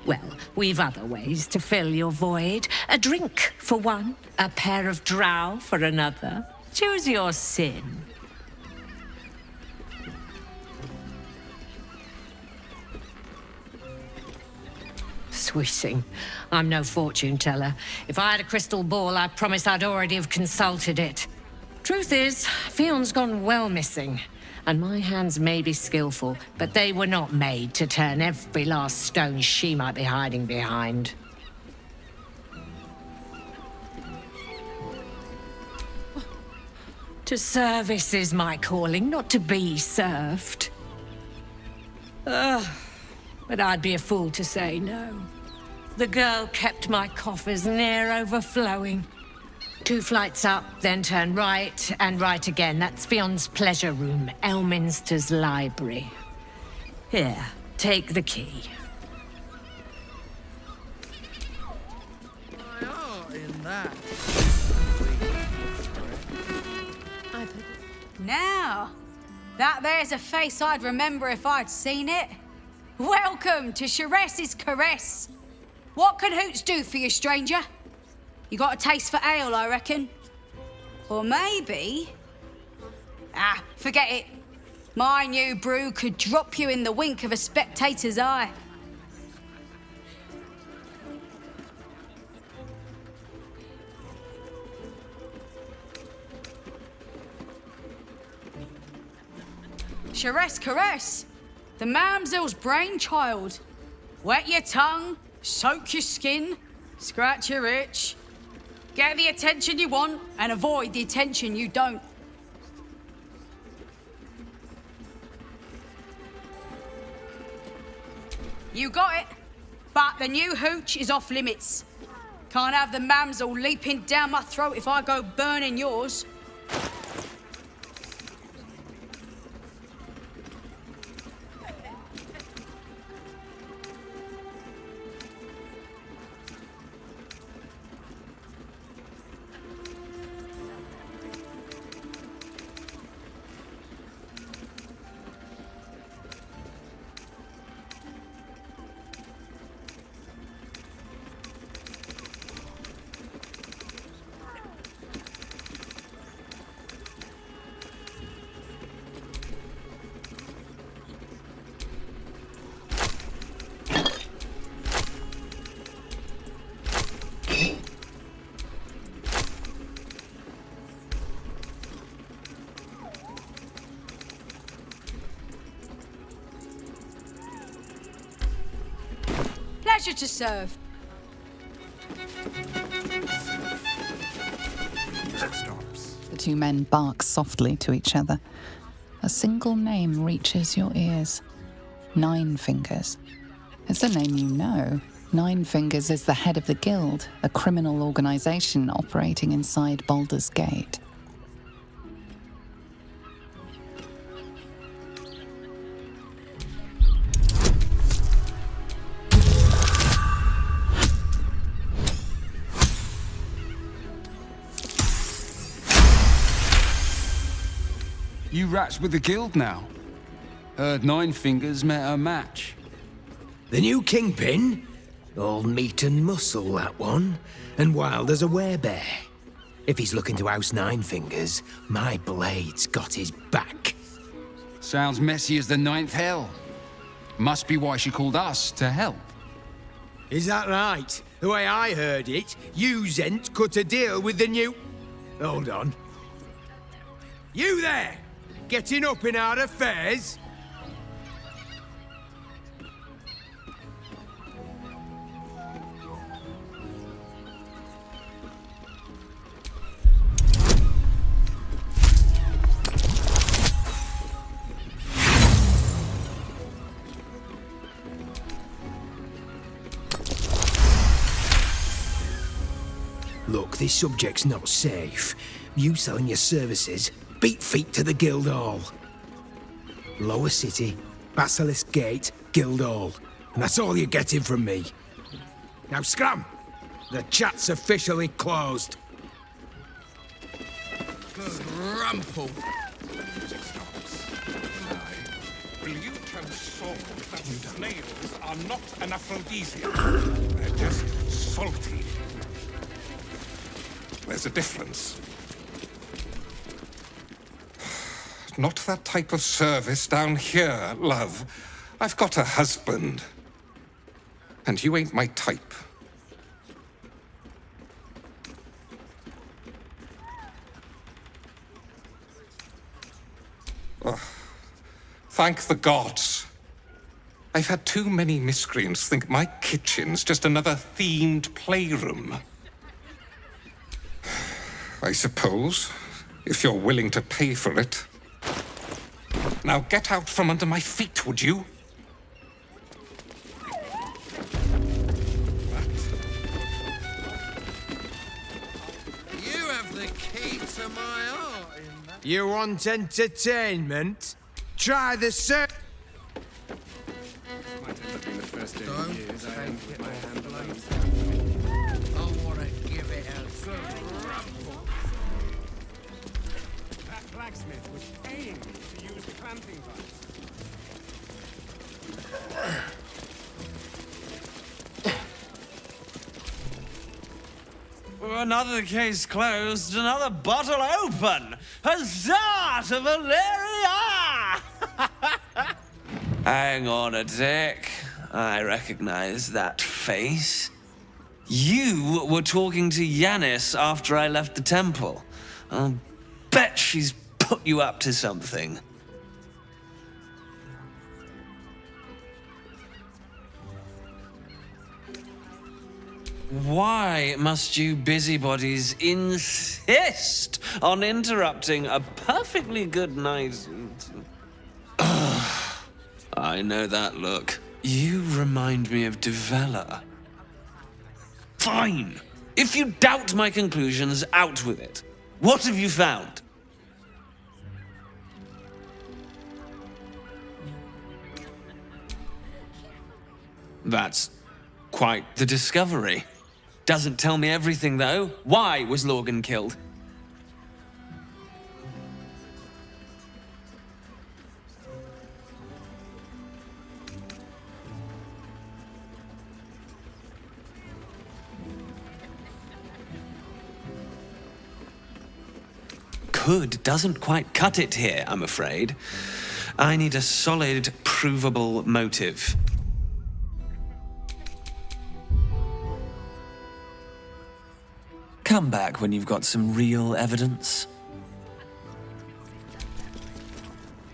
Well, we've other ways to fill your void. A drink for one, a pair of drow for another. Choose your sin. Swishing. I'm no fortune teller. If I had a crystal ball, I promise I'd already have consulted it. Truth is, Fion's gone well missing. And my hands may be skillful, but they were not made to turn every last stone she might be hiding behind. To service is my calling, not to be served. Ugh, but I'd be a fool to say no. The girl kept my coffers near overflowing. 2 flights up, then turn right, and right again. That's Fion's pleasure room, Elminster's library. Here, take the key. In that. Now, that there's a face I'd remember if I'd seen it. Welcome to Sheress's Caress. What can Hoots do for you, stranger? You got a taste for ale, I reckon? Or maybe... Ah, forget it. My new brew could drop you in the wink of a spectator's eye. Sheress Caress, the mamsel's brainchild. Wet your tongue, soak your skin, scratch your itch. Get the attention you want and avoid the attention you don't. You got it, but the new hooch is off limits. Can't have the mamsel leaping down my throat if I go burning yours. Pleasure to serve. The 2 men bark softly to each other. A single name reaches your ears. 9 Fingers. It's a name you know. 9 Fingers is the head of the Guild, a criminal organization operating inside Baldur's Gate. You rats with the guild now. Heard 9 Fingers met a match. The new kingpin? All meat and muscle, that one. And wild as a werebear. If he's looking to oust 9 Fingers, my blade's got his back. Sounds messy as the 9th hell. Must be why she called us to help. Is that right? The way I heard it, you Zent cut a deal with the new... Hold on. You there! Getting up in our affairs? Look, this subject's not safe. You selling your services, beat feet to the Guildhall. Lower City, Basilisk Gate, Guildhall. And that's all you're getting from me. Now scram! The chat's officially closed. Rumple. Will you tell Saul that snails are not an aphrodisiac? They're just salty. There's a difference. not that type of service down here, love. I've got a husband. And you ain't my type. Ugh. Thank the gods. I've had too many miscreants think my kitchen's just another themed playroom. I suppose, if you're willing to pay for it. Now get out from under my feet, would you? You have the key to my heart. You want entertainment? Try the ser- I want to give it a good rumble. That blacksmith was paying me to use the clamping device. Another case closed, another bottle open. Huzzah to Valeria! Hang on a tick. I recognize that face. You were talking to Yanis after I left the temple. I'll bet she's put you up to something. Why must you busybodies insist on interrupting a perfectly good night? I know that look. You remind me of Devella. Fine. If you doubt my conclusions, out with it. What have you found? That's quite the discovery. Doesn't tell me everything, though. Why was Lorgan killed? Could doesn't quite cut it here, I'm afraid. I need a solid, provable motive. Come back when you've got some real evidence.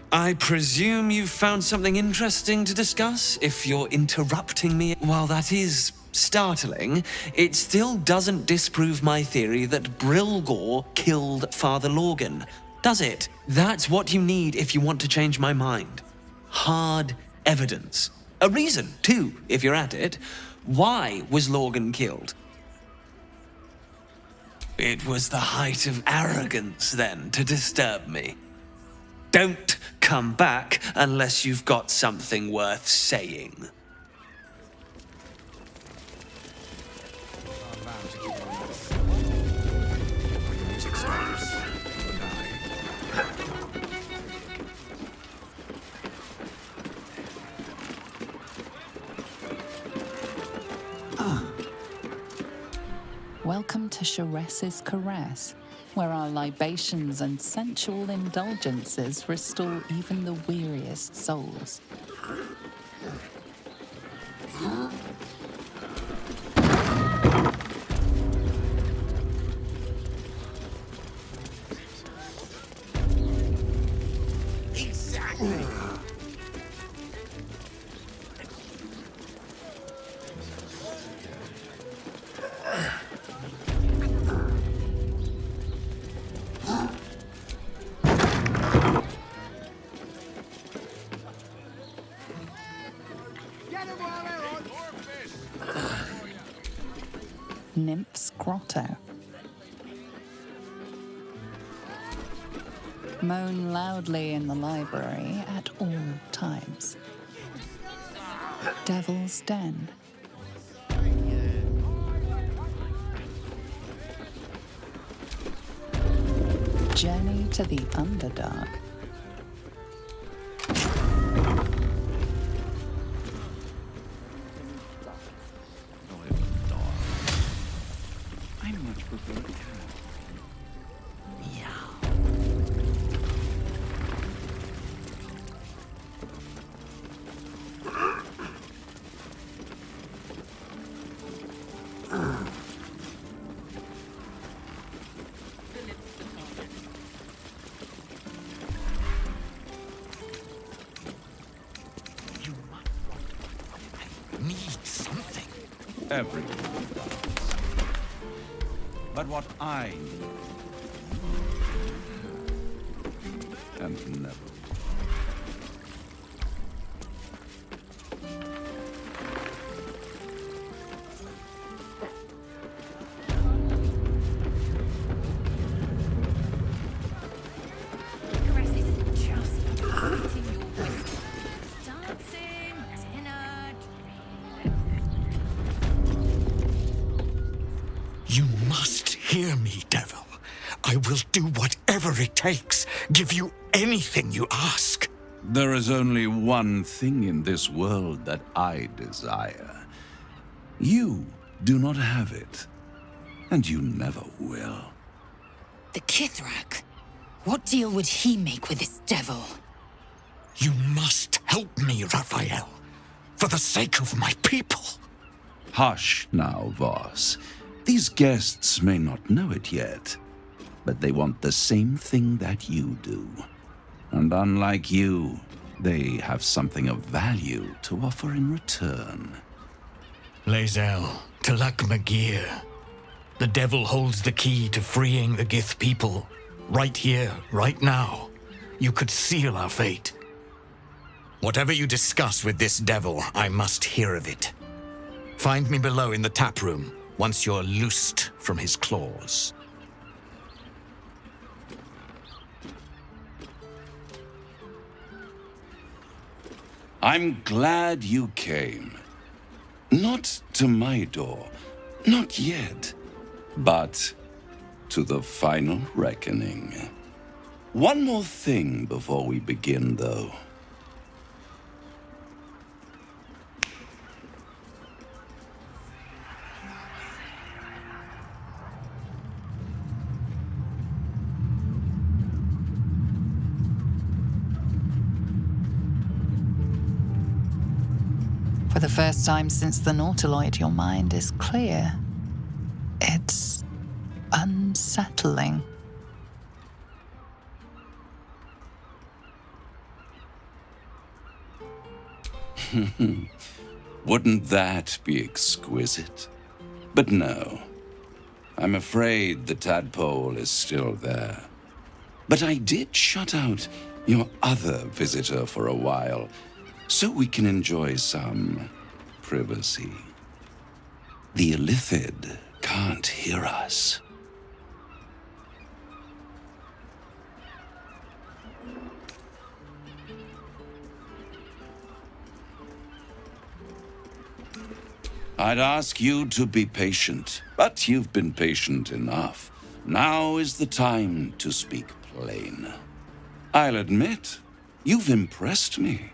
I presume you've found something interesting to discuss, if you're interrupting me. While that is startling, it still doesn't disprove my theory that Brilgor killed Father Lorgan, does it? That's what you need if you want to change my mind. Hard evidence. A reason, too, if you're at it. Why was Lorgan killed? It was the height of arrogance, then, to disturb me. Don't come back unless you've got something worth saying. Welcome to Sharess's Caress, where our libations and sensual indulgences restore even the weariest souls. Exactly. Nymph's Grotto. Moan loudly in the library at all times. Devil's Den. Journey to the Underdark. I much prefer cat. Everyone does. But what I need, and never. You must hear me, devil. I will do whatever it takes, give you anything you ask. There is only one thing in this world that I desire. You do not have it, and you never will. The Kithrak? What deal would he make with this devil? You must help me, Raphael, for the sake of my people. Hush now, Voss. These guests may not know it yet, but they want the same thing that you do. And unlike you, they have something of value to offer in return. Lae'zel, Talak Magir. The devil holds the key to freeing the Gith people. Right here, right now. You could seal our fate. Whatever you discuss with this devil, I must hear of it. Find me below in the tap room, once you're loosed from his claws. I'm glad you came. Not to my door, not yet, but to the final reckoning. One more thing before we begin, though. For the first time since the Nautiloid, your mind is clear. It's unsettling. Wouldn't that be exquisite? But no. I'm afraid the tadpole is still there. But I did shut out your other visitor for a while, so we can enjoy some privacy. The Illithid can't hear us. I'd ask you to be patient, but you've been patient enough. Now is the time to speak plain. I'll admit, you've impressed me.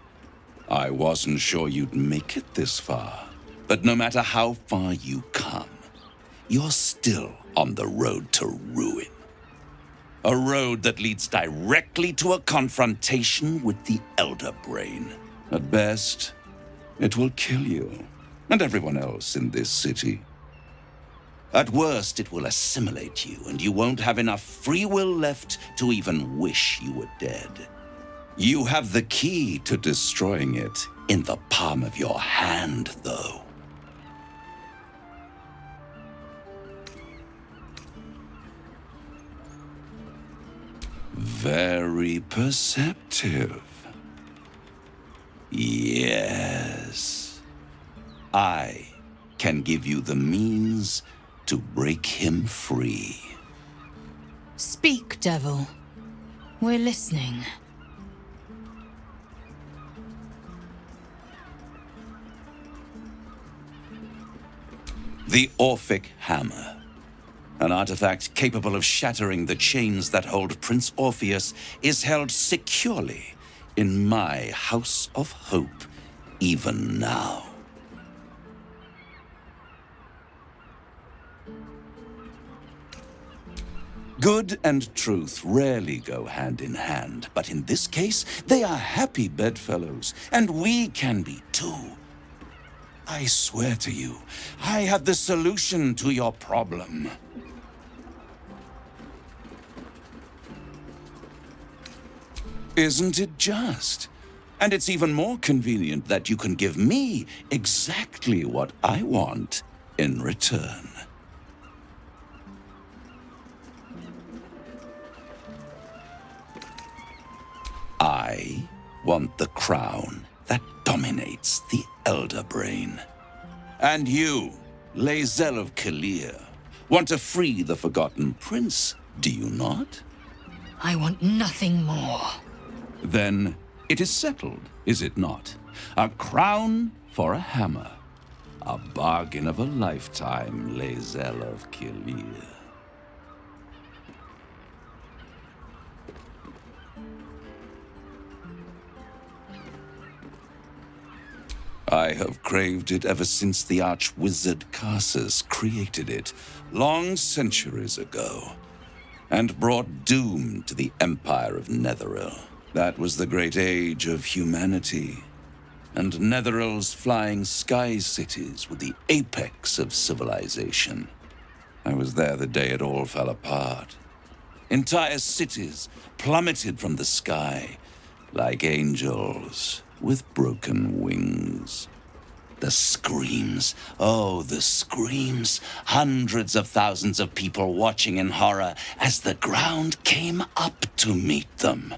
I wasn't sure you'd make it this far, but no matter how far you come, you're still on the road to ruin. A road that leads directly to a confrontation with the Elder Brain. At best, it will kill you, and everyone else in this city. At worst, it will assimilate you, and you won't have enough free will left to even wish you were dead. You have the key to destroying it in the palm of your hand, though. Very perceptive. Yes. I can give you the means to break him free. Speak, devil. We're listening. The Orphic Hammer. An artifact capable of shattering the chains that hold Prince Orpheus is held securely in my House of Hope, even now. Good and truth rarely go hand in hand, but in this case, they are happy bedfellows, and we can be too. I swear to you, I have the solution to your problem. Isn't it just? And it's even more convenient that you can give me exactly what I want in return. I want the crown that dominates the Elder Brain. And you, Lae'zel of Kalir, want to free the Forgotten Prince, do you not? I want nothing more. Then it is settled, is it not? A crown for a hammer. A bargain of a lifetime, Lae'zel of Kalir. I have craved it ever since the arch-wizard Karsus created it, long centuries ago, and brought doom to the Empire of Netheril. That was the great age of humanity, and Netheril's flying sky cities were the apex of civilization. I was there the day it all fell apart. Entire cities plummeted from the sky like angels with broken wings. The screams, oh, the screams. Hundreds of thousands of people watching in horror as the ground came up to meet them.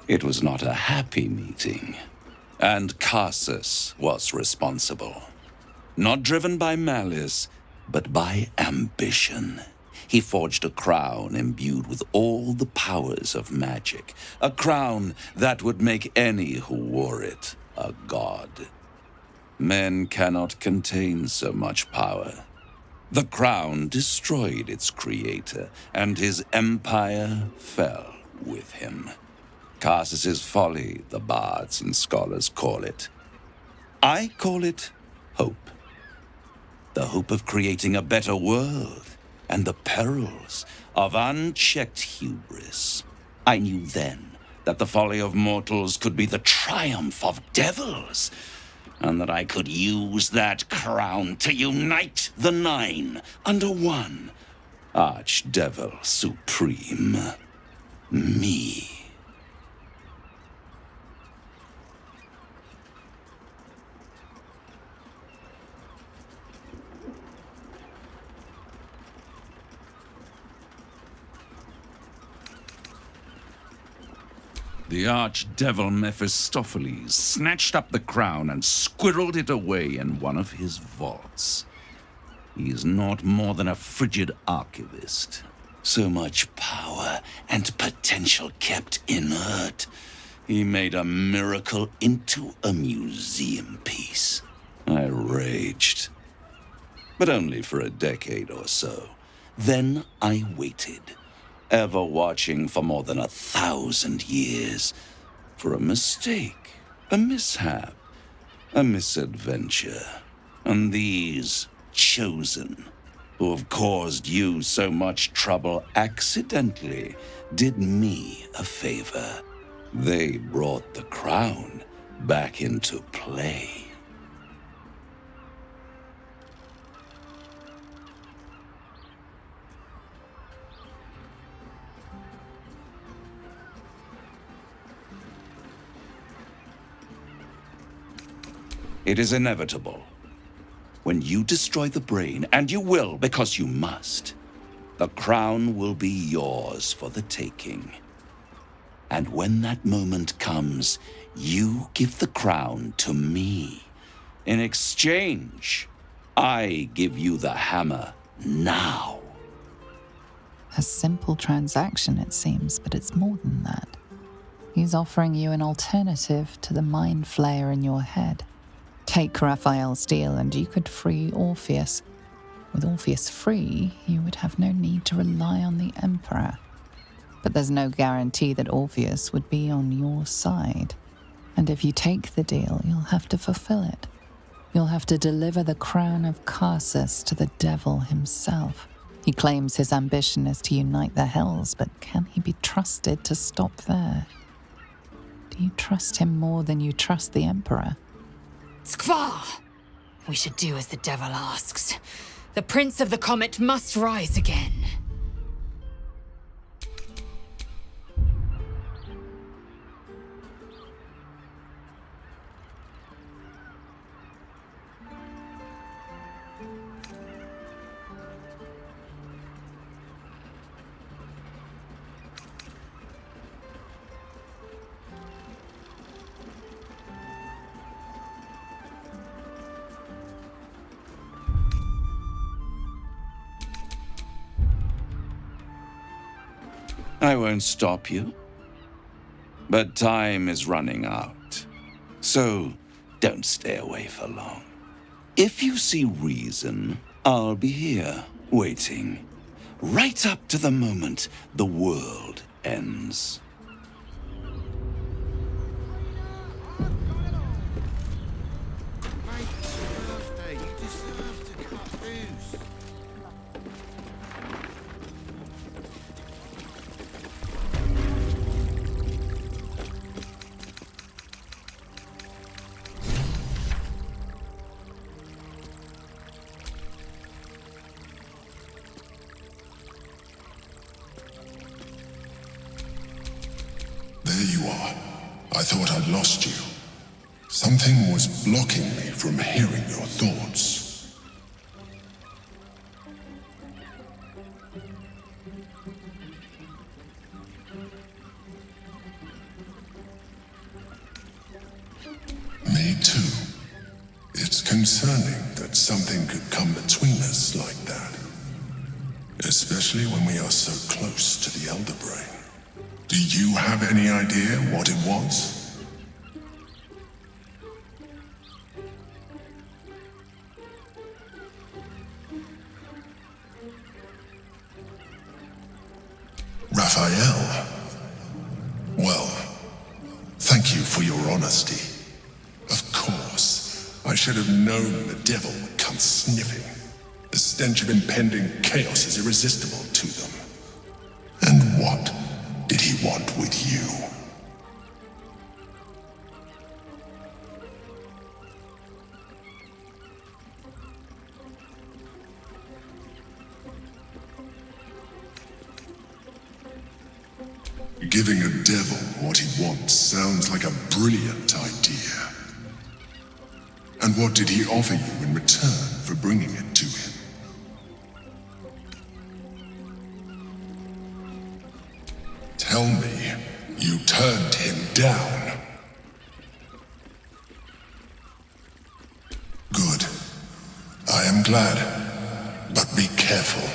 It was not a happy meeting, and Karsus was responsible. Not driven by malice, but by ambition. He forged a crown imbued with all the powers of magic, a crown that would make any who wore it a god. Men cannot contain so much power. The crown destroyed its creator, and his empire fell with him. Karsus's folly, the bards and scholars call it. I call it hope. The hope of creating a better world, and the perils of unchecked hubris. I knew then that the folly of mortals could be the triumph of devils, and that I could use that crown to unite the Nine under one Archdevil Supreme, me. The archdevil Mephistopheles snatched up the crown and squirreled it away in one of his vaults. He is not more than a frigid archivist. So much power and potential kept inert. He made a miracle into a museum piece. I raged. But only for a decade or so. Then I waited, ever watching for more than 1,000 years, for a mistake, a mishap, a misadventure. And these chosen, who have caused you so much trouble accidentally, did me a favor. They brought the crown back into play. It is inevitable. When you destroy the brain, and you will because you must, the crown will be yours for the taking. And when that moment comes, you give the crown to me. In exchange, I give you the hammer now. A simple transaction, it seems, but it's more than that. He's offering you an alternative to the mind flayer in your head. Take Raphael's deal and you could free Orpheus. With Orpheus free, you would have no need to rely on the Emperor. But there's no guarantee that Orpheus would be on your side. And if you take the deal, you'll have to fulfill it. You'll have to deliver the crown of Karsus to the devil himself. He claims his ambition is to unite the Hells, but can he be trusted to stop there? Do you trust him more than you trust the Emperor? Skvar! We should do as the devil asks. The Prince of the Comet must rise again. I won't stop you. But time is running out. So don't stay away for long. If you see reason, I'll be here, waiting. Right up to the moment the world ends. There you are. I thought I'd lost you. Something was blocking me from hearing your thoughts. Me too. It's concerning that something could come between us like that. Especially when we are so close to the Elder Brain. Do you have any idea what it was? Raphael? Well, thank you for your honesty. Of course, I should have known the devil would come sniffing. The stench of impending chaos is irresistible to them. And what did he want with you? Giving a devil what he wants sounds like a brilliant idea. And what did he offer you in return for bringing it to him? Tell me, you turned him down. Good. I am glad. But be careful.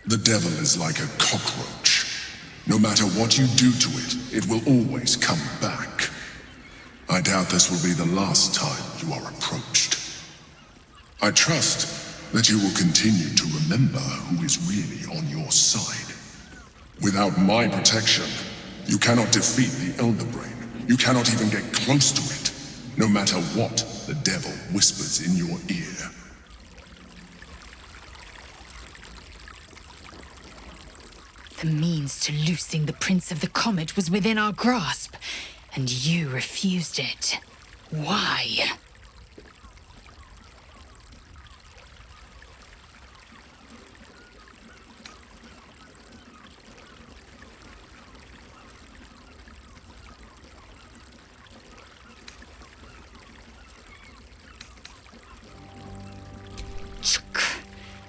The devil is like a cockroach. No matter what you do to it, it will always come back. I doubt this will be the last time you are approached. I trust that you will continue to remember who is really on your side. Without my protection, you cannot defeat the Elder Brain. You cannot even get close to it, no matter what the devil whispers in your ear. The means to loosing the Prince of the Comet was within our grasp, and you refused it. Why?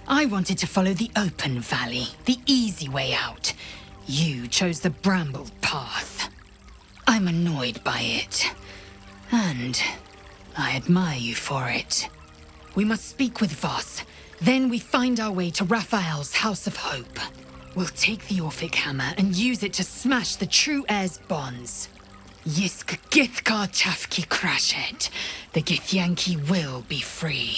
I wanted to follow the open valley, the easy way out. You chose the brambled path. I'm annoyed by it. And I admire you for it. We must speak with Voss. Then we find our way to Raphael's House of Hope. We'll take the Orphic Hammer and use it to smash the True Heir's bonds. Yisk Githkar Tafki Crashet. The Githyanki will be free.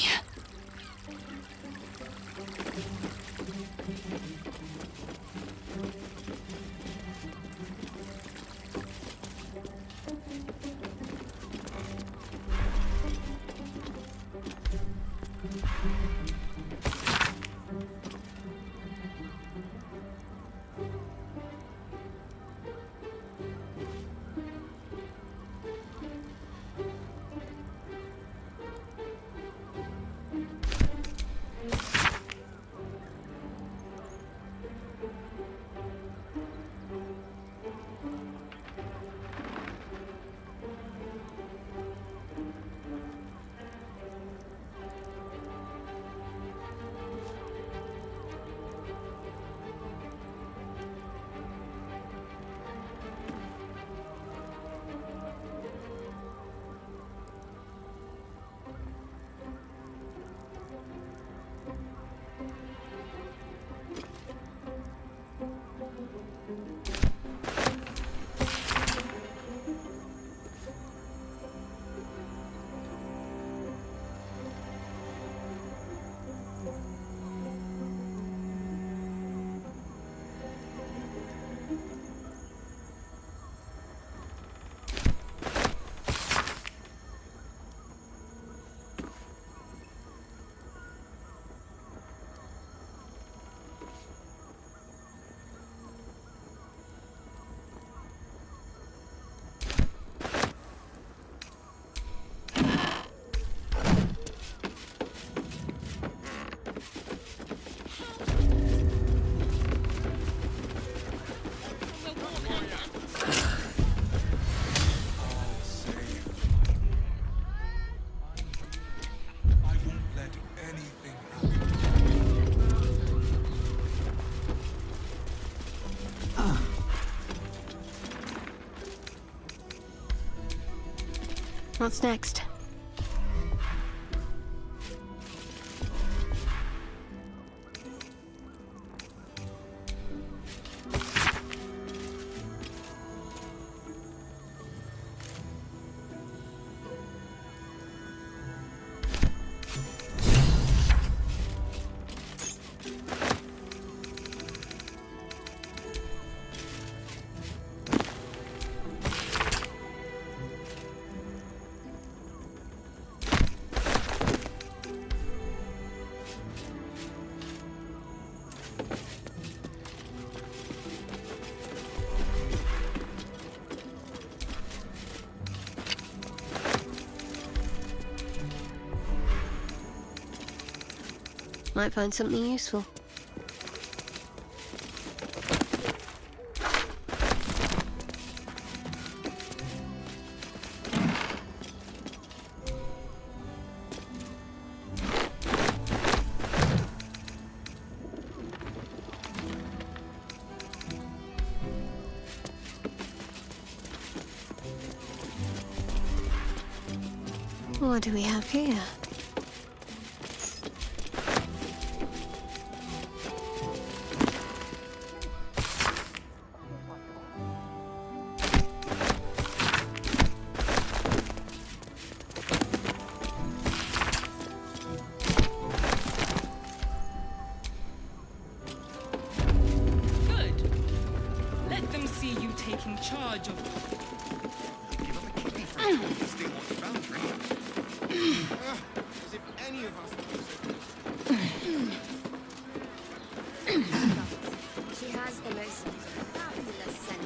What's next? Might find something useful. What do we have here? Taking charge of. As if any of us. She has the most fabulous scent.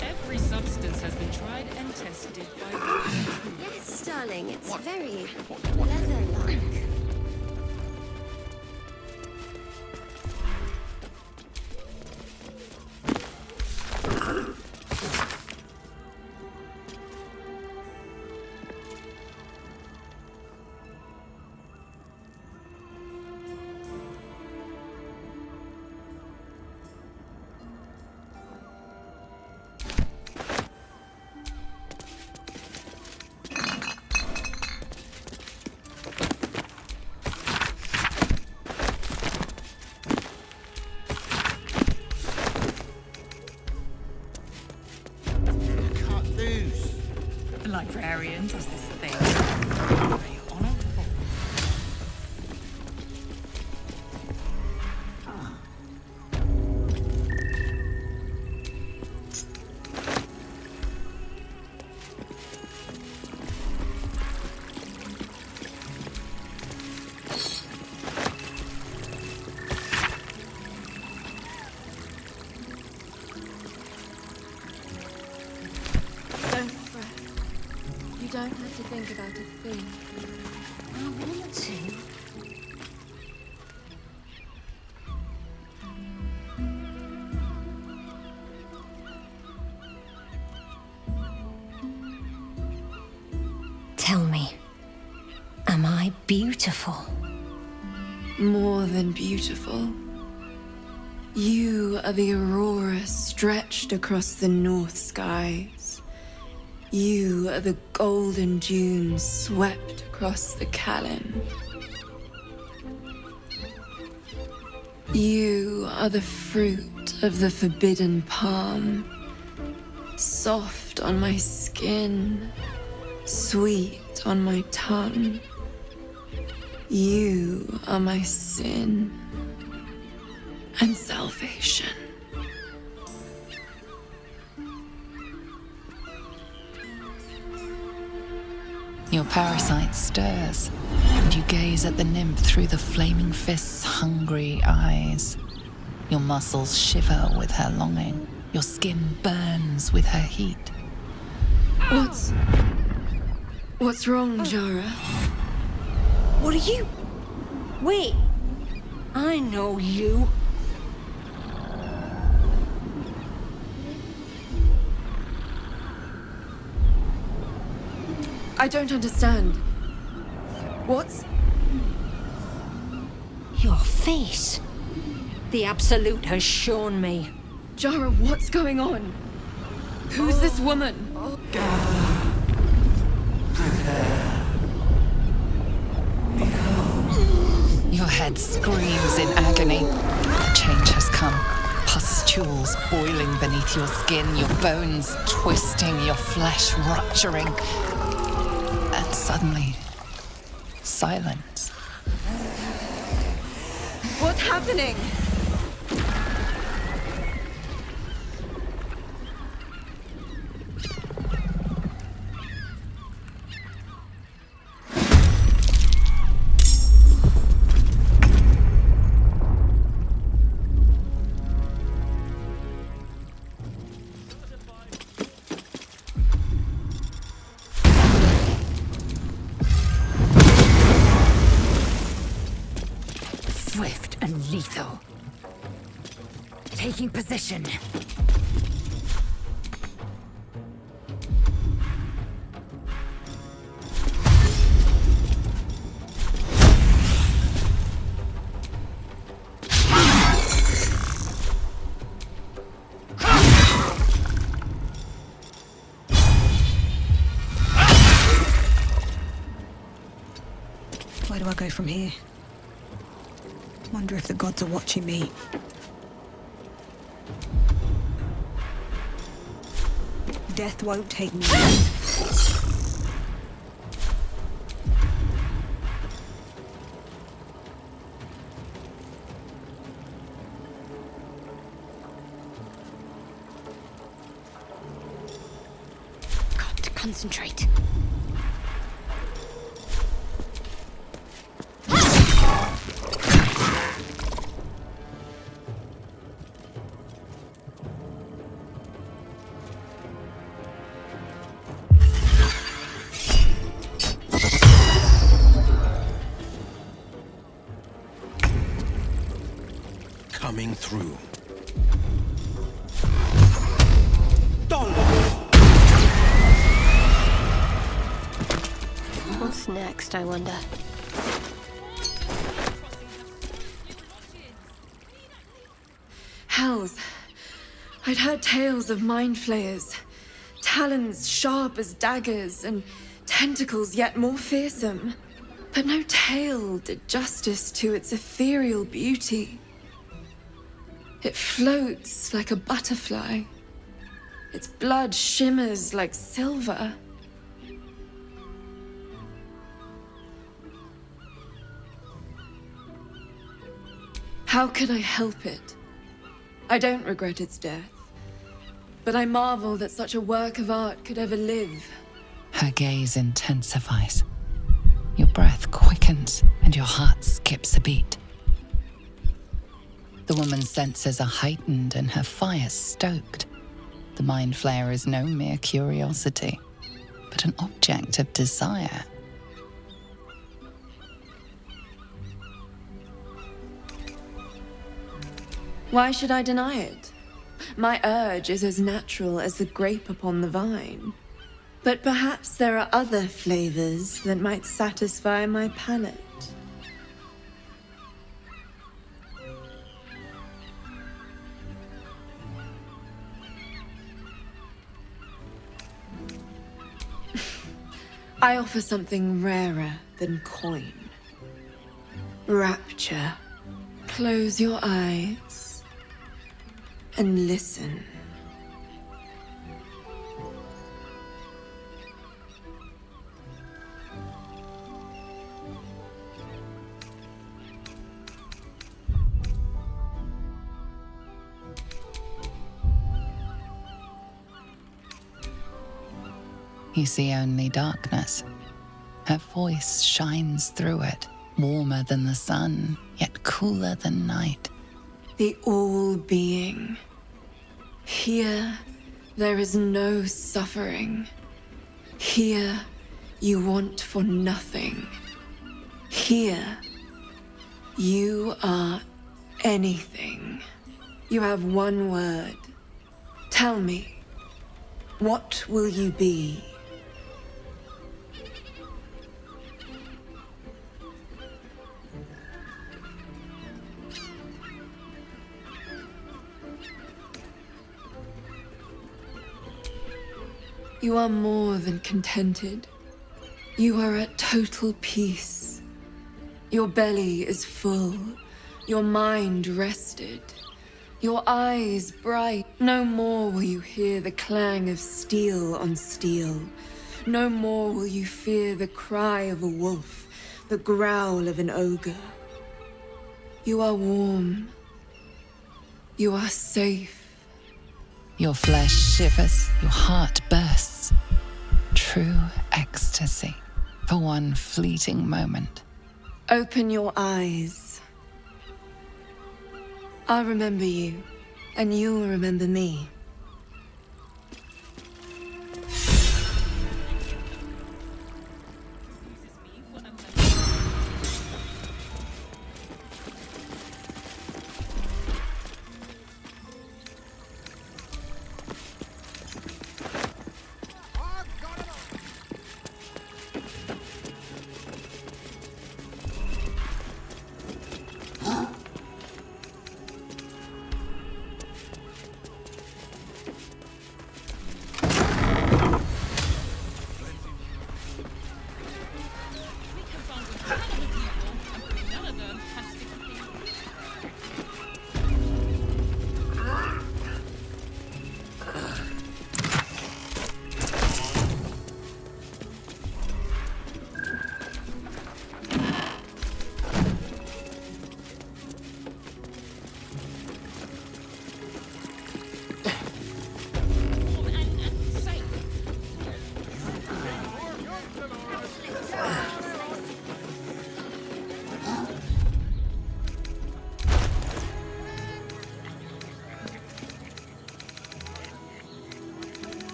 Every substance has been tried and tested by. Yes, darling, it's very leather-like. Librarian does this thing. Very honourable. Don't fret. You don't have to think about a thing. I want to. Tell me, am I beautiful? More than beautiful. You are the aurora stretched across the north skies. You are the golden dunes swept across the Callan. You are the fruit of the forbidden palm, soft on my skin, sweet on my tongue. You are my sin and salvation. Your parasite stirs, and you gaze at the nymph through the flaming fist's hungry eyes. Your muscles shiver with her longing. Your skin burns with her heat. What's wrong, Jara? What are you? Wait. I know you. I don't understand. What's... Your face. The Absolute has shown me. Jara, what's going on? Who's this woman? Your head screams in agony. The change has come. Pustules boiling beneath your skin, your bones twisting, your flesh rupturing. And suddenly, silence. What's happening? Swift and lethal. Taking position. Where do I go from here? Wonder if the gods are watching me. Death won't take me. Got to concentrate. Coming through. What's next, I wonder? Hells. I'd heard tales of mind flayers. Talons sharp as daggers and tentacles yet more fearsome. But no tale did justice to its ethereal beauty. It floats like a butterfly. Its blood shimmers like silver. How could I help it? I don't regret its death, but I marvel that such a work of art could ever live. Her gaze intensifies. Your breath quickens and your heart skips a beat. The woman's senses are heightened and her fire stoked. The mind flayer is no mere curiosity, but an object of desire. Why should I deny it? My urge is as natural as the grape upon the vine. But perhaps there are other flavors that might satisfy my palate. I offer something rarer than coin. Rapture. Close your eyes and listen. You see only darkness, Her voice shines through it, warmer than the sun, yet cooler than night. The all-being. Here, there is no suffering. Here, you want for nothing. Here, you are anything. You have one word. Tell me, what will you be? You are more than contented. You are at total peace. Your belly is full, your mind rested, your eyes bright. No more will you hear the clang of steel on steel. No more will you fear the cry of a wolf, the growl of an ogre. You are warm. You are safe. Your flesh shivers, your heart bursts. True ecstasy for one fleeting moment. Open your eyes. I'll remember you, and you'll remember me.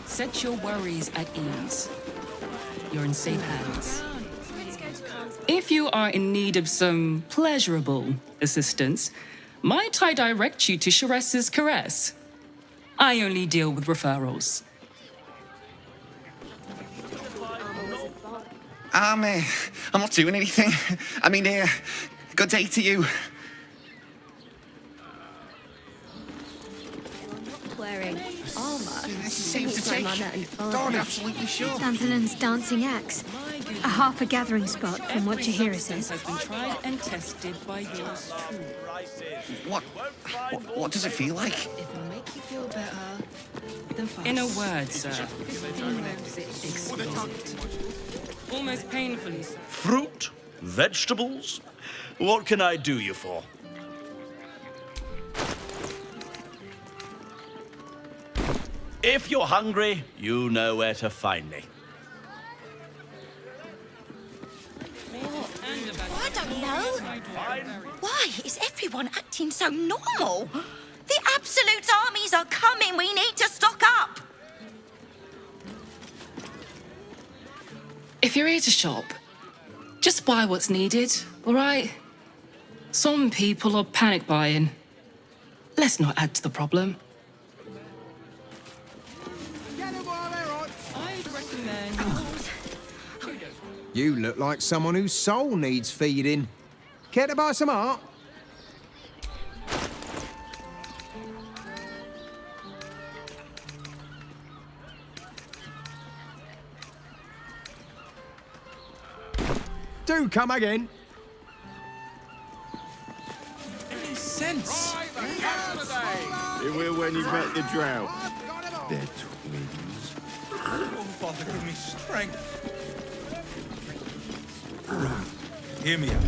Set your worries at ease. You're in safe hands. If you are in need of some pleasurable assistance, might I direct you to Sharess's Caress? I only deal with referrals. I'm not doing anything. I mean, good day to you. Wearing armor. Seems to take God, absolutely sure. Danthelin's dancing axe. A harper gathering spot, from what Jahira says. Has been tried and tested by yours truly. What does it feel like? It will make you feel better than fast. In a word, sir. Exquisite. Almost painfully so. Fruit? Vegetables? What can I do you for? If you're hungry, you know where to find me. I don't know. Why is everyone acting so normal? The Absolute armies are coming. We need to stock up. If you're here to shop, just buy what's needed, all right? Some people are panic buying. Let's not add to the problem. I'd recommend... You look like someone whose soul needs feeding. Care to buy some art? Do come again. They were when you met the drought. They're twins. Oh, Father, give me strength. Right. Hear me out.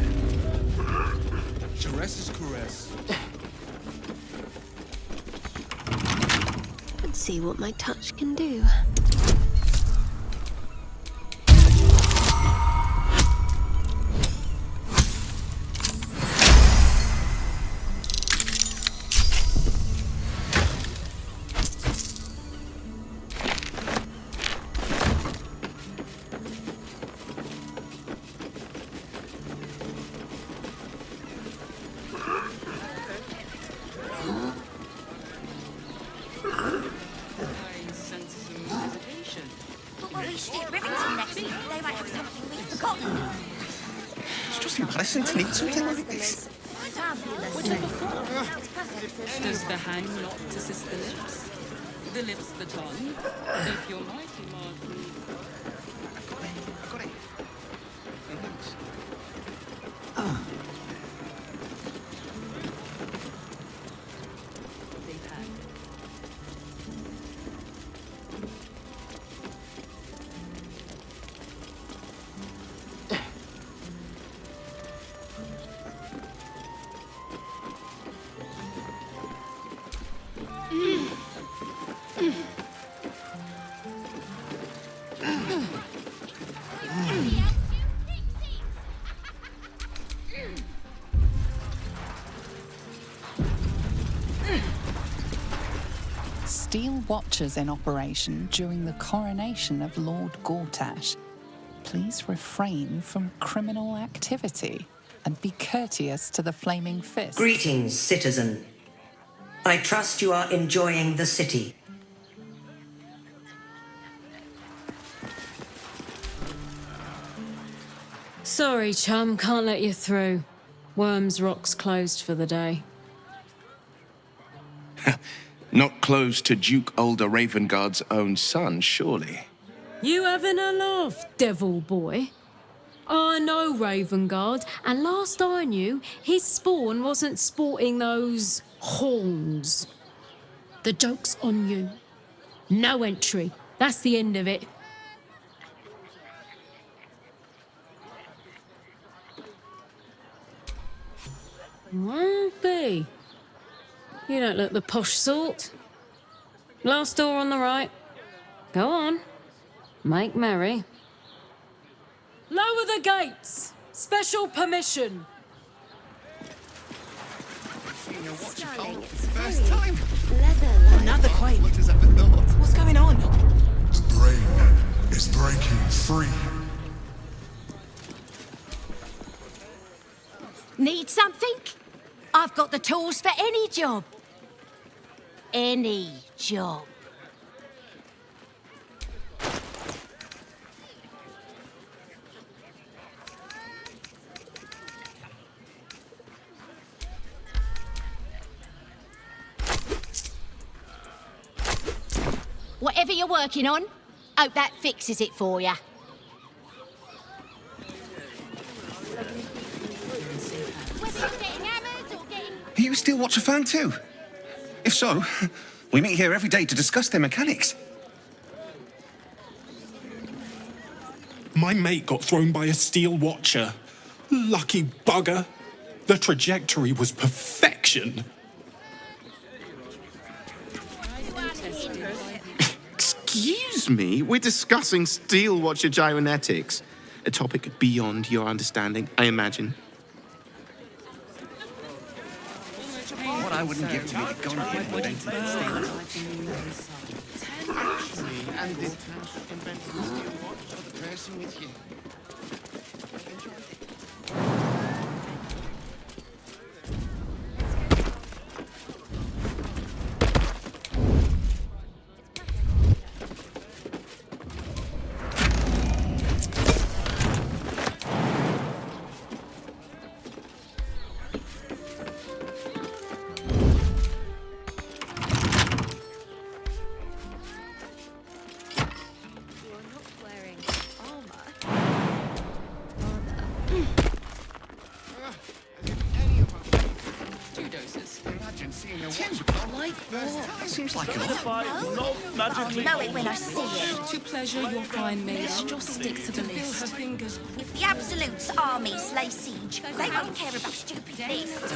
Caress is caress. Let's see what my touch can do. Listen to need something like this. Does the hang not assist the lips? The lips the tongue? If you're mighty, Martin. I got it. Steel Watchers in operation during the coronation of Lord Gortash. Please refrain from criminal activity and be courteous to the Flaming Fist. Greetings, citizen. I trust you are enjoying the city. Sorry, chum, can't let you through. Worms Rock's closed for the day. Not close to Duke Older Ravengard's own son, surely. You having a laugh, devil boy? I know Ravengard, and last I knew, his spawn wasn't sporting those horns. The joke's on you. No entry. That's the end of it. Won't be. You don't look the posh sort. Last door on the right. Go on. Make merry. Lower the gates! Special permission! First time. Another quake. What has ever thought? What's going on? The brain is breaking free. Need something? I've got the tools for any job. Any job. Whatever you're working on, hope that fixes it for you. Are you a Steel Watcher fan too? If so, we meet here every day to discuss their mechanics. My mate got thrown by a Steel Watcher. Lucky bugger. The trajectory was perfection. Excuse me? We're discussing Steel Watcher gyromatics. A topic beyond your understanding, I imagine. What I wouldn't give to be the gun invented And this invented the Steel Watch for the person with you. Seems like a Not magically. I'll know it when I see it. To pleasure your fine maiden, just stick to the list. If the Absolute's armies lay siege, they won't care about stupid beasts.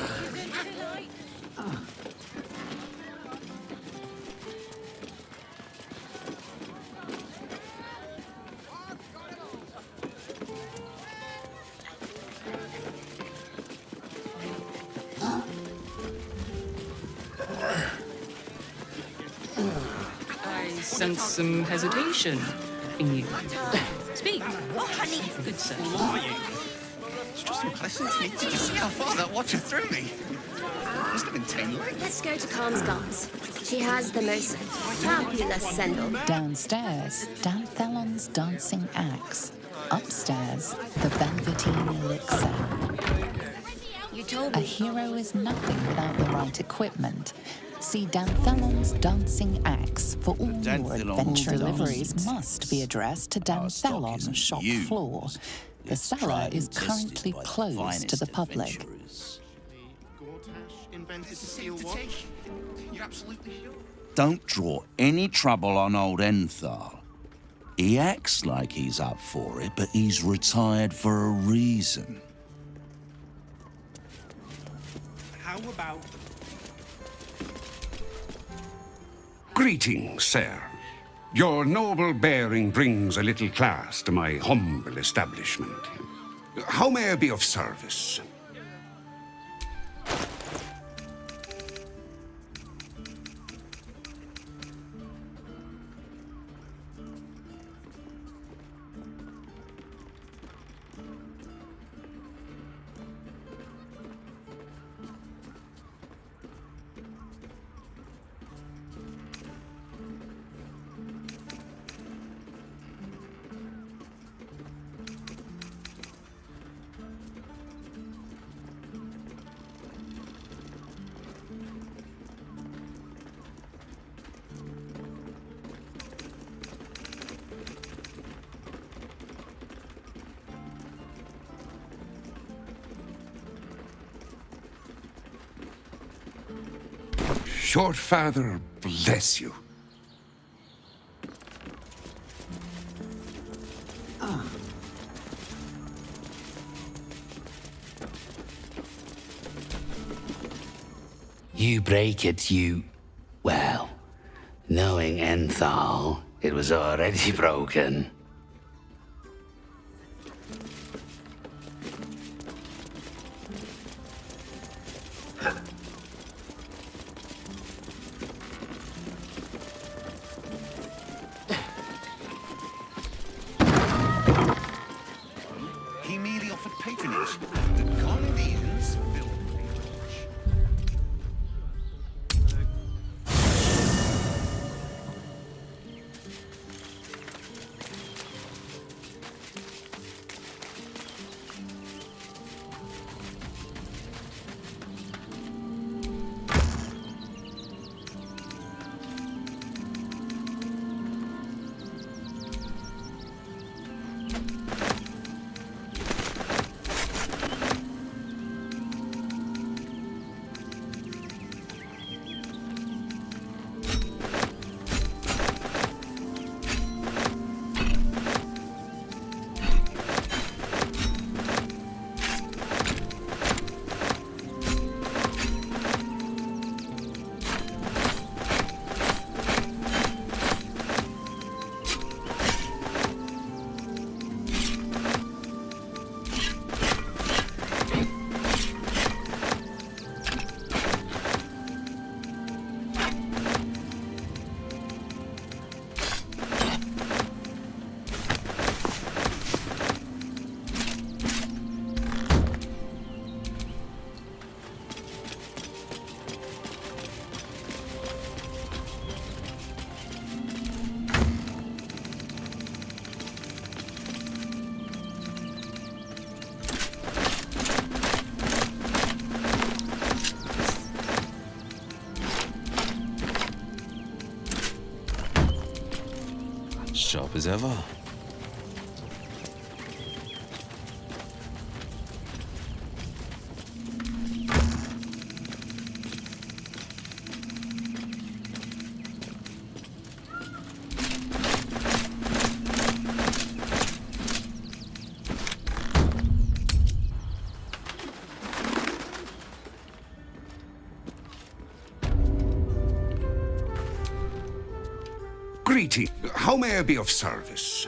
I sense some hesitation in you. Speak. Oh, honey. Good sir. It's just impressive to me to see how far that watcher threw me. Must have been 10 legs. Let's go to Khan's Guards. She has the most fabulous sendal. Downstairs, Danthelon's dancing axe. Upstairs, the Velveteen elixir. You told A me. hero is nothing without the right equipment. See Danthelon's dancing axe for all your Danthelon adventure dancing liveries axe. must be addressed to Danthelon's shop used. floor. The It's cellar tried is and tested currently by the closed to finest the public. adventurers. Invented the steel watch. You're absolutely sure? Don't draw any trouble on old Enthal. He acts like he's up for it, but he's retired for a reason. How about... Greetings, sir. Your noble bearing brings a little class to my humble establishment. How may I be of service? Your father bless you. You break it, you... Well, knowing Enthal, it was already broken. He merely offered patronage. The Gondians built Sharp as ever. Greeting. How may I be of service?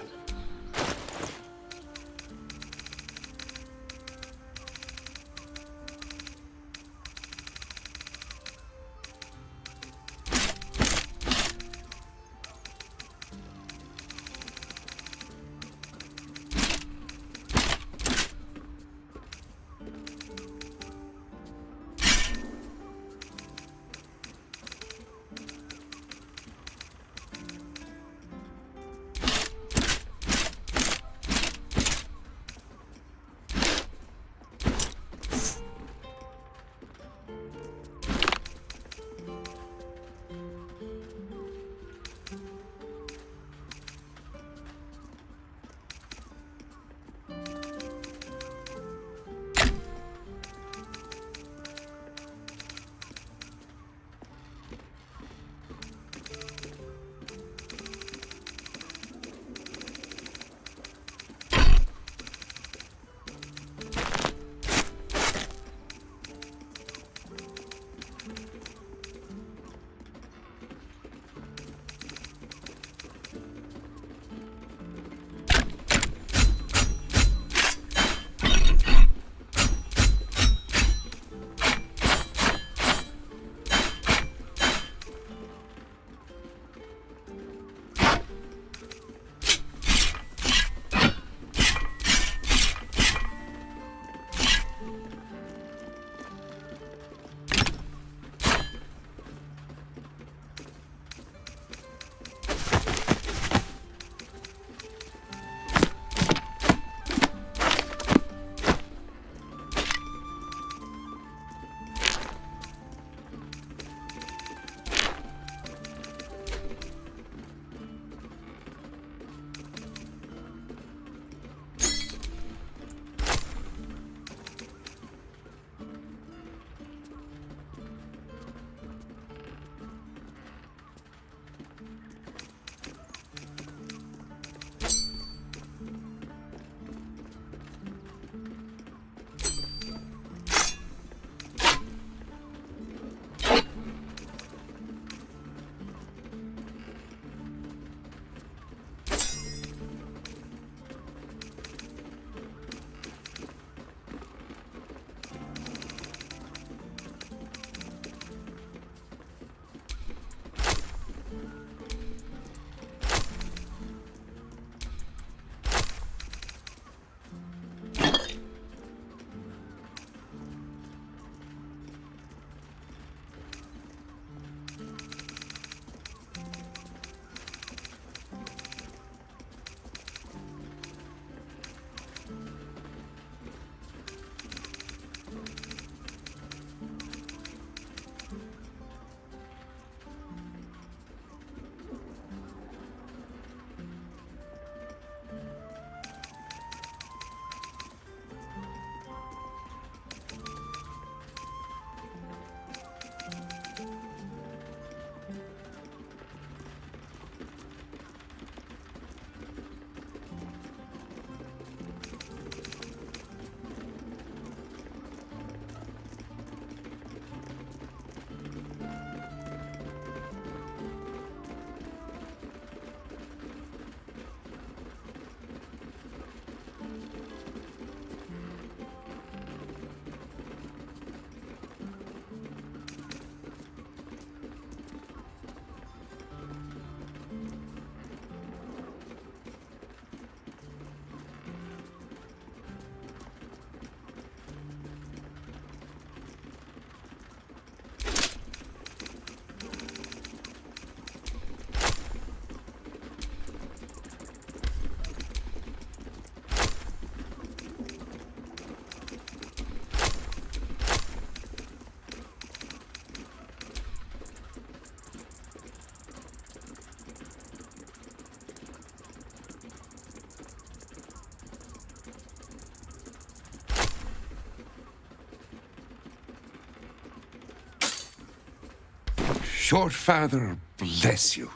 Your father bless you.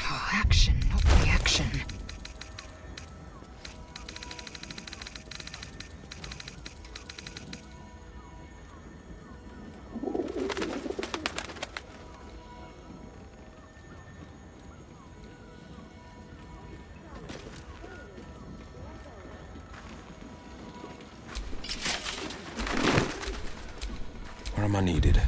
Oh, action, not reaction. am I needed.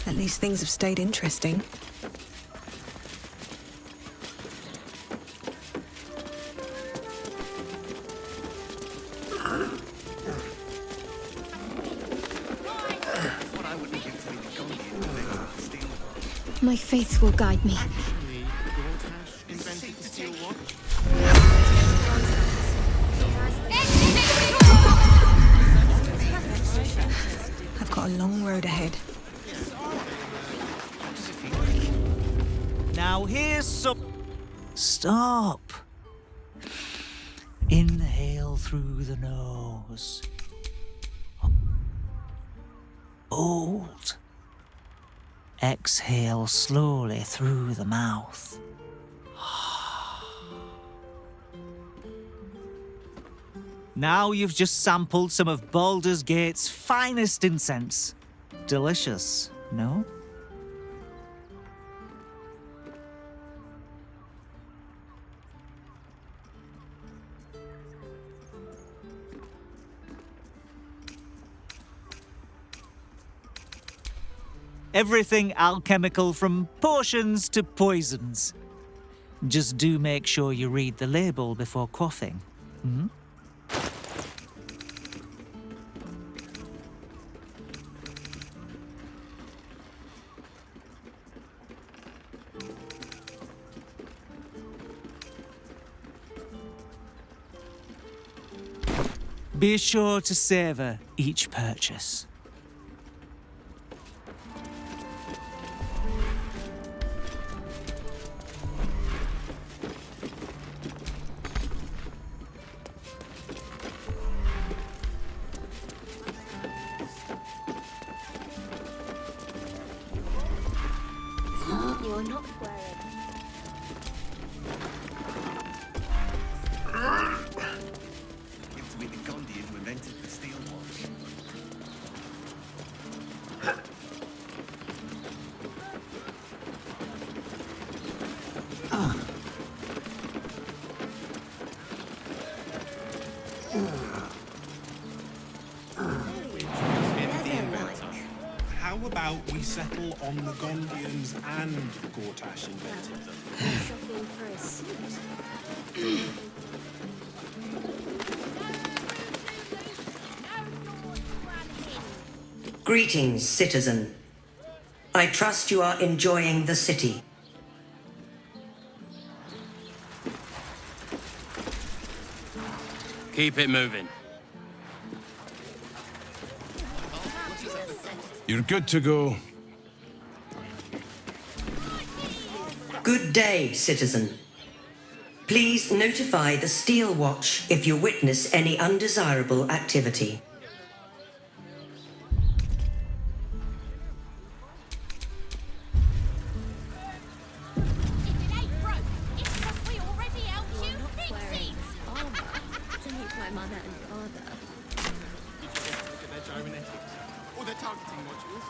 At least things have stayed interesting. My faith will guide me. I've got a long road ahead. Now here's some... Stop. Inhale through the nose. Hold. Exhale slowly through the mouth. Now you've just sampled some of Baldur's Gate's finest incense. Delicious, no? Everything alchemical from potions to poisons. Just do make sure you read the label before quaffing. Hmm? Be sure to savor each purchase. You're not wearing. Seems to be the Gondian who invented the steel watch. How about we settle on the Gondians and Gortash invented them? Shopping for a suit. Greetings, citizen. I trust you are enjoying the city. Keep it moving. You're good to go. Good day, citizen. Please notify the Steel Watch if you witness any undesirable activity. My mother and father. Did you get to look at their gyrometics? Or their targeting modules?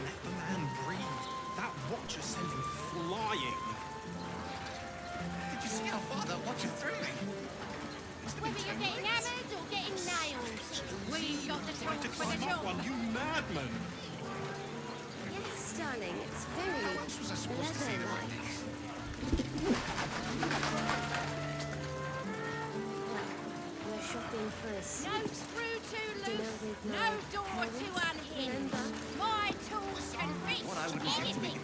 Let the man breathe. That watcher sent him flying. Did you see how far that watcher threw me? Whether you're getting hammered or getting nails, we've got the tools for the job. You madman! Yes, darling, it's very leather-like. Well, we're shopping for a suit. No screw too Dinner loose, with no my door parents, too unhinged. remember? My tools can reach anything.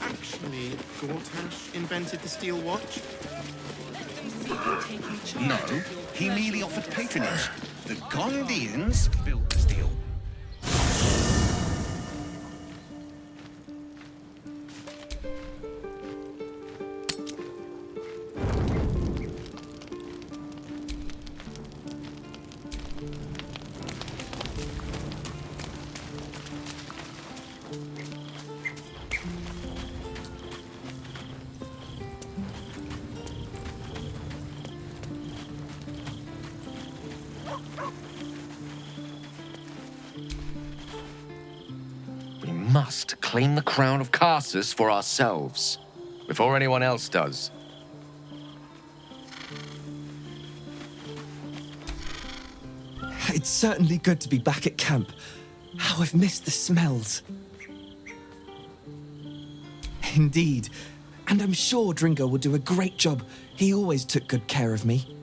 Actually, Gortash invented the steel watch? No, he merely offered patronage. The Gondians built the steel. We must claim the crown of Carsus for ourselves, before anyone else does. It's certainly good to be back at camp. How I've missed the smells. Indeed. And I'm sure Dringo will do a great job. He always took good care of me.